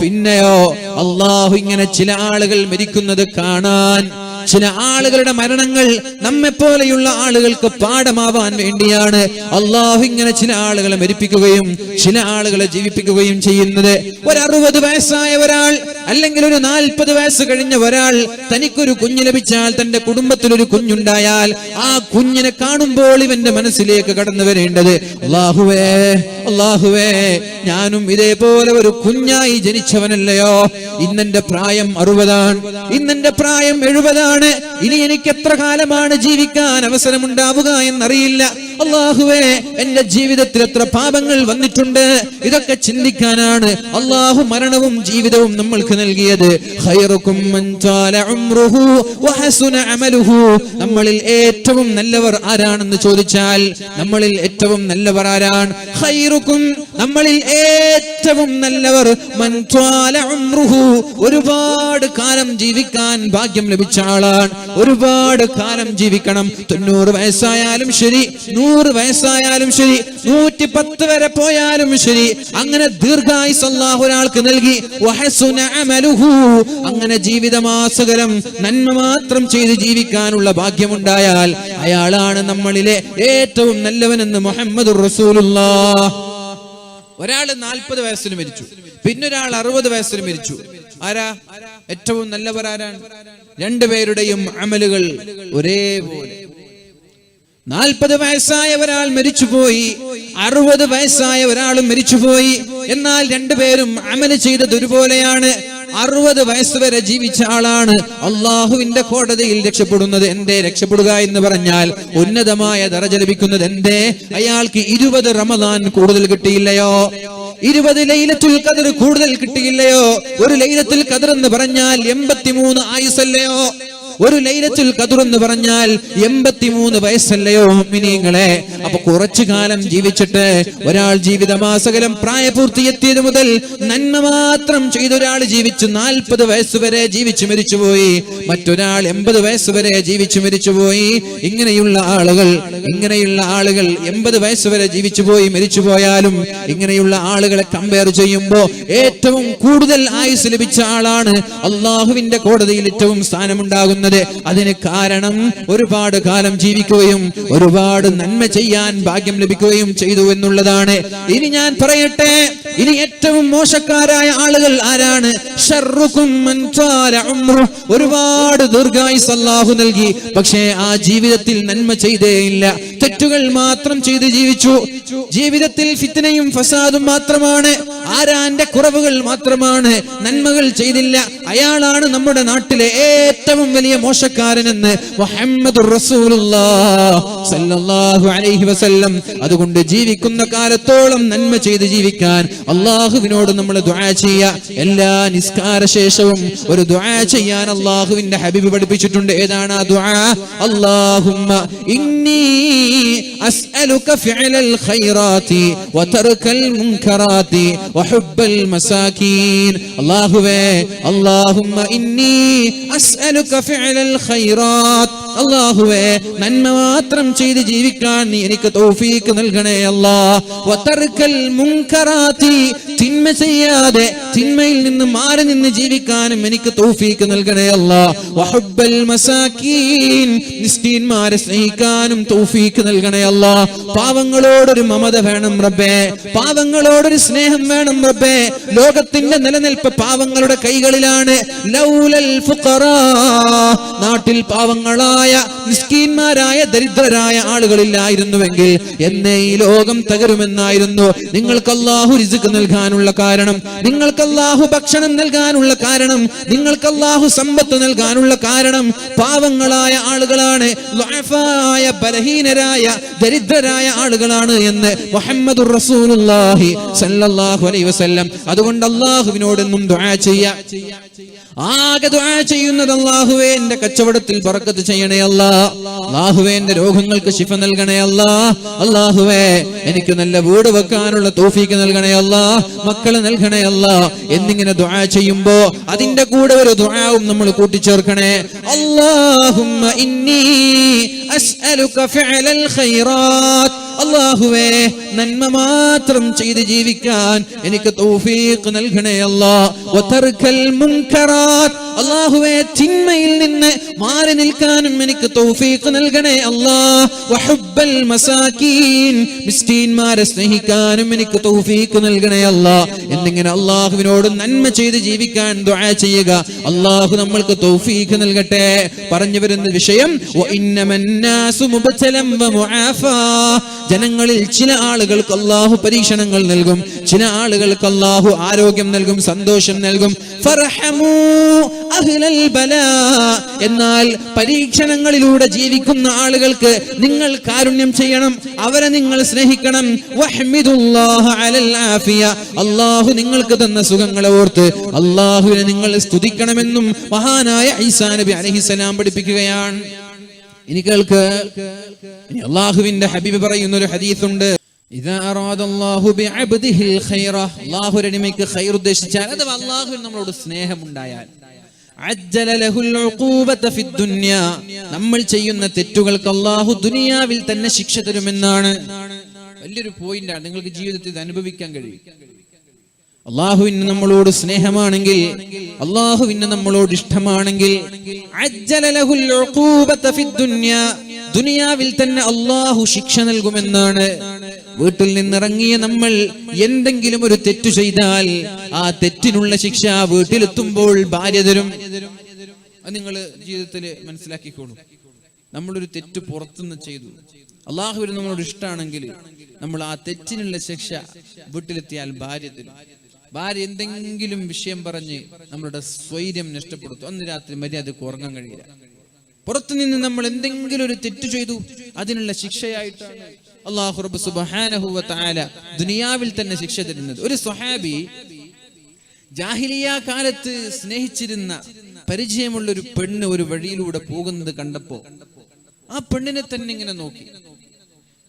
പിന്നെയോ അള്ളാഹു ഇങ്ങനെ ചില ആളുകൾ മരിക്കുന്നത് കാണാൻ, ചില ആളുകളുടെ മരണങ്ങൾ നമ്മെപ്പോലെയുള്ള ആളുകൾക്ക് പാഠമാവാൻ വേണ്ടിയാണ് അള്ളാഹു ഇങ്ങനെ ചില ആളുകളെ മരിപ്പിക്കുകയും ചില ആളുകളെ ജീവിപ്പിക്കുകയും ചെയ്യുന്നത്. ഒരു 60 വയസ്സായ ഒരാൾ, അല്ലെങ്കിൽ ഒരു 40 വയസ്സ് കഴിഞ്ഞ ഒരാൾ, തനിക്കൊരു കുഞ്ഞ് ലഭിച്ചാൽ, തന്റെ കുടുംബത്തിലൊരു കുഞ്ഞുണ്ടായാൽ, ആ കുഞ്ഞിനെ കാണുമ്പോൾ ഇവന്റെ മനസ്സിലേക്ക് കടന്നു വരേണ്ടത്, അല്ലാഹുവേ ഞാനും ഇതേപോലെ ഒരു കുഞ്ഞായി ജനിച്ചവനല്ലയോ? ഇന്നെന്റെ പ്രായം 60ആണ്, ഇന്നെന്റെ പ്രായം 70ആണ്. ഇനി എനിക്ക് എത്ര കാലമാണ് ജീവിക്കാൻ അവസരമുണ്ടാവുക എന്നറിയില്ല. അല്ലാഹുവേ, എന്റെ ജീവിതത്തിൽ എത്ര പാപങ്ങൾ വന്നിട്ടുണ്ട്. ഇതൊക്കെ ചിന്തിക്കാനാണ് അല്ലാഹു മരണവും ജീവിതവും നമ്മൾക്ക് നൽകിയത്. ഖൈറുക്കും മൻ താല ഉംറുഹു വഹസുന അമലുഹു. നമ്മളിൽ ഏറ്റവും നല്ലവർ ആരാണെന്ന് ചോദിച്ചാൽ, നമ്മളിൽ ഏറ്റവും നല്ലവർ ആരാണ്? ഖൈറുക്കും, നമ്മളിൽ ഏറ്റവും നല്ലവർ മൻ താല ഉംറുഹു, ഒരുപാട് കാലം ജീവിക്കാൻ ഭാഗ്യം ലഭിച്ച ആളാണ്. ഒരുപാട് കാലം ജീവിക്കണം. 90 വയസ്സായാലും ശരി, 100 വയസ്സായാലും ശരി, 110 വരെ പോയാലും ശരി, അങ്ങനെ ദീർഘായുസ്സ് അല്ലാഹു ഒരാൾക്ക് നൽകി. വഹസുന അമലുഹു, അങ്ങനെ ജീവിതമാസകലം നന്മ മാത്രം ചെയ്ത് ജീവിക്കാനുള്ള ഭാഗ്യമുണ്ടായാൽ അയാളാണ് നമ്മളിലെ ഏറ്റവും നല്ലവനെന്ന് മുഹമ്മദുർ റസൂലുള്ളാഹ്. ഒരാൾ 40 വയസ്സിൽ മരിച്ചു, പിന്നൊരാൾ 60 വയസ്സിൽ മരിച്ചു. ആരാ ഏറ്റവും നല്ലവർ? ആരാണ്? രണ്ടുപേരുടെയും അമലുകൾ ഒരേപോലെ. 40 വയസ്സായ ഒരാൾ മരിച്ചുപോയി, 60 വയസ്സായ ഒരാളും മരിച്ചുപോയി. എന്നാൽ രണ്ടുപേരും അമല് ചെയ്തത് ഒരുപോലെയാണ്. 60 വയസ്സ് വരെ ജീവിച്ച ആളാണ് അള്ളാഹുവിന്റെ കോടതിയിൽ രക്ഷപ്പെടുന്നത്. എന്തേ രക്ഷപ്പെടുക എന്ന് പറഞ്ഞാൽ ഉന്നതമായ ദറജ ലഭിക്കുന്നത്? എന്തേ? അയാൾക്ക് 20 റമദാൻ കൂടുതൽ കിട്ടിയില്ലയോ? 20 ലൈലത്തുൽ ഖദർ കൂടുതൽ കിട്ടിയില്ലയോ? ഒരു ലൈലത്തുൽ ഖദർ എന്ന് പറഞ്ഞാൽ 83 ആയുസ്സല്ലയോ? ഒരു ലൈലത്തുൽ ഖദർ എന്ന് പറഞ്ഞാൽ 83 വയസ്സല്ലയോ മുഅ്മിനീങ്ങളെ? അപ്പൊ കുറച്ചു കാലം ജീവിച്ചിട്ട് ഒരാൾ ജീവിതമാസകലം പ്രായപൂർത്തി എത്തിയത് മുതൽ നന്മ മാത്രം ചെയ്ത ഒരാൾ ജീവിച്ചു 40 വയസ്സ് വരെ ജീവിച്ചു മരിച്ചുപോയി. മറ്റൊരാൾ 80 വയസ്സ് വരെ ജീവിച്ചു മരിച്ചുപോയി. ഇങ്ങനെയുള്ള ആളുകൾ 80 വയസ്സ് വരെ ജീവിച്ചുപോയി മരിച്ചുപോയാലും ഇങ്ങനെയുള്ള ആളുകളെ കമ്പയർ ചെയ്യുമ്പോൾ ഏറ്റവും കൂടുതൽ ആയുസ് ലഭിച്ച ആളാണ് അള്ളാഹുവിന്റെ കോടതിയിൽ ഏറ്റവും സ്ഥാനമുണ്ടാകുന്നത്. അതിന് കാരണം ഒരുപാട് കാലം ജീവിക്കുകയും ഒരുപാട് നന്മ ചെയ്യാൻ ഭാഗ്യം ലഭിക്കുകയും ചെയ്തു എന്നുള്ളതാണ്. ഇനി ഞാൻ പറയട്ടെ, ഇനി ഏറ്റവും മോശക്കാരായ ആളുകൾ ആരാണ്? ശർറുക്കും മൻ ത്വാല ഉംറു. ഒരുപാട് ദീർഘായുസ് അല്ലാഹു നൽകി, പക്ഷേ ആ ജീവിതത്തിൽ നന്മ ചെയ്തേയില്ല, തെറ്റുകൾ മാത്രം ചെയ്ത് ജീവിച്ചു. ജീവിതത്തിൽ ഫിത്നയും ഫസാദും മാത്രമാണ്, ആരാന്റെ കുറവുകൾ മാത്രമാണ്, നന്മകൾ ചെയ്തില്ല. അയാളാണ് നമ്മുടെ നാട്ടിലെ ഏറ്റവും വലിയ മോശക്കാരനെന്ന് മുഹമ്മദുർ റസൂലുള്ളാഹി സ്വല്ലല്ലാഹു അലൈഹി വസല്ലം. അതുകൊണ്ട് ജീവിക്കുന്ന കാലത്തോളം നന്മ ചെയ്ത് ജീവിക്കാൻ അല്ലാഹുവിനോട് നമ്മൾ ദുആ ചെയ്യുക. എല്ലാ നിസ്കാര ശേഷവും ഒരു ദുആ ചെയ്യാൻ അല്ലാഹുവിന്റെ ഹബീബ് പഠിപ്പിച്ചിട്ടുണ്ട്. ഏതാണ് ആ ദുആ? അല്ലാഹുമ്മ ഇന്നി അസ്അലുക ഫിഅലൽ ഖൈറാത്തി വതർകൽ മുൻകറാത്തി വഹുബ്ബൽ മസാകീൻ. അല്ലാഹുവേ, അല്ലാഹുമ്മ ഇന്നി അസ്അലുക ഫിഅലൽ ഖൈറാത്ത്. അല്ലാഹുവേ, നന്മ മാത്രം ചെയ്ത് ജീവിക്കാൻ നീ എനിക്ക് തൗഫീഖ് നൽകണേ അല്ലാഹ്. വതർകൽ മുൻകറാത്തി, തിന്മ ചെയ്യാതെ തിന്മയിൽ നിന്ന് മാറി നിന്ന് ജീവിക്കാനും എനിക്ക് തൗഫീഖ് നൽകണേ അല്ലാഹ്. വഹുബ്ബൽ മസാകീൻ, മിസ്കീന്മാരെ സ്നേഹിക്കാനും തൗഫീഖ് നൽകണേ അല്ലാഹ്. പാവങ്ങളോടൊരു മമത വേണം റബ്ബേ, പാവങ്ങളോടൊരു സ്നേഹം വേണം റബ്ബേ. ലോകത്തിന്റെ നിലനിൽപ്പ് പാവങ്ങളുടെ കൈകളിലാണ്. ലൗലൽ ഫുഖറാ നാട്ടിൽ പാവങ്ങളായ മിസ്കീന്മാരായ ദരിദ്രരായ ആളുകളില്ലായിരുന്നുവെങ്കിൽ എന്നേ ഈ ലോകം തകരുമെന്നായിരുന്നു. നിങ്ങൾക്ക് അല്ലാഹു റിസ്ക് നൽകാനുള്ള കാരണം, നിങ്ങൾക്ക് അല്ലാഹു ഭക്ഷണം നൽകാനുള്ള കാരണം, നിങ്ങൾക്ക് അല്ലാഹു സമ്പത്ത് നൽകാനുള്ള കാരണം പാവങ്ങളായ ആളുകളാണ്, ളഅഫായ ബലഹീനരായ ദരിദ്രരായ ആളുകളാണ് എന്ന് മുഹമ്മദുർ റസൂലുള്ളാഹി സ്വല്ലല്ലാഹു അലൈഹി വസല്ലം. അതുകൊണ്ട് അല്ലാഹുവിനോടെന്നും ദുആ ചെയ്യാ. ആകെ ദുആ ചെയ്യുന്നത് അല്ലാഹുവേ എന്റെ കച്ചവടത്തിൽ ബറക്കത്ത് ചെയ്യണേ അല്ലാഹ്, അല്ലാഹുവേ എന്റെ രോഗങ്ങൾക്ക് ശിഫ നൽകണേ അല്ലാഹ്, അല്ലാഹുവേ എനിക്ക് നല്ല വീട് വെക്കാനുള്ള തൗഫീഖ് നൽകണേ അല്ലാഹ്, മക്കളെ നൽകണേ അല്ലാഹ് എന്നിങ്ങനെ ദുആ ചെയ്യുമ്പോ അതിന്റെ കൂടെ ഒരു ദുആവും നമ്മൾ കൂട്ടിച്ചേർക്കണേ. അല്ലാഹുമ്മ ഇന്നി അസ്അലുക ഫിഅലൽ ഖൈറാത്ത്, അല്ലാഹുവേ നന്മ മാത്രം ചെയ്ത് ജീവിക്കാൻ എനിക്ക് തൗഫീഖ് നൽകണേ അല്ലാഹ്. വതർക്കൽ മുൻകറാത്ത്, അല്ലാഹുവേ തിന്മയിൽ നിന്ന് മാറി നിൽക്കാനും എനിക്ക് തൗഫീഖ് നൽകണേ അല്ലാഹ്. വഹുബ്ബൽ മസാകീൻ, മിസ്കീന്മാരെ സ്നേഹിക്കാനും എനിക്ക് തൗഫീഖ് നൽകണേ അല്ലാഹ് എന്നിങ്ങനെ അല്ലാഹുവിനോട് നന്മ ചെയ്ത് ജീവിക്കാൻ ദുആ ചെയ്യുക. അല്ലാഹു നമ്മൾക്ക് തൗഫീഖ് നൽകട്ടെ. പറഞ്ഞു വരുന്ന വിഷയം വഇന്നമന്നാസു മുബ്തലം വമുആഫാ, ജനങ്ങളിൽ ചില ആളുകൾക്ക് അല്ലാഹു പരീക്ഷണങ്ങൾ നൽകും, ചില ആളുകൾക്ക് അല്ലാഹു ആരോഗ്യം നൽകും, സന്തോഷം നൽകും. ഫർഹമൂ അഹ്ലൽ ബലാ, എന്നാൽ പരീക്ഷണങ്ങളിലൂടെ ജീവിക്കുന്ന ആളുകൾക്ക് നിങ്ങൾ കാരുണ്യം ചെയ്യണം, അവരെ നിങ്ങൾ സ്നേഹിക്കണം. വഹ്മിദുല്ലാഹ അലൽ ആഫിയ, അല്ലാഹു നിങ്ങൾക്ക് തന്ന സുഖങ്ങളെ ഓർത്ത് അല്ലാഹുവിനെ നിങ്ങൾ സ്തുതിക്കണമെന്നും മഹാനായ ഈസാ നബി അലൈഹിസ്സലാം പഠിപ്പിക്കുകയാണ്. ഇനി കേൾക്ക്, ഇനി അല്ലാഹുവിന്റെ ഹബീബ് പറയുന്ന ഒരു ഹദീസുണ്ട്, ഇദാ അറാദല്ലാഹു ബിഅബ്ദിഹിൽ ഖൈറ, അല്ലാഹു ഒരടിമയ്ക്ക് ഖൈർ ഉദ്ദേശിച്ചാൽ, അഥവാ അല്ലാഹുവിന് നമ്മളോട് സ്നേഹമുണ്ടായാൽ, അജ്ജല ലഹുൽ ഉഖൂബത ഫിദ് ദുനിയ, നമ്മൾ ചെയ്യുന്ന തെറ്റുകൾക്ക് അല്ലാഹു ദുനിയാവിൽ തന്നെ ശിക്ഷ തരുമെന്നാണ്. വലിയൊരു പോയിന്റാണ്, നിങ്ങൾക്ക് ജീവിതത്തിൽ അനുഭവിക്കാൻ കഴിയും. അല്ലാഹുവിന് നമ്മളോട് സ്നേഹമാണെങ്കിൽ, അല്ലാഹുവിന് നമ്മളോട് ഇഷ്ടമാണെങ്കിൽ, അജ്ജല ലഹുൽ ഉഖൂബത ഫിദ് ദുനിയ, ദുനിയാവിൽ തന്നെ അല്ലാഹു ശിക്ഷ നൽകുമെന്നാണ്. വീട്ടിൽ നിന്നിറങ്ങിയ നമ്മൾ എന്തെങ്കിലും ഒരു തെറ്റു ചെയ്താൽ ആ തെറ്റിനുള്ള ശിക്ഷ വീട്ടിലെത്തുമ്പോൾ ഭാര്യ തരും. അത് നിങ്ങൾ ജീവിതത്തിൽ മനസ്സിലാക്കിക്കോളൂ. നമ്മളൊരു തെറ്റ് പുറത്തുനിന്ന് ചെയ്തു, അല്ലാഹുവിന് നമ്മളോട് ഇഷ്ടമാണെങ്കിൽ നമ്മൾ ആ തെറ്റിനുള്ള ശിക്ഷ വീട്ടിലെത്തിയാൽ ഭാര്യ തരും. ഭാര്യ എന്തെങ്കിലും വിഷയം പറഞ്ഞ് നമ്മളുടെ സ്വൈര്യം നഷ്ടപ്പെടുത്തും, അന്ന് രാത്രി മര്യാദക്ക് ഉറങ്ങാൻ കഴിയില്ല. പുറത്തുനിന്ന് നമ്മൾ എന്തെങ്കിലും ഒരു തെറ്റ് ചെയ്തു, അതിനുള്ള ശിക്ഷയായിട്ടാണ് അല്ലാഹു റബ്ബ് സുബ്ഹാനഹു വ തആല ദുനിയാവിൽ തന്നെ ശിക്ഷ തരുന്നത്. ഒരു സ്വഹാബി ജാഹിലിയ കാലത്ത് സ്നേഹിച്ചിരുന്ന പരിചയമുള്ള ഒരു പെണ്ണ് ഒരു വഴിയിലൂടെ പോകുന്നത് കണ്ടപ്പോ ആ പെണ്ണിനെ തന്നെ ഇങ്ങനെ നോക്കി.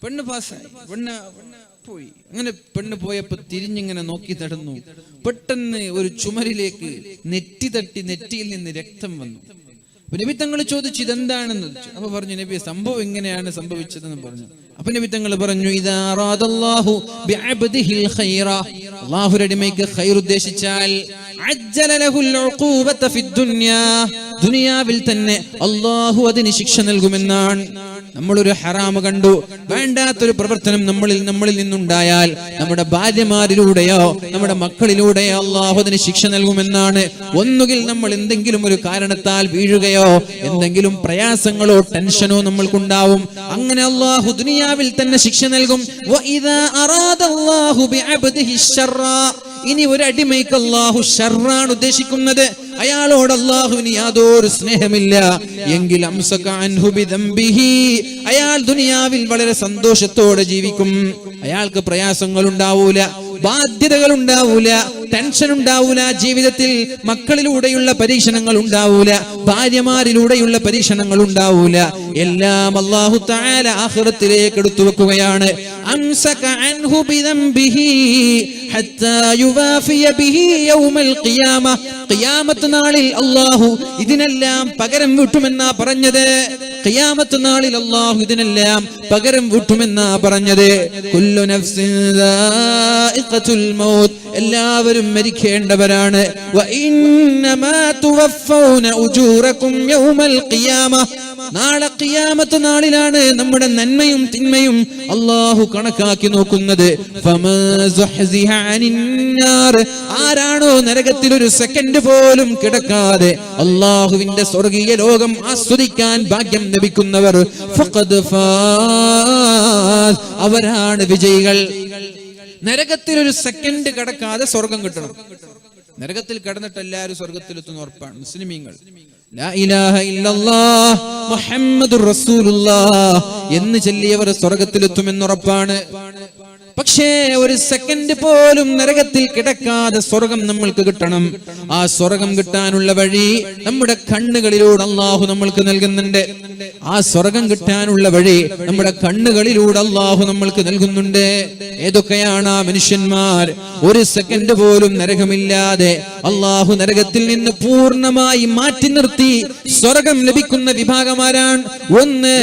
പെണ്ണ് പാസ്സായി, പെണ്ണ് പോയി. അങ്ങനെ പെണ്ണ് പോയപ്പോ തിരിഞ്ഞിങ്ങനെ നോക്കി നടന്നു. പെട്ടെന്ന് ഒരു ചുമരിലേക്ക് നെറ്റി തട്ടി നെറ്റിയിൽ നിന്ന് രക്തം വന്നു. നബി തങ്ങൾ ചോദിച്ചു ഇതെന്താണെന്ന്. അപ്പൊ പറഞ്ഞു, നബി സംഭവം ഇങ്ങനെയാണ് സംഭവിച്ചതെന്ന് പറഞ്ഞു. അപ്പൊ നബി തങ്ങൾ പറഞ്ഞു, ഇദാ അറാദല്ലാഹു ബിഅബ്ദിഹിൽ ഖൈറ, അല്ലാഹുവിന്റെ അടിമയ്ക്ക് ഖൈർ ഉദ്ദേശിച്ചാൽ, അജ്ജല ലഹുൽ ഉഖൂബത ഫിദ് ദുനിയ, ദുനിയാവിൽ തന്നെ അല്ലാഹു അതിന് ശിക്ഷ നൽകുമെന്നാണ്. നമ്മളൊരു ഹറാമ് കണ്ടു, വേണ്ടാത്തൊരു പ്രവർത്തനം നമ്മളിൽ നിന്നുണ്ടായാൽ നമ്മുടെ ഭാര്യമാരിലൂടെയോ നമ്മുടെ മക്കളിലൂടെയോ അല്ലാഹു അതിന് ശിക്ഷ നൽകുമെന്നാണ്. ഒന്നുകിൽ നമ്മൾ എന്തെങ്കിലും ഒരു കാരണത്താൽ വീഴുകയോ എന്തെങ്കിലും പ്രയാസങ്ങളോ ടെൻഷനോ നമ്മൾക്കുണ്ടാവും. അങ്ങനെ അല്ലാഹു ദുനിയാവിൽ തന്നെ ശിക്ഷ നൽകും. വഇദാ അറാദല്ലാഹു ബിഅബ്ദിഹി ശർറ, ഇനി ഒരു അടിമയ്ക്ക് അല്ലാഹു ശർറാണ് ഉദ്ദേശിക്കുന്നത്, അയാളോട് അല്ലാഹുവിന് യാതൊരു സ്നേഹമില്ല എങ്കിൽ അംസക അൻഹു ബിദംബിഹി, അയാൾ ദുനിയാവിൽ വളരെ സന്തോഷത്തോടെ ജീവിക്കും. അയാൾക്ക് പ്രയാസങ്ങൾ ഉണ്ടാവൂല, ബാധ്യതകൾ ഉണ്ടാവൂല, ടെൻഷൻ ഉണ്ടാവൂല, ജീവിതത്തിൽ മക്കളിലൂടെയുള്ള പരീക്ഷണങ്ങൾ ഉണ്ടാവൂല, ഭാര്യമാരിലൂടെയുള്ള പരീക്ഷണങ്ങൾ ഉണ്ടാവൂല. എല്ലാം അല്ലാഹു തആല ആഖിറത്തിലേക്ക് എടുത്തു വെക്കുകയാണ്. അംസക അൻഹു ബിദംബിഹി ഹത്താ യുവാഫിയ ബിഹി യൗമൽ ഖിയാമ, ഖിയാമത്ത് നാളിൽ അല്ലാഹു ഇതിനെല്ലാം പകരം വീട്ടുമെന്നാ പറഞ്ഞത്. ഖിയാമത്ത് നാളിൽ അല്ലാഹു ഇതിനെല്ലാം പകരം വീട്ടുമെന്നാ പറഞ്ഞത്. കുല്ലു നഫ്സിൻ ദാഇഖത്തുൽ മൗത്ത്, എല്ലാവരും മരിക്കേണ്ടവരാണ്. വ ഇന്നമാ തുവഫൗന ഉജൂറകും യൗമൽ ഖിയാമ, നാളെ ഖിയാമത്ത് നാളിലാണ് നമ്മുടെ നന്മയും തിന്മയും അല്ലാഹു കണക്കാക്കി നോക്കുന്നത്. ആരാണോ നരകത്തിൽ ഒരു സെക്കൻഡ് പോലും കിടക്കാതെ അല്ലാഹുവിന്റെ സ്വർഗീയ ലോകം ആസ്വദിക്കാൻ ഭാഗ്യം ലഭിക്കുന്നവർ ഫഖദ് ഫാസ്, അവരാണ് വിജയികൾ. നരകത്തിൽ ഒരു സെക്കൻഡ് കിടക്കാതെ സ്വർഗം കിട്ടണം. നരകത്തിൽ കിടന്നിട്ട് എല്ലാവരും സ്വർഗത്തിലെത്തുന്ന ഉറപ്പാണ് മുസ്ലിമീങ്ങൾ. ലാ ഇലാഹ ഇല്ലല്ലാഹ് മുഹമ്മദുർ റസൂലുള്ളാഹ് എന്ന് ചൊല്ലിയവർ സ്വർഗത്തിലെത്തുമെന്നുറപ്പാണ്. പക്ഷേ ഒരു സെക്കൻഡ് പോലും നരകത്തിൽ കിടക്കാതെ സ്വർഗം നമ്മൾക്ക് കിട്ടണം. ആ സ്വർഗം കിട്ടാനുള്ള വഴി നമ്മുടെ കണ്ണുകളിലൂടെ അല്ലാഹു നമ്മൾക്ക് നൽകുന്നുണ്ട്. ആ സ്വർഗം കിട്ടാനുള്ള വഴി നമ്മുടെ കണ്ണുകളിലൂടെ അല്ലാഹു നമ്മൾക്ക് നൽകുന്നുണ്ട്. ഏതൊക്കെയാണ് ആ മനുഷ്യന്മാർ? ഒരു സെക്കൻഡ് പോലും നരകമില്ലാതെ അല്ലാഹു നരകത്തിൽ നിന്ന് പൂർണ്ണമായി മാറ്റി നിർത്തി സ്വർഗം ലഭിക്കുന്ന വിഭാഗമാരാണ്. ഒന്ന്,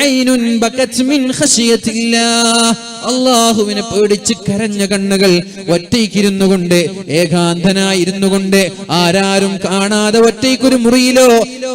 ഐനുൻ ബകത് മിൻ ഖശിയത്തില്ലാഹ്, അല്ലാഹുവിനെ പേടിച്ച് കരഞ്ഞ കണ്ണുകൾ, ഒറ്റയ്ക്കിരുന്നു കൊണ്ട്, ഏകാന്തനായിരുന്നു കൊണ്ട്, ആരാരും കാണാതെ ഒറ്റയ്ക്കൊരു മുറിയിലോ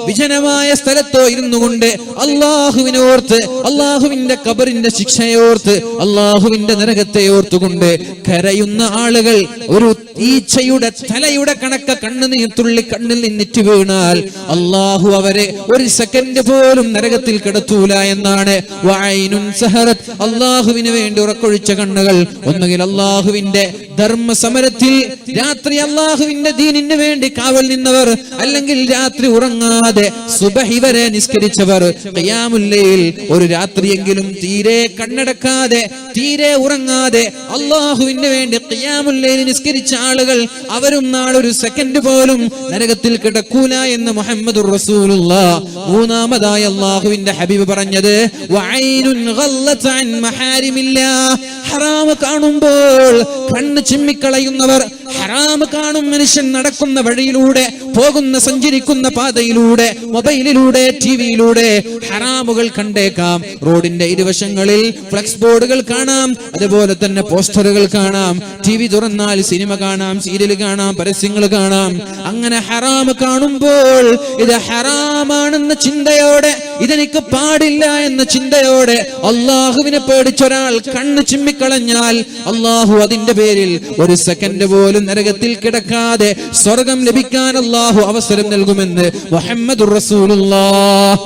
വിജനമായ സ്ഥലത്തോ ഇരുന്നു കൊണ്ട് അല്ലാഹുവിനെ ഓർത്ത്, അല്ലാഹുവിന്റെ ഖബറിന്റെ ശിക്ഷയോർത്ത്, അല്ലാഹുവിന്റെ നരകത്തെ ഓർത്തുകൊണ്ട് കരയുന്ന ആളുകൾ ഒരു ഈച്ചയുടെ തലയുടെ കണക്ക കണ്ണുനീർത്തുള്ളി കണ്ണിൽ നിന്നിട്ട് വീണാൽ അല്ലാഹു അവരെ ഒരു സെക്കൻഡ് പോലും നരകത്തിൽ കിടത്തൂല എന്നാണ്. വഅൈനുൻ സഹറത്, അല്ലാഹുവിന് വേണ്ടി ഉറക്കൊഴിച്ച കണ്ണുകൾ, ഒന്നുകിൽ അല്ലാഹുവിന്റെ ധർമ്മ സമരത്തിൽ രാത്രി അല്ലാഹുവിന്റെ ദീനിന് വേണ്ടി കാവൽ നിന്നവർ, അല്ലെങ്കിൽ രാത്രി ഉറങ്ങാതെ സുബഹി വരെ നിസ്കരിച്ചവർ, ഖിയാമുൽ ലൈൽ ഒരു രാത്രിയെങ്കിലും തീരെ കണ്ണടക്കാതെ തീരെ ഉറങ്ങാതെ അല്ലാഹുവിന് വേണ്ടി ഖിയാമുൽ ലൈൽ നിസ്കരിച്ച ആളുകൾ, അവരും നാളെ ഒരു സെക്കൻഡ് പോലും നരകത്തിൽ കിടക്കൂല എന്ന് മുഹമ്മദുർ റസൂലുള്ളാഹ്. മൂന്നാമതായി അല്ലാഹുവിന്റെ ഹബീബ് പറഞ്ഞത് വഅൈനുൻ ഗല്ലത അൻ മഹാരിമില്ലാഹ്, ഹറാം കാണുമ്പോൾ കണ്ണ് ചിമ്മിക്കളയുന്നവർ, ഹറാം കാണും മനുഷ്യൻ നടക്കുന്ന വഴിയിലൂടെ, പോകുന്ന സഞ്ചരിക്കുന്ന പാതയിലൂടെ, മൊബൈലിലൂടെ, ടിവിയിലൂടെ ഹറാമുകൾ കണ്ടേക്കാം. റോഡിന്റെ ഇരുവശങ്ങളിൽ ഫ്ലക്സ് ബോർഡുകൾ കാണാം, അതുപോലെ തന്നെ പോസ്റ്ററുകൾ കാണാം. ടിവി തുറന്നാൽ സിനിമ കാണാം, സീരിയൽ കാണാം, പരസ്യങ്ങൾ കാണാം. അങ്ങനെ ഹറാം കാണുമ്പോൾ ഇത് ഹറാമാണെന്ന ചിന്തയോടെ, ഇതെനിക്ക് പാടില്ല എന്ന ചിന്തയോടെ അല്ലാഹുവിനെ പേടിച്ചൊരാൾ കണ്ണ് ചിമ്മിക്കളഞ്ഞാൽ അല്ലാഹു അതിന്റെ പേരിൽ ഒരു സെക്കൻഡ് പോലും നരകത്തിൽ കിടക്കാതെ സ്വർഗം ലഭിക്കാൻ അല്ലാഹു അവസരം നൽകുമെന്ന് മുഹമ്മദുർ റസൂലുള്ളാഹ്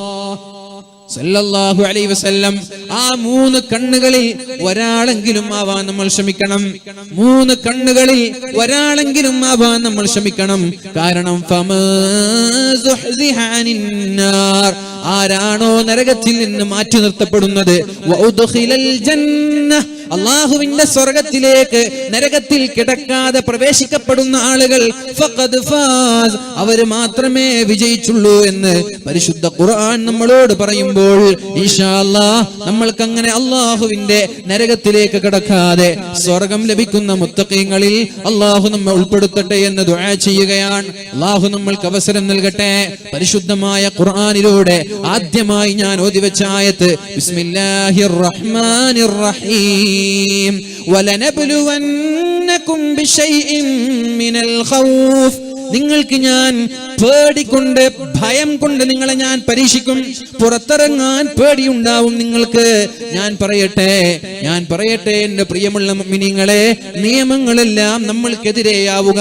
സല്ലല്ലാഹു അലൈഹി വസല്ലം. ആ മൂന്ന് കണ്ണുകളിൽ ഒരാളെങ്കിലും ആവാൻ നമ്മൾ ശ്രമിക്കണം. മൂന്ന് കണ്ണുകളിൽ ഒരാളെങ്കിലും ആവാൻ നമ്മൾ ശ്രമിക്കണം. കാരണം ആരാണോ നരകത്തിൽ നിന്ന് മാറ്റി നിർത്തപ്പെടുന്നത്, അല്ലാഹുവിന്റെ സ്വർഗത്തിലേക്ക് നരകത്തിൽ കിടക്കാതെ പ്രവേശിക്കപ്പെടുന്ന ആളുകൾ ഫഖദ് ഫാസ്, അവര് മാത്രമേ വിജയിച്ചുള്ളൂ എന്ന് പരിശുദ്ധ ഖുർആൻ നമ്മളോട് പറയുമ്പോൾ ഇൻഷാ അല്ലാഹ് നമ്മൾക്ക് അങ്ങനെ അല്ലാഹുവിന്റെ നരകത്തിലേക്ക് കിടക്കാതെ സ്വർഗം ലഭിക്കുന്ന മുത്തഖീങ്ങളിൽ അല്ലാഹു നമ്മെ ഉൾപ്പെടുത്തട്ടെ എന്ന് ദുആ ചെയ്യുകയാണ്. അല്ലാഹു നമ്മൾക്ക് അവസരം നൽകട്ടെ. പരിശുദ്ധമായ ഖുർആനിലൂടെ ആദ്യമായി ഞാൻ ഓതിവെച്ച ആയത്ത് ബിസ്മില്ലാഹിർ റഹ്മാനിർ റഹീം വലനബ്ലുവന്നകും ബിശൈഇൻ മിനൽ ഖൗഫ്, നിങ്ങൾക്ക് ഞാൻ പേടിക്കൊണ്ട്, ഭയം കൊണ്ട് നിങ്ങളെ ഞാൻ പരീക്ഷിക്കും. പുറത്തിറങ്ങാൻ പേടിയുണ്ടാവും നിങ്ങൾക്ക്. ഞാൻ പറയട്ടെ എന്റെ പ്രിയമുള്ള മുഅ്മിനീങ്ങളെ, നിയമങ്ങളെല്ലാം നമ്മൾക്കെതിരെയാവുക.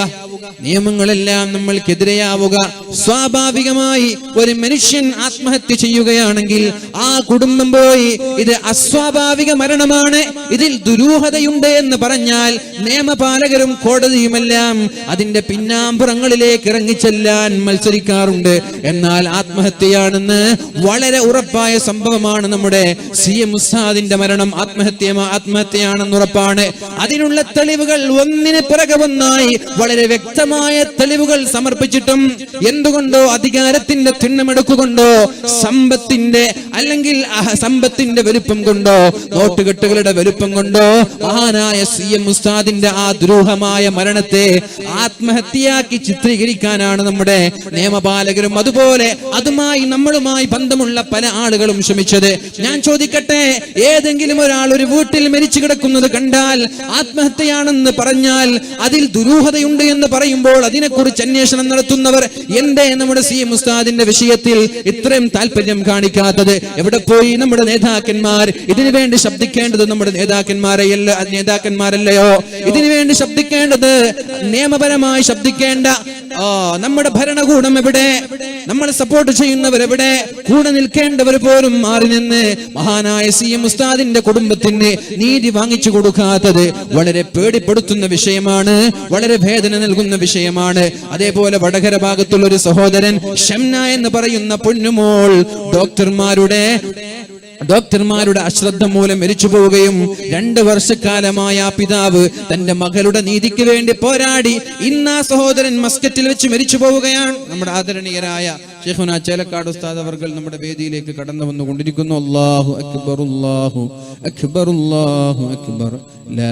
സ്വാഭാവികമായി ഒരു മനുഷ്യൻ ആത്മഹത്യ ചെയ്യുകയാണെങ്കിൽ ആ കുടുംബം പോയി ഇത് അസ്വാഭാവിക മരണമാണ്, ഇതിൽ ദുരൂഹതയുണ്ട് എന്ന് പറഞ്ഞാൽ നിയമപാലകരും കോടതിയുമെല്ലാം അതിന്റെ പിന്നാമ്പുറങ്ങളിലേക്ക് ഇറങ്ങിച്ചെല്ലാൻ മത്സരിക്കാറുണ്ട്. എന്നാൽ ആത്മഹത്യയാണെന്ന് വളരെ ഉറപ്പായ സംഭവമാണ് നമ്മുടെ CM ഉസ്താദിന്റെ മരണം. ആത്മഹത്യയാണെന്ന് ഉറപ്പാണ്. അതിനുള്ള തെളിവുകൾ ഒന്നിന് പിറകെ ഒന്നായി വളരെ വ്യക്തമായ തെളിവുകൾ സമർപ്പിച്ചിട്ടും എന്തുകൊണ്ടോ അധികാരത്തിന്റെ തിണ്ണമെടുക്കുകൊണ്ടോ സമ്പത്തിന്റെ അല്ലെങ്കിൽ സമ്പത്തിന്റെ വലുപ്പം കൊണ്ടോ നോട്ടുകെട്ടുകളുടെ വലുപ്പം കൊണ്ടോ മഹാനായ CM ഉസ്താദിന്റെ ആ ദുരൂഹമായ മരണത്തെ ആത്മഹത്യയാക്കി ചിത്രീകരിക്കാനാണ് നമ്മുടെ നിയമപാലകരും അതുപോലെ അതുമായി നമ്മളുമായി ബന്ധമുള്ള പല ആളുകളും ശ്രമിച്ചത്. ഞാൻ ചോദിക്കട്ടെ, ഏതെങ്കിലും ഒരാൾ ഒരു വീട്ടിൽ മരിച്ചു കിടക്കുന്നത് കണ്ടാൽ ആത്മഹത്യയാണെന്ന് പറഞ്ഞാൽ അതിൽ ദുരൂഹതയുണ്ട് എന്ന് പറയുമ്പോൾ അതിനെക്കുറിച്ച് അന്വേഷണം നടത്തുന്നവർ എന്തേ നമ്മുടെ CM ഉസ്താദിന്റെ വിഷയത്തിൽ ഇത്രയും താല്പര്യം കാണിക്കാത്തത്? എവിടെ പോയി നമ്മുടെ നേതാക്കന്മാർ? ഇതിനു വേണ്ടി ശബ്ദിക്കേണ്ടത് നമ്മുടെ നേതാക്കന്മാരല്ലയോ? ഇതിനു വേണ്ടി ശബ്ദിക്കേണ്ടത്, നിയമപരമായി ശബ്ദിക്കേണ്ട നമ്മുടെ ഭരണകൂടം എവിടെ? നമ്മൾ സപ്പോർട്ട് ചെയ്യുന്നവരെവിടെ? കൂടെ നിൽക്കേണ്ടവർ പോലും മാറി നിന്ന് മഹാനായ CM ഉസ്താദിന്റെ കുടുംബത്തിന് നീതി വാങ്ങിച്ചു കൊടുക്കാത്തത് വളരെ പേടിപ്പെടുത്തുന്ന വിഷയമാണ്, വളരെ വേദന നൽകുന്ന വിഷയമാണ്. അതേപോലെ വടകര ഭാഗത്തുള്ള ഒരു സഹോദരൻ ഷംന എന്ന് പറയുന്ന പൊന്നുമോൾ ഡോക്ടർമാരുടെ അശ്രദ്ധ മൂലം മരിച്ചു പോവുകയും 2 വർഷക്കാലമായ ആ പിതാവ് തന്റെ മകളുടെ നീതിക്ക് വേണ്ടി പോരാടി ഇന്ന് ആ സഹോദരൻ മസ്കറ്റിൽ വെച്ച് മരിച്ചു പോവുകയാണ്. നമ്മുടെ ആദരണീയരായ ശൈഖുന ചേലക്കാട് ഉസ്താദ് അവർകൾ നമ്മുടെ വേദിയിലേക്ക് കടന്നു വന്നുകൊണ്ടിരിക്കുന്നു. അല്ലാഹു അക്ബർ, അല്ലാഹു അക്ബർ, അല്ലാഹു അക്ബർ, ലാ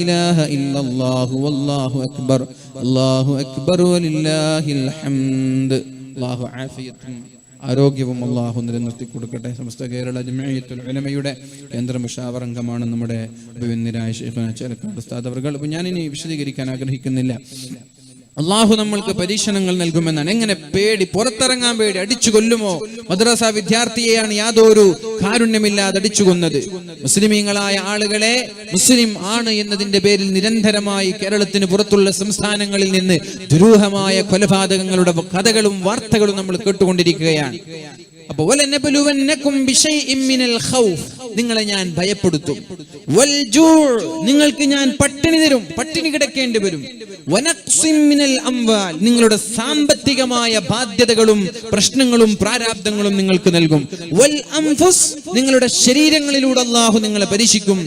ഇലാഹ ഇല്ലല്ലാഹു വല്ലാഹു അക്ബർ, അല്ലാഹു അക്ബർ വലില്ലാഹിൽ ഹംദ്. അല്ലാഹു ആഫിയത്തും ആരോഗ്യവും അല്ലാഹു നിലനിർത്തി കൊടുക്കട്ടെ. സമസ്ത കേരള ജംഇയ്യത്തുൽ ഉലമയുടെ കേന്ദ്ര മുശാവറ അംഗമാണ് നമ്മുടെ അഭിവന്ദനായ ശൈഖുന ചേലക്കാട് ഉസ്താദ് അവർകൾ. അപ്പോൾ ഞാനിനി വിശദീകരിക്കാൻ ആഗ്രഹിക്കുന്നില്ല. അള്ളാഹു നമ്മൾക്ക് പരീക്ഷണങ്ങൾ നൽകുമെന്നാണ്. എങ്ങനെ പേടി, പുറത്തിറങ്ങാൻ പേടി, അടിച്ചു കൊല്ലുമോ? മദ്രസ വിദ്യാർത്ഥിയെയാണ് യാതൊരു കാരുണ്യമില്ലാതെ അടിച്ചു കൊന്നത്. മുസ്ലിമീങ്ങളായ ആളുകളെ മുസ്ലിം ആണ് എന്നതിന്റെ പേരിൽ നിരന്തരമായി കേരളത്തിന് പുറത്തുള്ള സംസ്ഥാനങ്ങളിൽ നിന്ന് ദുരൂഹമായ കൊലപാതകങ്ങളുടെ കഥകളും വാർത്തകളും നമ്മൾ കേട്ടുകൊണ്ടിരിക്കുകയാണ്. അപ്പൊ നിങ്ങളെ ഞാൻ ഭയപ്പെടുത്തും, നിങ്ങൾക്ക് ഞാൻ പട്ടിണി തരും, പട്ടിണി കിടക്കേണ്ടി വരും, നിങ്ങളുടെ സാമ്പത്തികമായ ബാധ്യതകളും പ്രശ്നങ്ങളും പ്രാരാബ്ദങ്ങളും നിങ്ങൾക്ക് നൽകും, നിങ്ങളുടെ ശരീരങ്ങളിലൂടെ അല്ലാഹു നിങ്ങളെ പരീക്ഷിക്കും,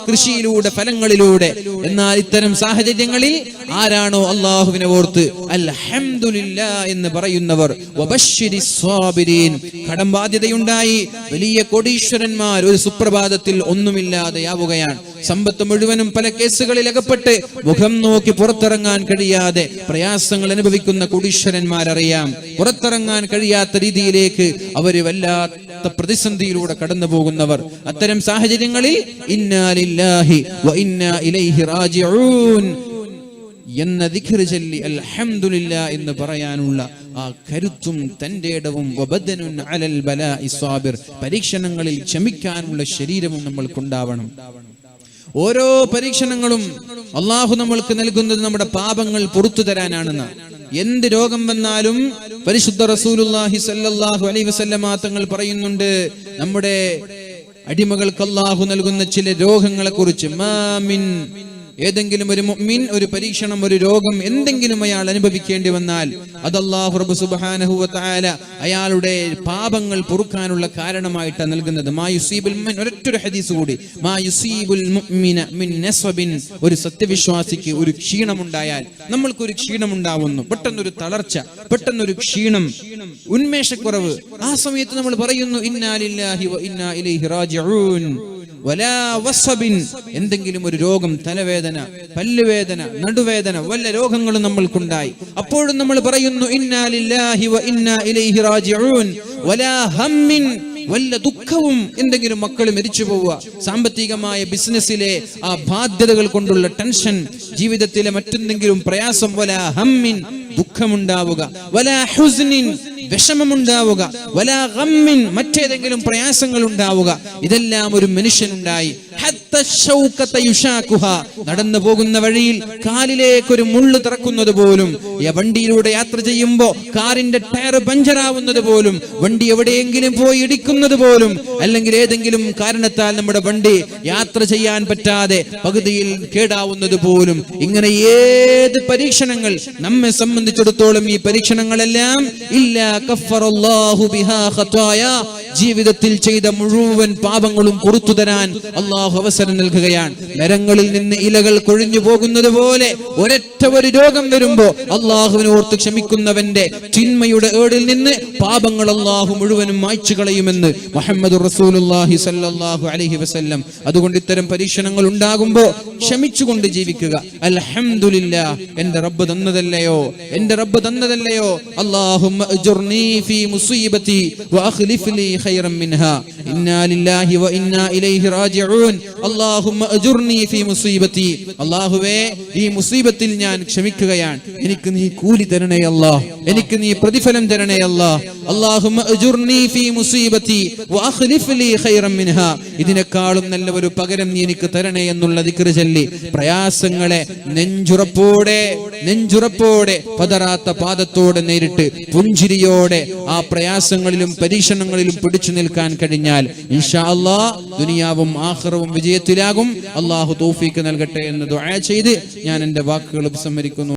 കൃഷിയിലൂടെ, ഫലങ്ങളിലൂടെ. എന്നാൽ ഇത്തരം സാഹചര്യങ്ങളിൽ ആരാണോ അല്ലാഹുവിനെ ഓർത്ത് അൽഹംദുലില്ലാഹ് എന്ന് പറയുന്നവർ, കടം ബാധ്യതയുണ്ടായി വലിയ കോടീശ്വരന്മാർ ഒരു സുപ്രഭാതത്തിൽ ഒന്നുമില്ലാതെയാവുകയാണ്. സമ്പത്ത് മുഴുവനും പല കേസുകളിൽ അകപ്പെട്ട് മുഖം നോക്കി പുറത്തിറങ്ങാൻ കഴിയാതെ പ്രയാസങ്ങൾ അനുഭവിക്കുന്ന കോടീശ്വരന്മാരറിയാം. പുറത്തിറങ്ങാൻ കഴിയാത്ത രീതിയിലേക്ക് അവര് വല്ലാത്ത പ്രതിസന്ധിയിലൂടെ കടന്നു പോകുന്നവർ. അത്തരം സാഹചര്യങ്ങളിൽ ഇന്നാ ലില്ലാഹി വ ഇന്നാ ഇലൈഹി റാജിഊൻ എന്ന ദിക്ർ ചൊല്ലി അൽഹംദുലില്ലാ എന്ന് പറയാനുള്ള ആ കരുത്തും തന്റെ ഇടവും വബദനുൻ അലൽ ബലാഇ സാബിർ, പരീക്ഷണങ്ങളിൽ ക്ഷമിക്കാനുള്ള ശരീരവും നമ്മൾക്കുണ്ടാവണം. ഓരോ പരീക്ഷണങ്ങളും അള്ളാഹു നമ്മൾക്ക് നൽകുന്നത് നമ്മുടെ പാപങ്ങൾ പുറത്തു തരാനാണെന്ന്. എന്ത് രോഗം വന്നാലും പരിശുദ്ധ റസൂലുള്ളാഹി സ്വല്ലല്ലാഹു അലൈഹി വസല്ലമ തങ്ങൾ പറയുന്നുണ്ട്, നമ്മുടെ അടിമകൾക്ക് അള്ളാഹു നൽകുന്ന ചില രോഗങ്ങളെ കുറിച്ച്, ഏതെങ്കിലും ഒരു മുഅ്മിൻ ഒരു പരീക്ഷണം, ഒരു രോഗം എന്തെങ്കിലും അയാൾ അനുഭവിക്കേണ്ടി വന്നാൽ അത് അല്ലാഹു റബ്ബ് സുബ്ഹാനഹു വ തആല അയാളുടെ പാപങ്ങൾ പൊറുക്കാനുള്ള കാരണമായിട്ടാണ് നൽകുന്നത്. ഒരൊറ്റൊരു ഹദീസ് കൂടി, ഒരു സത്യവിശ്വാസിക്ക് ഒരു ക്ഷീണമുണ്ടായാൽ, നമ്മൾക്കൊരു ക്ഷീണമുണ്ടാവുന്നു, പെട്ടെന്നൊരു തളർച്ച, പെട്ടെന്നൊരു ക്ഷീണം, ഉന്മേഷക്കുറവ്, ആ സമയത്ത് നമ്മൾ പറയുന്നു ഇന്നാ ലില്ലാഹി വ ഇന്നാ ഇലൈഹി റാജിഊൻ. എന്തെങ്കിലും ഒരു രോഗം, തലവേദന, പല്ലുവേദന, നടുവേദന, വല്ല രോഗങ്ങളും നമ്മൾക്കുണ്ടായി, അപ്പോഴും നമ്മൾ പറയുന്നു ഇന്നാ ലില്ലാഹി വ ഇന്നാ ഇലൈഹി റാജിഊൻ. വലാ ഹമ്മിൻ, വല്ല ദുഃഖവും, എന്തെങ്കിലും മക്കൾ മരിച്ചു പോവുക, സാമ്പത്തികമായ ബിസിനസ്സിലെ ആ ബാധ്യതകൾ കൊണ്ടുള്ള ടെൻഷൻ, ജീവിതത്തിലെ മറ്റെന്തെങ്കിലും പ്രയാസം, വലാ ഹമ്മിൻ, ദുഃഖമുണ്ടാവുക, വലാ ഹുസ്നിൻ, വിഷമമുണ്ടാവുക, വലാ ഗമ്മിൻ, മറ്റേതെങ്കിലും പ്രയാസങ്ങൾ ഉണ്ടാവുക, ഇതെല്ലാം ഒരു മനുഷ്യനുണ്ടായി. നടന്നു പോകുന്ന വഴിയിൽ കാലിലേക്കൊരു മുള്ളു തറക്കുന്നത് പോലും, വണ്ടിയിലൂടെ യാത്ര ചെയ്യുമ്പോ കാറിന്റെ ടയർ പഞ്ചറാവുന്നത് പോലും, വണ്ടി എവിടെയെങ്കിലും പോയി ഇടിക്കുന്നത് പോലും, അല്ലെങ്കിൽ ഏതെങ്കിലും കാരണത്താൽ നമ്മുടെ വണ്ടി യാത്ര ചെയ്യാൻ പറ്റാതെ പകുതിയിൽ കേടാവുന്നത് പോലും, ഇങ്ങനെ ഏത് പരീക്ഷണങ്ങൾ നമ്മെ സംബന്ധിച്ചിടത്തോളം, ഈ പരീക്ഷണങ്ങളെല്ലാം ജീവിതത്തിൽ ചെയ്ത മുഴുവൻ പാപങ്ങളും പുറത്തു തരാൻ അള്ളാഹു അവസരം അവസരം നൽകുകയാണ്. മരങ്ങളിൽ നിന്ന് ഇലകൾ കൊഴിഞ്ഞു പോകുന്നത് പോലെ ഒരൊറ്റ ഒരു രോഗം വരുമ്പോ അള്ളാഹുവിനെ ഓർത്ത് ക്ഷമിക്കുന്നവന്റെ ചിന്മയുടെ ഏടിൽ നിന്ന് പാപങ്ങൾ അള്ളാഹു മുഴുവനും മായ്ച്ചു കളയുമെന്ന് മുഹമ്മദ് റസൂലുള്ളാഹി സ്വല്ലല്ലാഹു അലൈഹി വസല്ലം. അതുകൊണ്ട് ഇത്തരം പരീക്ഷണങ്ങൾ ഉണ്ടാകുമ്പോ ക്ഷമിച്ചുകൊണ്ട് ജീവിക്കുക. അൽഹംദുലില്ലാഹ്, എന്റെ റബ്ബ് തന്നതല്ലയോ, എന്റെ റബ്ബ് തന്നതല്ലയോ. അല്ലാഹുമ്മ അജ്ർനി ഫീ മുസീബതി വഅഖ്ലിഫ് ലി ഖൈറൻ മിൻഹാ. ഇന്നാ ലില്ലാഹി വ ഇന്നാ ഇലൈഹി റാജിഊൻ. അല്ലാഹുമ്മ അജ്ർനി ഫീ മുസീബതി. അല്ലാഹുവേ, ഈ മുസീബത്തിൽ ഞാൻ ക്ഷമിക്കുകയാണ്. എനിക്ക് നീ കൂലി തരണേ അല്ലാഹ്, എനിക്ക് നീ പ്രതിഫലം തരണേ അല്ലാഹ്. അല്ലാഹുമ്മ അജ്ർനി ഫീ മുസീബതി വഅഖ്ലിഫ് ലി ഖൈറൻ മിൻഹാ. ഇതിനേക്കാളും നല്ല ഒരു പകരം നീ എനിക്ക് തരണേ എന്നുള്ള ദിക്ർ ചൊല്ലി പ്രയാസങ്ങളെ നെഞ്ചുറപ്പോടെ പതറാത്ത പാദത്തോടെ നേരിട്ട് പുഞ്ചിരിയോടെ ആ പ്രയാസങ്ങളിലും പരീക്ഷണങ്ങളിലും പിടിച്ചു നിൽക്കാൻ കഴിഞ്ഞാൽ ഇൻഷാ അല്ലാഹ് ദുനിയാവും ആഖിറവും വിജയത്തിലാകും. അല്ലാഹു തൗഫീഖ് നൽകട്ടെ എന്ന് ദുആ ചെയ്ത് ഞാൻ എൻ്റെ വാക്കുകൾ ഉപസംഹരിക്കുന്നു.